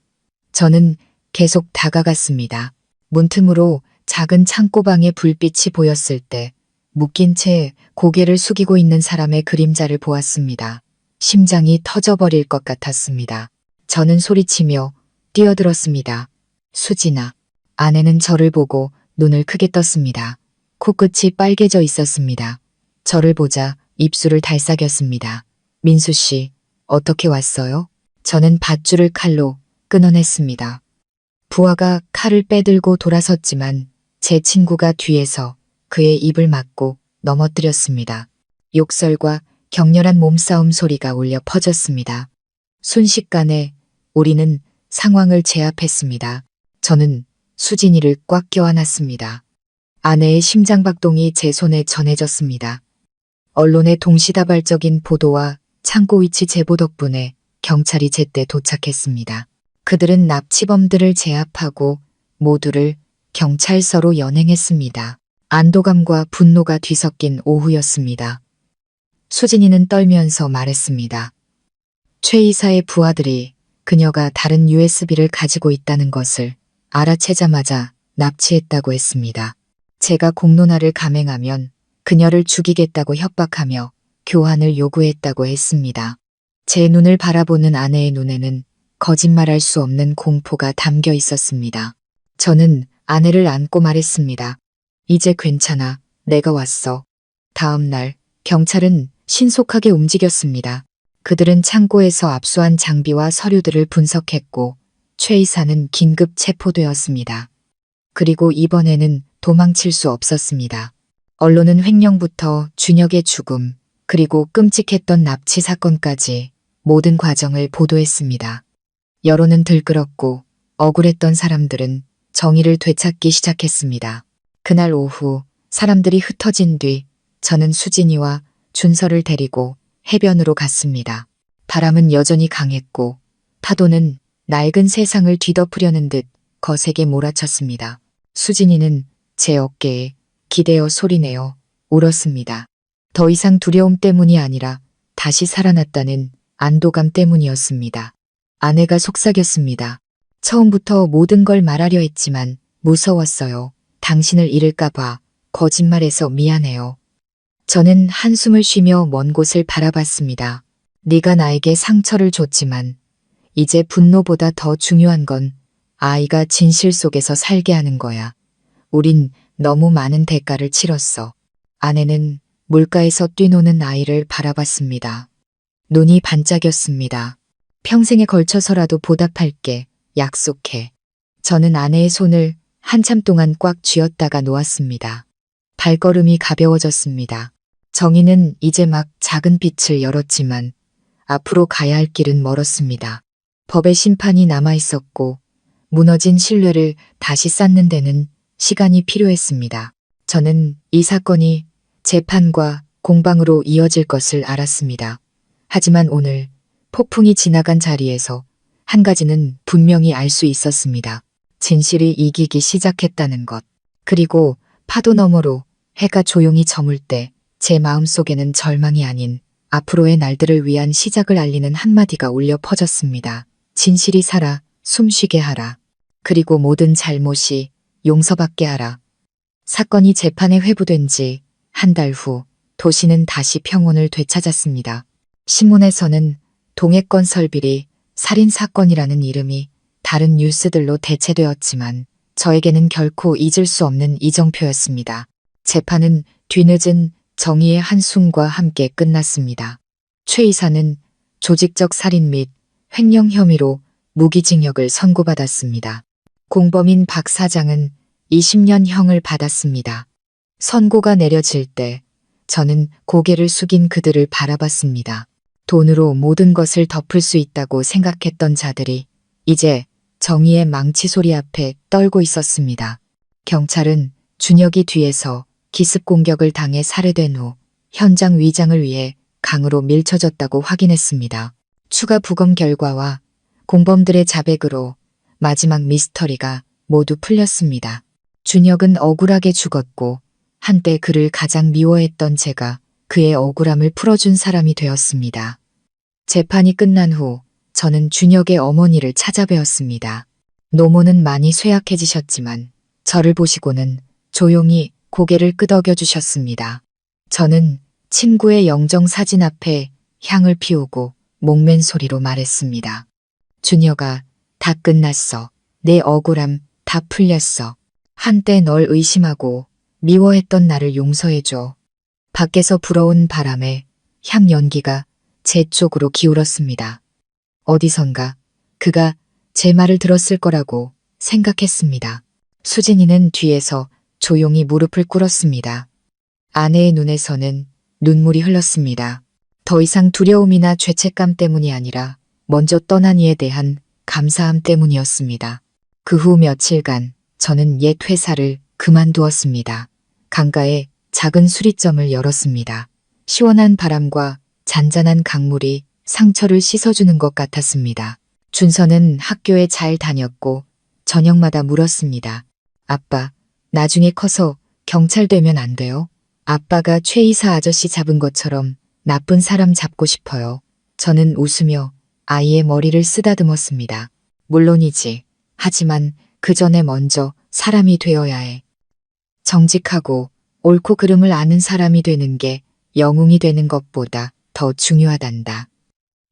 저는 계속 다가갔습니다. 문틈으로 작은 창고방의 불빛이 보였을 때 묶인 채 고개를 숙이고 있는 사람의 그림자를 보았습니다. 심장이 터져버릴 것 같았습니다. 저는 소리치며 뛰어들었습니다. 수진아. 아내는 저를 보고 눈을 크게 떴습니다. 코끝이 빨개져 있었습니다. 저를 보자 입술을 달싹였습니다. 민수 씨, 어떻게 왔어요? 저는 밧줄을 칼로 끊어냈습니다. 부하가 칼을 빼들고 돌아섰지만 제 친구가 뒤에서 그의 입을 막고 넘어뜨렸습니다. 욕설과 격렬한 몸싸움 소리가 울려 퍼졌습니다. 순식간에 우리는 상황을 제압했습니다. 저는 수진이를 꽉 껴안았습니다. 아내의 심장박동이 제 손에 전해졌습니다. 언론의 동시다발적인 보도와 창고 위치 제보 덕분에 경찰이 제때 도착했습니다. 그들은 납치범들을 제압하고 모두를 경찰서로 연행했습니다. 안도감과 분노가 뒤섞인 오후였습니다. 수진이는 떨면서 말했습니다. 최 이사의 부하들이 그녀가 다른 USB를 가지고 있다는 것을 알아채자마자 납치했다고 했습니다. 제가 공론화를 감행하면 그녀를 죽이겠다고 협박하며 교환을 요구했다고 했습니다. 제 눈을 바라보는 아내의 눈에는 거짓말할 수 없는 공포가 담겨 있었습니다. 저는 아내를 안고 말했습니다. 이제 괜찮아. 내가 왔어. 다음 날 경찰은 신속하게 움직였습니다. 그들은 창고에서 압수한 장비와 서류들을 분석했고 최 이사는 긴급 체포되었습니다. 그리고 이번에는 도망칠 수 없었습니다. 언론은 횡령부터 준혁의 죽음, 그리고 끔찍했던 납치 사건까지 모든 과정을 보도했습니다. 여론은 들끓었고 억울했던 사람들은 정의를 되찾기 시작했습니다. 그날 오후 사람들이 흩어진 뒤 저는 수진이와 준서를 데리고 해변으로 갔습니다. 바람은 여전히 강했고 파도는 낡은 세상을 뒤덮으려는 듯 거세게 몰아쳤습니다. 수진이는 제 어깨에 기대어 소리내어 울었습니다. 더 이상 두려움 때문이 아니라 다시 살아났다는 안도감 때문이었습니다. 아내가 속삭였습니다. 처음부터 모든 걸 말하려 했지만 무서웠어요. 당신을 잃을까봐 거짓말해서 미안해요. 저는 한숨을 쉬며 먼 곳을 바라봤습니다. 네가 나에게 상처를 줬지만 이제 분노보다 더 중요한 건 아이가 진실 속에서 살게 하는 거야. 우린 너무 많은 대가를 치렀어. 아내는 물가에서 뛰노는 아이를 바라봤습니다. 눈이 반짝였습니다. 평생에 걸쳐서라도 보답할게. 약속해. 저는 아내의 손을 한참 동안 꽉 쥐었다가 놓았습니다. 발걸음이 가벼워졌습니다. 정의는 이제 막 작은 빛을 열었지만 앞으로 가야 할 길은 멀었습니다. 법의 심판이 남아있었고 무너진 신뢰를 다시 쌓는 데는 시간이 필요했습니다. 저는 이 사건이 재판과 공방으로 이어질 것을 알았습니다. 하지만 오늘 폭풍이 지나간 자리에서 한 가지는 분명히 알 수 있었습니다. 진실이 이기기 시작했다는 것. 그리고 파도 너머로 해가 조용히 저물 때 제 마음속에는 절망이 아닌 앞으로의 날들을 위한 시작을 알리는 한마디가 울려 퍼졌습니다. 진실이 살아 숨쉬게 하라. 그리고 모든 잘못이 용서받게 하라. 사건이 재판에 회부된 지 한 달 후 도시는 다시 평온을 되찾았습니다. 신문에서는 동해건설비리 살인사건이라는 이름이 다른 뉴스들로 대체되었지만 저에게는 결코 잊을 수 없는 이정표였습니다. 재판은 뒤늦은 정의의 한숨과 함께 끝났습니다. 최 이사는 조직적 살인 및 횡령 혐의로 무기징역을 선고받았습니다. 공범인 박 사장은 20년형을 받았습니다. 선고가 내려질 때 저는 고개를 숙인 그들을 바라봤습니다. 돈으로 모든 것을 덮을 수 있다고 생각했던 자들이 이제 정의의 망치 소리 앞에 떨고 있었습니다. 경찰은 준혁이 뒤에서 기습 공격을 당해 살해된 후 현장 위장을 위해 강으로 밀쳐졌다고 확인했습니다. 추가 부검 결과와 공범들의 자백으로 마지막 미스터리가 모두 풀렸습니다. 준혁은 억울하게 죽었고 한때 그를 가장 미워했던 제가 그의 억울함을 풀어준 사람이 되었습니다. 재판이 끝난 후 저는 준혁의 어머니를 찾아뵈었습니다. 노모는 많이 쇠약해지셨지만 저를 보시고는 조용히 고개를 끄덕여 주셨습니다. 저는 친구의 영정 사진 앞에 향을 피우고 목맨 소리로 말했습니다. 준혁아, 다 끝났어. 내 억울함 다 풀렸어. 한때 널 의심하고 미워했던 나를 용서해줘. 밖에서 불어온 바람에 향 연기가 제 쪽으로 기울었습니다. 어디선가 그가 제 말을 들었을 거라고 생각했습니다. 수진이는 뒤에서 조용히 무릎을 꿇었습니다. 아내의 눈에서는 눈물이 흘렀습니다. 더 이상 두려움이나 죄책감 때문이 아니라 먼저 떠난 이에 대한 감사함 때문이었습니다. 그 후 며칠간 저는 옛 회사를 그만두었습니다. 강가에 작은 수리점을 열었습니다. 시원한 바람과 잔잔한 강물이 상처를 씻어주는 것 같았습니다. 준서는 학교에 잘 다녔고 저녁마다 물었습니다. 아빠, 나중에 커서 경찰 되면 안 돼요? 아빠가 최 이사 아저씨 잡은 것처럼 나쁜 사람 잡고 싶어요. 저는 웃으며 아이의 머리를 쓰다듬었습니다. 물론이지. 하지만 그 전에 먼저 사람이 되어야 해. 정직하고 옳고 그름을 아는 사람이 되는 게 영웅이 되는 것보다 더 중요하단다.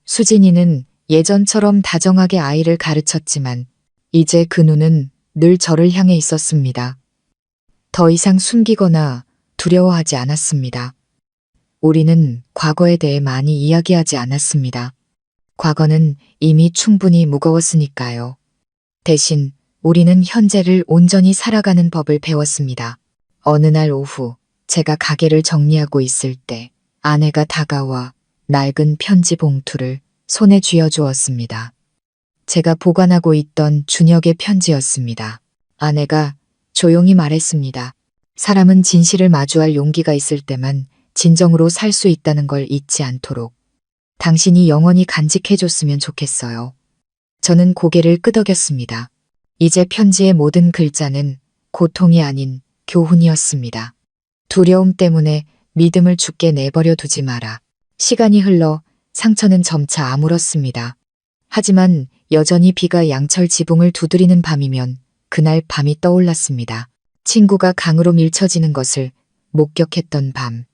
수진이는 예전처럼 다정하게 아이를 가르쳤지만 이제 그 눈은 늘 저를 향해 있었습니다. 더 이상 숨기거나 두려워하지 않았습니다. 우리는 과거에 대해 많이 이야기하지 않았습니다. 과거는 이미 충분히 무거웠으니까요. 대신 우리는 현재를 온전히 살아가는 법을 배웠습니다. 어느 날 오후 제가 가게를 정리하고 있을 때 아내가 다가와 낡은 편지 봉투를 손에 쥐어주었습니다. 제가 보관하고 있던 준혁의 편지였습니다. 아내가 조용히 말했습니다. 사람은 진실을 마주할 용기가 있을 때만 진정으로 살 수 있다는 걸 잊지 않도록. 당신이 영원히 간직해줬으면 좋겠어요. 저는 고개를 끄덕였습니다. 이제 편지의 모든 글자는 고통이 아닌 교훈이었습니다. 두려움 때문에 믿음을 죽게 내버려 두지 마라. 시간이 흘러 상처는 점차 아물었습니다. 하지만 여전히 비가 양철 지붕을 두드리는 밤이면 그날 밤이 떠올랐습니다. 친구가 강으로 밀쳐지는 것을 목격했던 밤.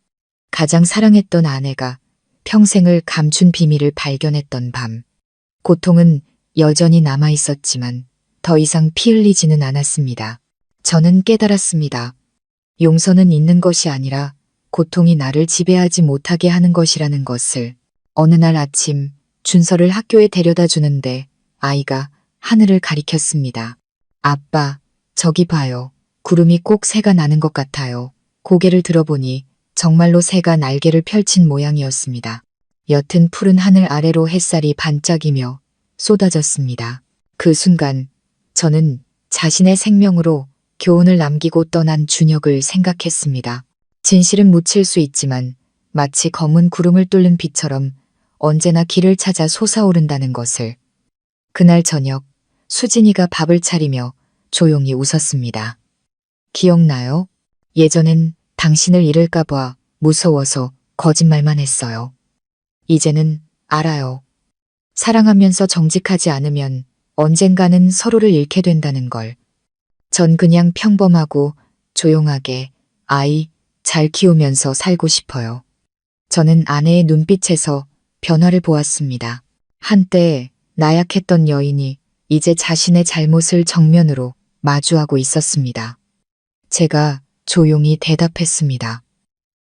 가장 사랑했던 아내가 평생을 감춘 비밀을 발견했던 밤. 고통은 여전히 남아 있었지만 더 이상 피 흘리지는 않았습니다. 저는 깨달았습니다. 용서는 있는 것이 아니라 고통이 나를 지배하지 못하게 하는 것이라는 것을. 어느 날 아침 준서를 학교에 데려다 주는데 아이가 하늘을 가리켰습니다. 아빠, 저기 봐요. 구름이 꼭 새가 나는 것 같아요. 고개를 들어보니 정말로 새가 날개를 펼친 모양이었습니다. 옅은 푸른 하늘 아래로 햇살이 반짝이며 쏟아졌습니다. 그 순간 저는 자신의 생명으로 교훈을 남기고 떠난 준혁을 생각했습니다. 진실은 묻힐 수 있지만 마치 검은 구름을 뚫는 빛처럼 언제나 길을 찾아 솟아오른다는 것을. 그날 저녁 수진이가 밥을 차리며 조용히 웃었습니다. 기억나요? 예전엔 당신을 잃을까 봐 무서워서 거짓말만 했어요. 이제는 알아요. 사랑하면서 정직하지 않으면 언젠가는 서로를 잃게 된다는 걸. 전 그냥 평범하고 조용하게 아이 잘 키우면서 살고 싶어요. 저는 아내의 눈빛에서 변화를 보았습니다. 한때 나약했던 여인이 이제 자신의 잘못을 정면으로 마주하고 있었습니다. 제가 조용히 대답했습니다.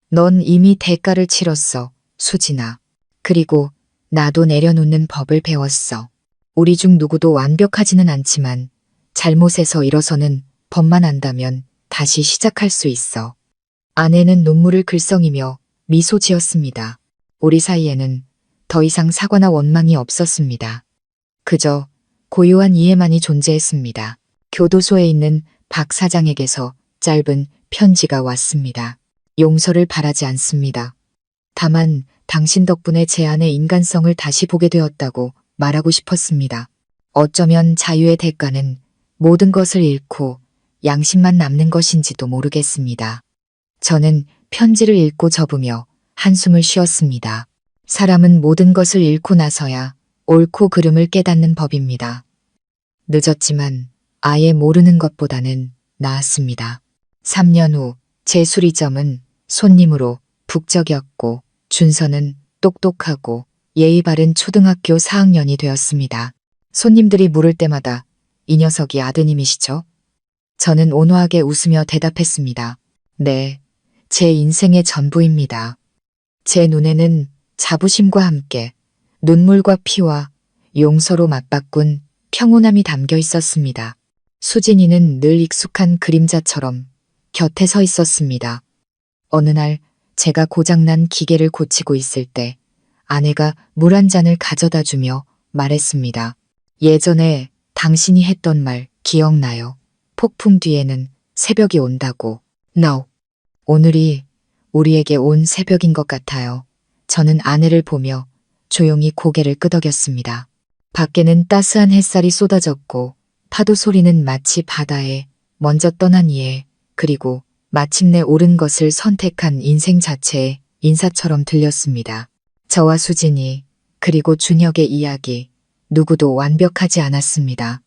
넌 이미 대가를 치렀어, 수진아. 그리고 나도 내려놓는 법을 배웠어. 우리 중 누구도 완벽하지는 않지만 잘못에서 일어서는 법만 안다면 다시 시작할 수 있어. 아내는 눈물을 글썽이며 미소 지었습니다. 우리 사이에는 더 이상 사과나 원망이 없었습니다. 그저 고요한 이해만이 존재했습니다. 교도소에 있는 박 사장에게서 짧은 편지가 왔습니다. 용서를 바라지 않습니다. 다만 당신 덕분에 제 안의 인간성을 다시 보게 되었다고 말하고 싶었습니다. 어쩌면 자유의 대가는 모든 것을 잃고 양심만 남는 것인지도 모르겠습니다. 저는 편지를 읽고 접으며 한숨을 쉬었습니다. 사람은 모든 것을 잃고 나서야 옳고 그름을 깨닫는 법입니다. 늦었지만 아예 모르는 것보다는 나았습니다. 3년 후 제 수리점은 손님으로 북적였고 준서는 똑똑하고 예의 바른 초등학교 4학년이 되었습니다. 손님들이 물을 때마다 이 녀석이 아드님이시죠? 저는 온화하게 웃으며 대답했습니다. 네, 제 인생의 전부입니다. 제 눈에는 자부심과 함께 눈물과 피와 용서로 맞바꾼 평온함이 담겨 있었습니다. 수진이는 늘 익숙한 그림자처럼 곁에 서 있었습니다. 어느 날 제가 고장난 기계를 고치고 있을 때 아내가 물 한 잔을 가져다 주며 말했습니다. 예전에 당신이 했던 말 기억나요? 폭풍 뒤에는 새벽이 온다고. No. 오늘이 우리에게 온 새벽인 것 같아요. 저는 아내를 보며 조용히 고개를 끄덕였습니다. 밖에는 따스한 햇살이 쏟아졌고 파도 소리는 마치 바다에 먼저 떠난 이의 그리고 마침내 옳은 것을 선택한 인생 자체의 인사처럼 들렸습니다. 저와 수진이 그리고 준혁의 이야기 누구도 완벽하지 않았습니다.